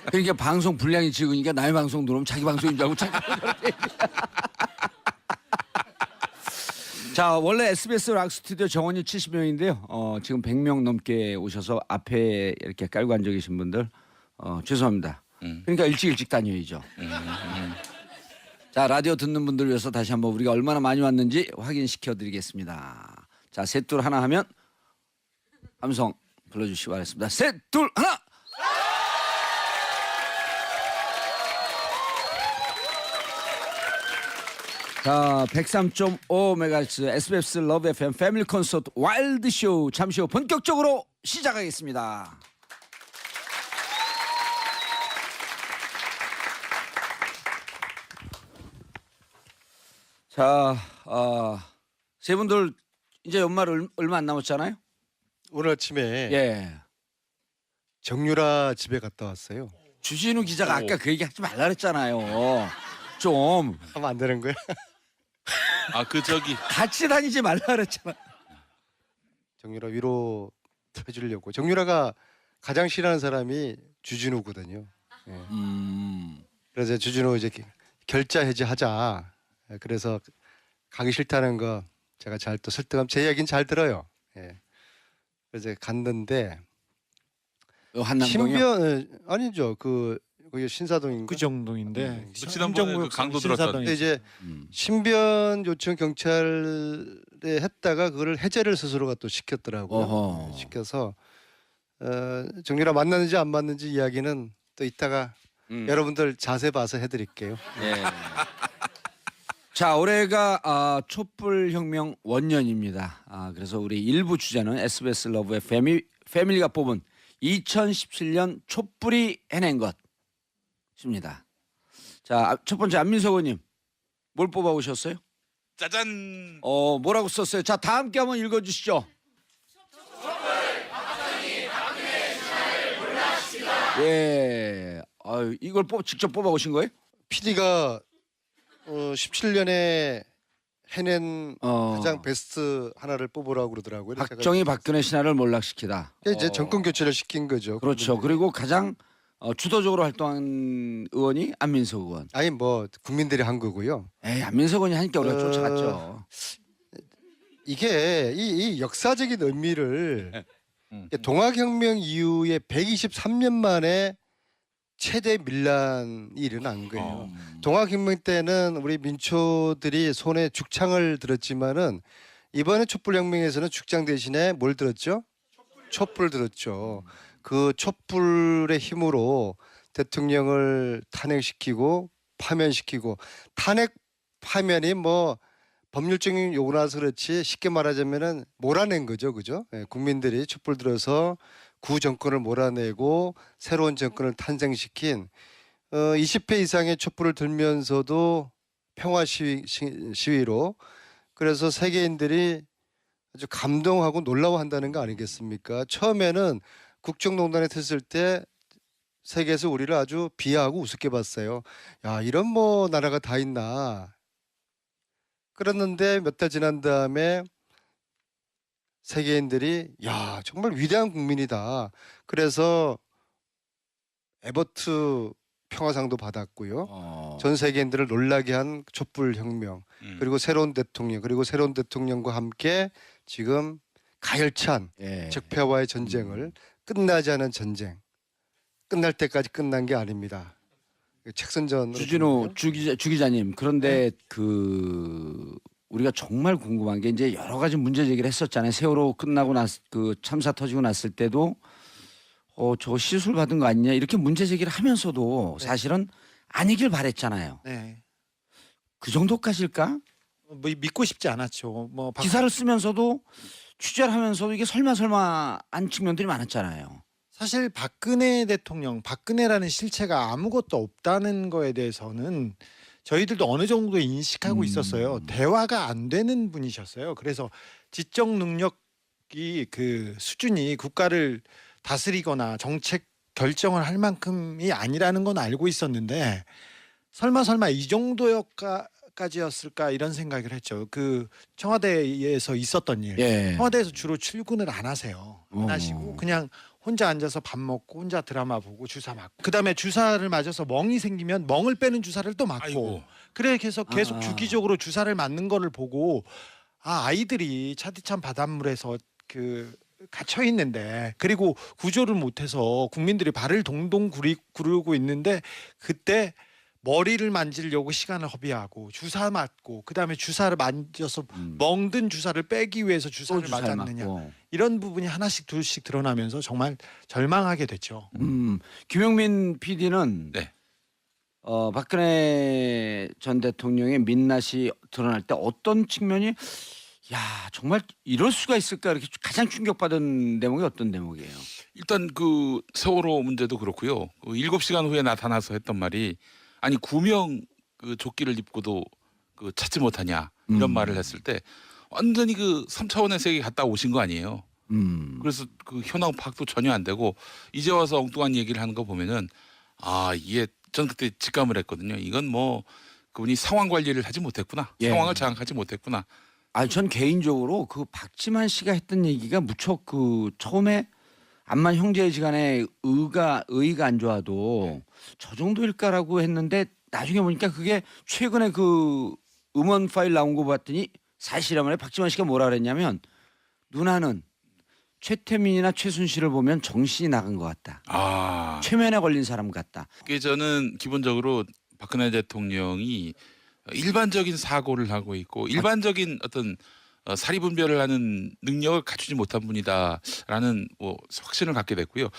그러니까 방송 분량이 적으니까 남의 방송 들어오면 자기 방송인 줄 알고 자꾸 자, 원래 SBS 락 스튜디오 정원이 70명인데요. 지금 100명 넘게 오셔서 앞에 이렇게 깔고 앉아 계신 분들 죄송합니다. 그러니까 일찍 다녀야죠. 자, 라디오 듣는 분들 위해서 다시 한번 우리가 얼마나 많이 왔는지 확인시켜 드리겠습니다. 자, 셋, 둘, 하나 하면 함성 불러주시기 바랍니다. 셋, 둘, 하나! 자, 103.5MHz SBS 러브 FM 패밀리 콘서트 와일드 쇼 잠시 후 본격적으로 시작하겠습니다. 자, 세 분들 이제 연말 얼마 안 남았잖아요. 오늘 아침에 예. 정유라 집에 갔다 왔어요. 주진우 기자가 아까 그 얘기 하지 말라 그랬잖아요. 좀 하면 안 되는 거야? 아 그 저기 같이 다니지 말라 그랬잖아. 정유라 위로 해주려고. 정유라가 가장 싫어하는 사람이 주진우거든요. 예. 그래서 주진우 이제 결자 해지하자. 예, 그래서 가기 싫다는 거 제가 잘 또 설득하면 제 이야기는 잘 들어요. 예. 그래서 갔는데 한남동이요. 신변 아니죠. 거기 신사동인가? 그 정도인데 그 지난번에 그 강도 들었던 근데 이제 음. 신변 요청 경찰에 했다가 그거를 해제를 스스로가 또 시켰더라고요. 어허. 시켜서 정유라 만났는지 안 만났는지 이야기는 또 이따가 여러분들 자세 봐서 해드릴게요. 예. 자, 올해가 촛불혁명 원년입니다. 그래서 우리 일부 주제는 SBS 러브의 패밀리가 뽑은 2017년 촛불이 해낸 것입니다. 자, 첫 번째 안민석 의원님 뭘 뽑아 오셨어요? 짜잔. 뭐라고 썼어요? 자, 다 함께 한번 읽어주시죠. 예. 이걸 직접 뽑아 오신 거예요? PD가 17년에 해낸 가장 베스트 하나를 뽑으라고 그러더라고요. 그래서 제가 박정희 박근혜 신화를 몰락시키다. 이제 정권 교체를 시킨 거죠. 그렇죠. 그리고 가장 주도적으로 활동한 의원이 안민석 의원. 아니 뭐 국민들이 한 거고요. 에이, 안민석 의원이 하니까 우리가 쫓아갔죠. 이게 이 역사적인 의미를 동학혁명 이후에 123년 만에 최대 밀란이 일어난 거예요. 동학혁명 때는 우리 민초들이 손에 죽창을 들었지만은 이번에 촛불혁명에서는 죽창 대신에 뭘 들었죠? 촛불 들었죠. 그 촛불의 힘으로 대통령을 탄핵시키고 파면시키고 탄핵 파면이 뭐 법률적인 요구라서 그렇지 쉽게 말하자면은 몰아낸 거죠, 그죠? 예, 국민들이 촛불 들어서 구 정권을 몰아내고 새로운 정권을 탄생시킨 20회 이상의 촛불을 들면서도 평화 시위로 그래서 세계인들이 아주 감동하고 놀라워한다는 거 아니겠습니까? 처음에는 국정농단이 됐을 때 세계에서 우리를 아주 비하하고 우습게 봤어요. 야, 이런 뭐 나라가 다 있나? 그랬는데 몇 달 지난 다음에 세계인들이 야 정말 위대한 국민이다. 그래서 에버트 평화상도 받았고요. 전 세계인들을 놀라게 한 촛불혁명 그리고 새로운 대통령 그리고 새로운 대통령과 함께 지금 가열찬 예. 적폐와의 전쟁을 끝나지 않은 전쟁 끝날 때까지 끝난 게 아닙니다. 책선전 주진우 주 기자님 그런데 우리가 정말 궁금한 게 이제 여러 가지 문제 제기를 했었잖아요. 세월호 끝나고 그 참사 터지고 났을 때도 저거 시술 받은 거 아니냐 이렇게 문제 제기를 하면서도 사실은 아니길 바랬잖아요. 네. 그 정도까지일까? 뭐 믿고 싶지 않았죠. 뭐 기사를 쓰면서도 취재를 하면서도 이게 설마 한 측면들이 많았잖아요. 사실 박근혜 대통령, 박근혜라는 실체가 아무것도 없다는 거에 대해서는 저희들도 어느 정도 인식하고 있었어요. 대화가 안 되는 분이셨어요. 그래서 지적 능력이 그 수준이 국가를 다스리거나 정책 결정을 할 만큼이 아니라는 건 알고 있었는데 설마 이 정도까지였을까 이런 생각을 했죠. 그 청와대에서 있었던 일. 예. 청와대에서 주로 출근을 안 하세요. 안 하시고 그냥 혼자 앉아서 밥 먹고 혼자 드라마 보고 주사 맞고 그다음에 주사를 맞아서 멍이 생기면 멍을 빼는 주사를 또 맞고 아이고. 그래 계속 주기적으로 주사를 맞는 거를 보고 아이들이 차디찬 바닷물에서 갇혀 있는데 그리고 구조를 못해서 국민들이 발을 동동 구르고 있는데 그때 머리를 만지려고 시간을 허비하고 주사 맞고 그다음에 주사를 만져서 멍든 주사를 빼기 위해서 주사를 맞았느냐 맞고. 이런 부분이 하나씩 둘씩 드러나면서 정말 절망하게 됐죠. 김용민 PD는 네. 박근혜 전 대통령의 민낯이 드러날 때 어떤 측면이 야 정말 이럴 수가 있을까 이렇게 가장 충격받은 대목이 어떤 대목이에요? 일단 그 세월호 문제도 그렇고요. 그 7시간 후에 나타나서 했던 말이 아니 구명 그 조끼를 입고도 그 찾지 못하냐 이런 말을 했을 때 완전히 그 3차원의 세계 갔다 오신 거 아니에요. 그래서 그 현황 파악도 전혀 안 되고 이제 와서 엉뚱한 얘기를 하는 거 보면은 이게 전 그때 직감을 했거든요. 이건 뭐 그분이 상황 관리를 하지 못했구나. 예. 상황을 장악하지 못했구나. 전 개인적으로 그 박지만 씨가 했던 얘기가 무척 그 처음에 암만 형제지간에 의의가 안 좋아도 저 정도일까라고 했는데 나중에 보니까 그게 최근에 그 음원 파일 나온 거 봤더니 사실이라면 박지만 씨가 뭐라 그랬냐면 누나는 최태민이나 최순실을 보면 정신이 나간 것 같다. 최면에 걸린 사람 같다. 그게 저는 기본적으로 박근혜 대통령이 일반적인 사고를 하고 있고 일반적인 어떤 사리분별을 하는 능력을 갖추지 못한 분이다라는 뭐 확신을 갖게 됐고요.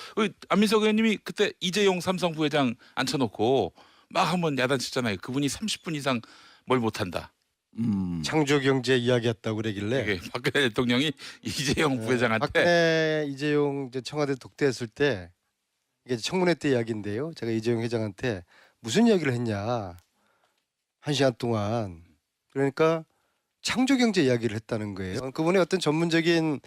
안민석 의원님이 그때 이재용 삼성 부회장 앉혀놓고 막 한번 야단쳤잖아요. 그분이 30분 이상 뭘 못한다. 창조경제 이야기했다고 그러길래 이게 박근혜 대통령이 이재용 부회장한테 박근혜 이재용 이제 청와대 독대했을 때 이게 청문회 때 이야기인데요. 제가 이재용 회장한테 무슨 이야기를 했냐 1시간 동안 그러니까 창조경제 이야기를 했다는 거예요. 그분의 어떤 전문적인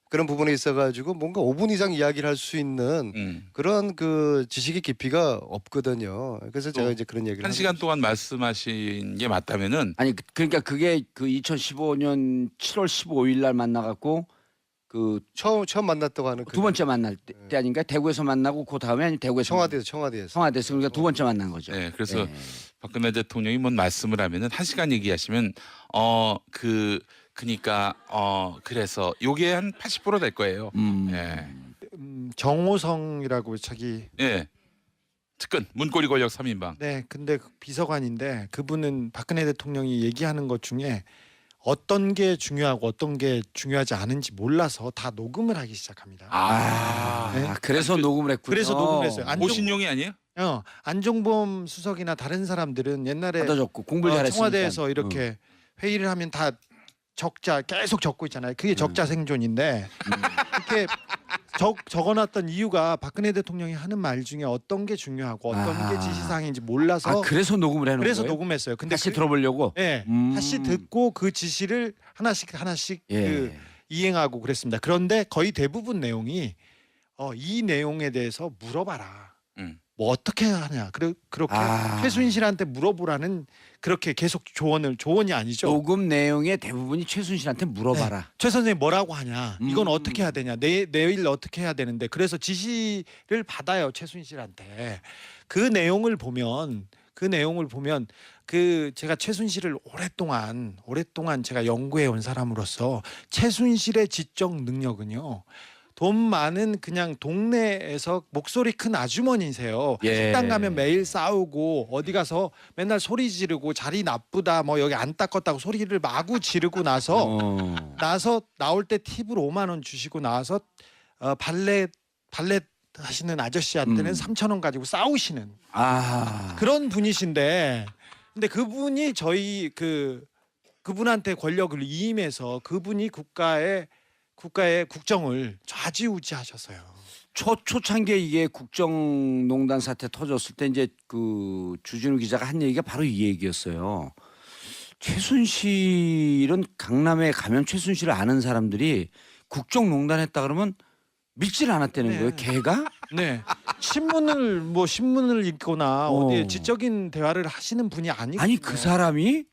그런 부분에 있어가지고 뭔가 5분 이상 이야기를 할 수 있는 그런 그 지식의 깊이가 없거든요. 그래서 제가 이제 그런 얘기를 1시간 동안 말씀하신 게 맞다면은 아니 그러니까 그게 그 2015년 7월 15일 날 만나갖고 그 처음 만났다고 하는 두 번째 만날 때 아닌가? 대구에서 만나고 그 다음에 아니 대구에서 청와대에서 청와대에서 그러니까 두 번째 만난 거죠. 네, 그래서 예. 박근혜 대통령이 뭔 말씀을 하면은 1시간 얘기하시면 그니까 그래서 요게 한 80%될 거예요. 예. 정호성이라고 자기 예. 측근 문고리 권력 3인방. 네, 근데 그 비서관인데 그분은 박근혜 대통령이 얘기하는 것 중에 어떤 게 중요하고 어떤 게 중요하지 않은지 몰라서 다 녹음을 하기 시작합니다. 네. 그래서 녹음을 했군요. 그래서 녹음을 했어요. 오신용이 아니에요? 안종범 수석이나 다른 사람들은 옛날에 받아줬고 공부를 잘했으니까. 청와대에서 이렇게 회의를 하면 다 적자 계속 적고 있잖아요. 그게 적자 생존인데 이렇게 적어놨던 이유가 박근혜 대통령이 하는 말 중에 어떤 게 중요하고 어떤 게 지시사항인지 몰라서 그래서 녹음을 해놓은 그래서 거예요? 녹음했어요. 근데 다시 들어보려고? 네, 다시 듣고 그 지시를 하나씩 예. 그 이행하고 그랬습니다. 그런데 거의 대부분 내용이 이 내용에 대해서 물어봐라. 뭐 어떻게 하냐. 그렇게 최순실한테 물어보라는 그렇게 계속 조언이 아니죠. 녹음 내용의 대부분이 최순실한테 물어봐라. 네. 최 선생님 뭐라고 하냐. 이건 어떻게 해야 되냐. 내일 어떻게 해야 되는데. 그래서 지시를 받아요. 최순실한테. 그 내용을 보면 제가 최순실을 오랫동안 제가 연구해 온 사람으로서 최순실의 지적 능력은요. 돈 많은 그냥 동네에서 목소리 큰 아주머니세요. 예. 식당 가면 매일 싸우고 어디 가서 맨날 소리 지르고 자리 나쁘다 뭐 여기 안 닦았다고 소리를 마구 지르고 나서 나올 때 팁으로 5만 원 주시고 나와서 발레 하시는 아저씨한테는 3,000원 가지고 싸우시는 그런 분이신데 근데 그분이 저희 그분한테 권력을 이임해서 그분이 국가의 국정을 좌지우지하셨어요. 초창기에 이게 국정농단 사태 터졌을 때 이제 그 주진우 기자가 한 얘기가 바로 이 얘기였어요. 최순실은 강남에 가면 최순실을 아는 사람들이 국정농단했다 그러면 믿지를 않았다는 네. 거예요. 걔가? 네. 신문을 읽거나 어디에 지적인 대화를 하시는 분이 아니거든요. 아니 그 사람이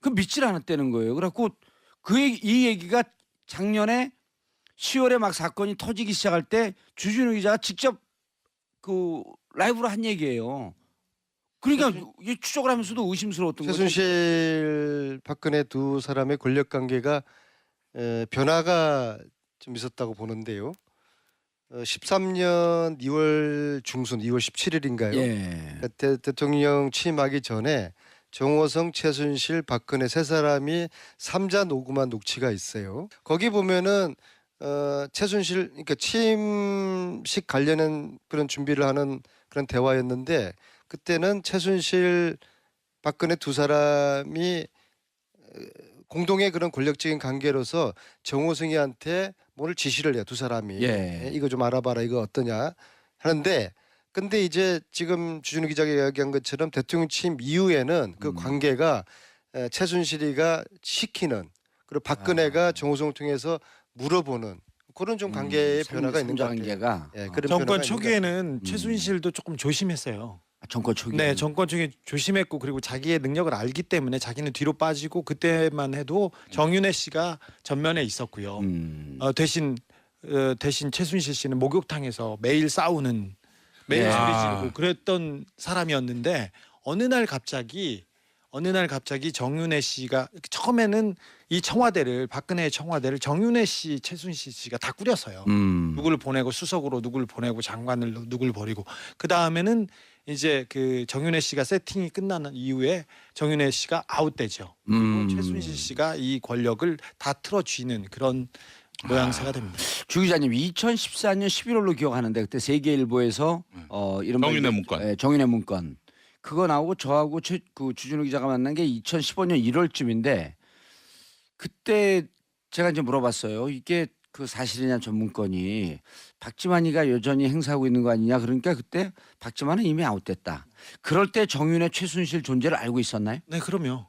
그 믿지를 않았다는 거예요. 그래갖고 이 얘기가 작년에 10월에 막 사건이 터지기 시작할 때 주진우 기자가 직접 그 라이브로 한 얘기예요. 그러니까 이게 추적을 하면서도 의심스러웠던 거죠. 최순실 박근혜 두 사람의 권력 관계가 변화가 좀 있었다고 보는데요. 13년 2월 중순 2월 17일인가요? 예. 대통령 취임하기 전에 정호성, 최순실, 박근혜 세 사람이 3자 녹음한 녹취가 있어요. 거기 보면은 최순실 그러니까 취임식 관련한 그런 준비를 하는 그런 대화였는데 그때는 최순실, 박근혜 두 사람이 공동의 그런 권력적인 관계로서 정호승이한테 뭘 지시를 해요. 두 사람이. 예. 이거 좀 알아봐라. 이거 어떠냐 하는데 근데 이제 지금 주진우 기자가 이야기한 것처럼 대통령 취임 이후에는 그 관계가 최순실이가 시키는 그리고 박근혜가 정호성을 통해서 물어보는 그런 좀 관계의 변화가 있는 것 같아요. 관계가 예, 그런 정권 변화가 있는 것 초기에는 최순실도 조금 조심했어요. 정권 초기. 네, 정권 초기에 조심했고 그리고 자기의 능력을 알기 때문에 자기는 뒤로 빠지고 그때만 해도 정윤회 씨가 전면에 있었고요. 대신 최순실 씨는 목욕탕에서 매일 싸우는 매일 네. 소리 지르고 그랬던 사람이었는데 어느 날 갑자기 정윤회 씨가 처음에는 이 청와대를 박근혜의 청와대를 정윤회 씨, 최순실 씨가 다 꾸렸어요. 누구를 보내고 수석으로 누구를 보내고 장관을 누구를 버리고 그 다음에는 이제 그 정윤회 씨가 세팅이 끝나는 이후에 정윤회 씨가 아웃되죠. 그리고 최순실 씨가 이 권력을 다 틀어쥐는 그런 모양새가 됩니다. 주 기자님 2014년 11월로 기억하는데 그때 세계일보에서 이른바 정윤회 문건. 예, 정윤회 문건 그거 나오고 저하고 그 주진우 기자가 만난 게 2015년 1월쯤인데 그때 제가 이제 물어봤어요. 이게 그 사실이냐 전 문건이 박지만이가 여전히 행사하고 있는 거 아니냐 그러니까 그때 박지만은 이미 아웃됐다. 그럴 때 정윤회 최순실 존재를 알고 있었나요? 네, 그럼요.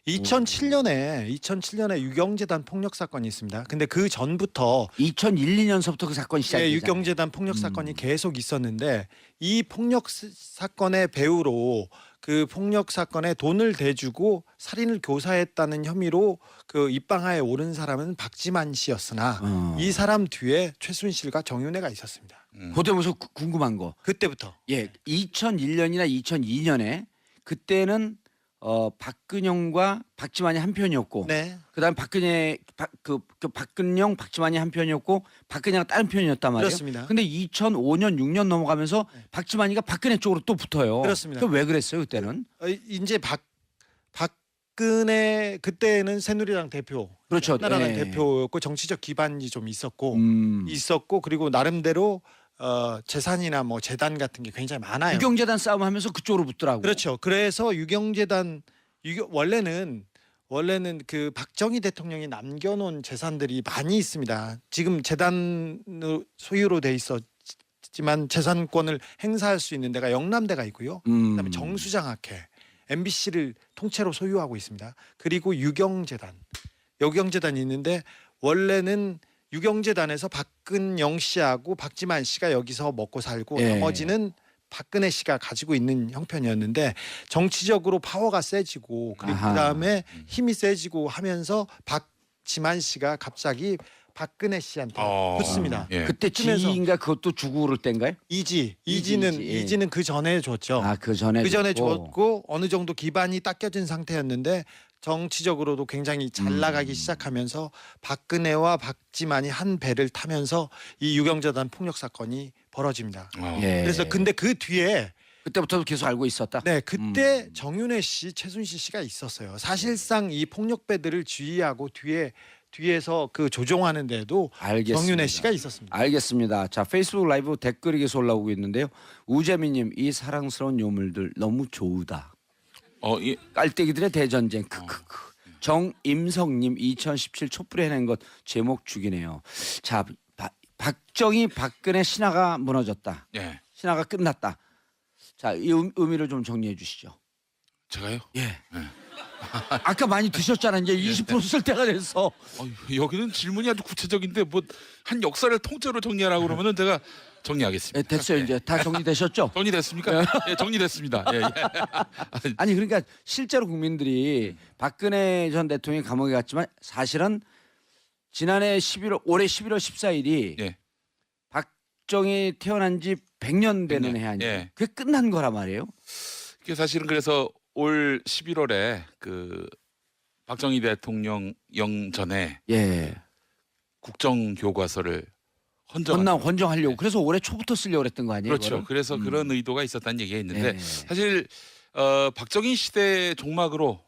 2007년에 유경재단 폭력 사건이 있습니다. 근데 그 전부터 2001, 2년서부터 그 사건이 네, 시작됐잖아요. 유경재단 폭력 사건이 계속 있었는데 이 폭력 사건의 배후로 그 폭력 사건에 돈을 대주고 살인을 교사했다는 혐의로 그 입방아에 오른 사람은 박지만 씨였으나 이 사람 뒤에 최순실과 정윤회가 있었습니다. 그때부터 궁금한 거. 그때부터. 예, 2001년이나 2002년에 그때는 박근영과 박지만이 한 편이었고, 네. 그다음 박근영, 박지만이 한 편이었고, 박근혜가 다른 편이었단 말이에요. 그렇습니다. 근데 2005년, 6년 넘어가면서 박지만이가 박근혜 쪽으로 또 붙어요. 그렇습니다. 그럼 왜 그랬어요 그때는? 이제 박근혜 그때는 새누리당 대표, 그렇죠. 한나라당 네. 대표였고 정치적 기반이 좀 있었고 음. 그리고 나름대로 재산이나 뭐 재단 같은 게 굉장히 많아요. 유경재단 싸움하면서 그쪽으로 붙더라고. 그렇죠. 그래서 유경재단 원래는 그 박정희 대통령이 남겨놓은 재산들이 많이 있습니다. 지금 재단 소유로 돼 있었지만 재산권을 행사할 수 있는 데가 영남대가 있고요. 그다음에 정수장학회, MBC를 통째로 소유하고 있습니다. 그리고 유경재단이 있는데 원래는 유경재단에서 박근영 씨하고 박지만 씨가 여기서 먹고 살고 예. 나머지는 박근혜 씨가 가지고 있는 형편이었는데 정치적으로 파워가 세지고 그리고 아하. 그다음에 힘이 세지고 하면서 박지만 씨가 갑자기 박근혜 씨한테 붙습니다. 예. 그때 그쯤에서- 지인가 그것도 주고 그럴 때인가요? 이지는 그 전에 줬죠. 아, 그 전에 줬고 어느 정도 기반이 닦여진 상태였는데 정치적으로도 굉장히 잘 나가기 시작하면서 박근혜와 박지만이 한 배를 타면서 이 유경재단 폭력 사건이 벌어집니다. 예. 그래서 근데 그 뒤에 그때부터 계속 알고 있었다. 네 그때 정윤회 씨, 최순실 씨가 있었어요. 사실상 이 폭력배들을 지휘하고 뒤에서 그 조종하는 데도 알겠습니다. 정윤회 씨가 있었습니다. 알겠습니다. 자, 페이스북 라이브 댓글이 계속 올라오고 있는데요. 우재민님, 이 사랑스러운 요물들 너무 좋으다. 깔때기들의 대전쟁. 크크크. 정임성님, 2017 촛불에 해낸 것 제목 죽이네요. 자, 박정희, 박근혜 신화가 무너졌다. 예. 신화가 끝났다. 자, 이 의미를 좀 정리해 주시죠. 제가요? 예. 아까 많이 드셨잖아. 이제 20% 쓸 때가 됐어. 여기는 질문이 아주 구체적인데 뭐 한 역사를 통째로 정리하라고 그러면은 제가 정리하겠습니다. 예, 됐어요. 이제 다 정리되셨죠? 정리됐습니까? 예, 정리됐습니다. 예, 예. 아니 그러니까 실제로 국민들이 박근혜 전 대통령이 감옥에 갔지만 사실은 지난해 올해 11월 14일이 예. 박정희 태어난 지 100년 되는 100년. 해 아니에요. 예. 그게 끝난 거란 말이에요. 그게 사실은 그래서 올 11월에 그 박정희 대통령 영전에 예. 국정교과서를 헌정하려고. 그래서 올해 초부터 쓰려고 그랬던 거 아니에요? 그렇죠. 그거를? 그래서 그런 의도가 있었다는 얘기가 있는데 예. 사실 박정희 시대 종막으로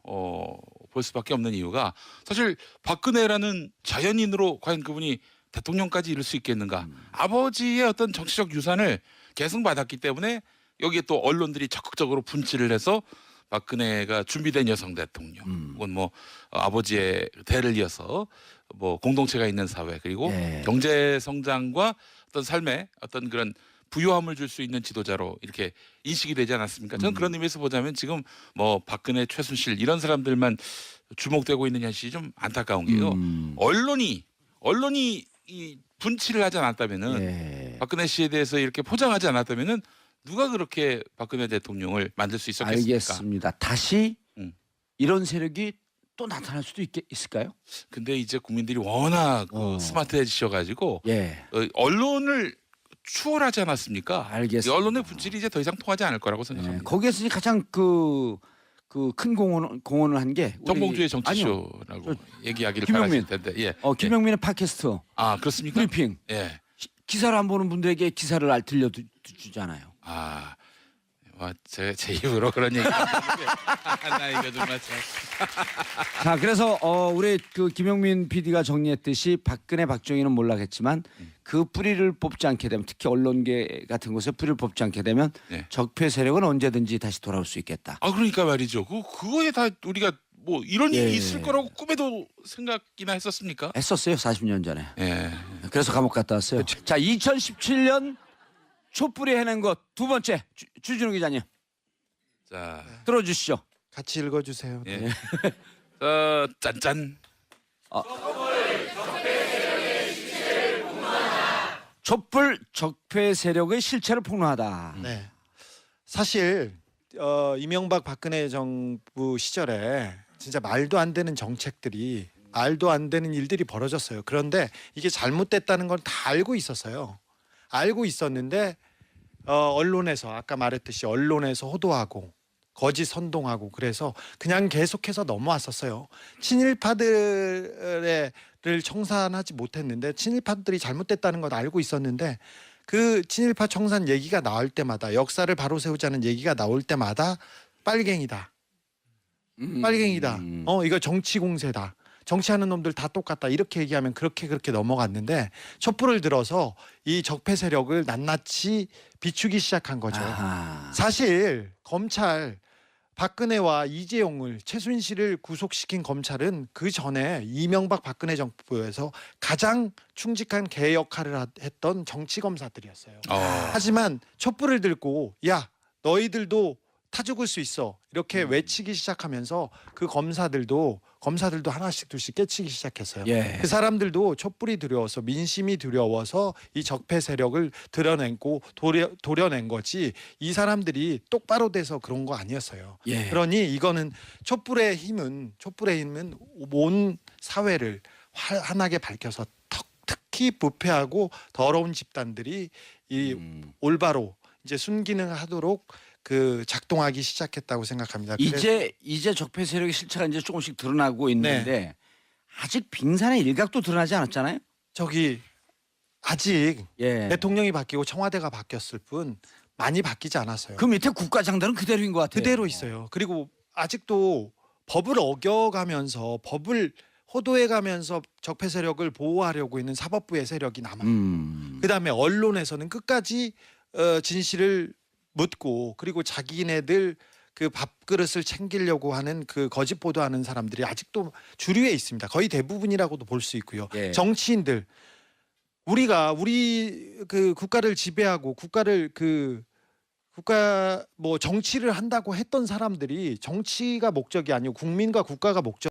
볼 수밖에 없는 이유가 사실 박근혜라는 자연인으로 과연 그분이 대통령까지 이룰 수 있겠는가? 아버지의 어떤 정치적 유산을 계승받았기 때문에 여기에 또 언론들이 적극적으로 분치를 해서 박근혜가 준비된 여성 대통령, 혹은 뭐 아버지의 대를 이어서 뭐 공동체가 있는 사회, 그리고 예. 경제 성장과 어떤 삶의 어떤 그런 부유함을 줄 수 있는 지도자로 이렇게 인식이 되지 않았습니까? 저는 그런 의미에서 보자면 지금 뭐 박근혜, 최순실 이런 사람들만 주목되고 있는 현실이 좀 안타까운 게요. 언론이 이 분치를 하지 않았다면은, 예. 박근혜 씨에 대해서 이렇게 포장하지 않았다면은 누가 그렇게 박근혜 대통령을 만들 수 있었겠습니까? 알겠습니다. 다시 음. 이런 세력이 또 나타날 수도 있을까요? 근데 이제 국민들이 워낙 스마트해지셔가지고 예. 언론을 추월하지 않았습니까? 알겠습니다. 이 언론의 분질이 이제 더 이상 통하지 않을 거라고 예. 생각합니다. 거기에서 이제 가장 그 큰 공헌을 한 게 정봉주의 정치쇼라고 얘기하기를 김용민. 바라실 텐데, 예. 김용민의 팟캐스트 아 그렇습니까? 브리핑 예. 기사를 안 보는 분들에게 기사를 들려주잖아요. 아, 제 입으로 그런 얘기. 나 이거 정말 참. 자, 그래서 우리 그 김용민 PD가 정리했듯이 박근혜, 박정희는 몰락했지만 그 뿌리를 뽑지 않게 되면, 특히 언론계 같은 곳에 뿌리를 뽑지 않게 되면 네. 적폐 세력은 언제든지 다시 돌아올 수 있겠다. 아 그러니까 말이죠. 그거에 다 우리가 뭐 이런 예. 일이 있을 거라고 꿈에도 생각이나 했었습니까? 했었어요, 40년 전에. 예. 그래서 감옥 갔다 왔어요. 자, 2017년 촛불이 해낸 것 두 번째 주진우 기자님 자, 들어주시죠. 같이 읽어주세요. 예. 짠짠. 촛불 적폐 세력의 실체를 폭로하다. 네. 사실 이명박 박근혜 정부 시절에 진짜 말도 안 되는 정책들이, 말도 안 되는 일들이 벌어졌어요. 그런데 이게 잘못됐다는 걸 다 알고 있었어요. 알고 있었는데 언론에서, 아까 말했듯이 언론에서 호도하고 거짓 선동하고, 그래서 그냥 계속해서 넘어왔었어요. 친일파들을 청산하지 못했는데, 친일파들이 잘못됐다는 걸 알고 있었는데, 그 친일파 청산 얘기가 나올 때마다, 역사를 바로 세우자는 얘기가 나올 때마다 빨갱이다, 빨갱이다, 이거 정치 공세다, 정치하는 놈들 다 똑같다, 이렇게 얘기하면 그렇게 넘어갔는데, 촛불을 들어서 이 적폐 세력을 낱낱이 비추기 시작한 거죠. 아하. 사실 검찰, 박근혜와 이재용을, 최순실을 구속시킨 검찰은 그 전에 이명박 박근혜 정부에서 가장 충직한 개 역할을 했던 정치 검사들이었어요. 하지만 촛불을 들고 야, 너희들도 타 죽을 수 있어, 이렇게 외치기 시작하면서 그 검사들도 하나씩 둘씩 깨치기 시작했어요. 예. 그 사람들도 촛불이 두려워서, 민심이 두려워서 이 적폐 세력을 드러내고 도려낸 거지, 이 사람들이 똑바로 돼서 그런 거 아니었어요. 예. 그러니 이거는 촛불의 힘은 온 사회를 환하게 밝혀서 특히 부패하고 더러운 집단들이 이 올바로 이제 순기능 하도록 그 작동하기 시작했다고 생각합니다. 이제 적폐 세력의 실체가 이제 조금씩 드러나고 있는데 아직 빙산의 일각도 드러나지 않았잖아요. 저기 아직 예. 대통령이 바뀌고 청와대가 바뀌었을 뿐 많이 바뀌지 않았어요. 그 밑에 국가장들은 그대로인 것 같아요. 그대로 있어요. 그리고 아직도 법을 어겨가면서, 법을 호도해가면서 적폐 세력을 보호하려고 있는 사법부의 세력이 남아요. 그다음에 언론에서는 끝까지 진실을 묻고, 그리고 자기네들 그 밥그릇을 챙기려고 하는 그 거짓 보도하는 사람들이 아직도 주류에 있습니다. 거의 대부분이라고도 볼 수 있고요. 예. 정치인들, 우리 그 국가를 지배하고 국가 뭐 정치를 한다고 했던 사람들이, 정치가 목적이 아니고 국민과 국가가 목적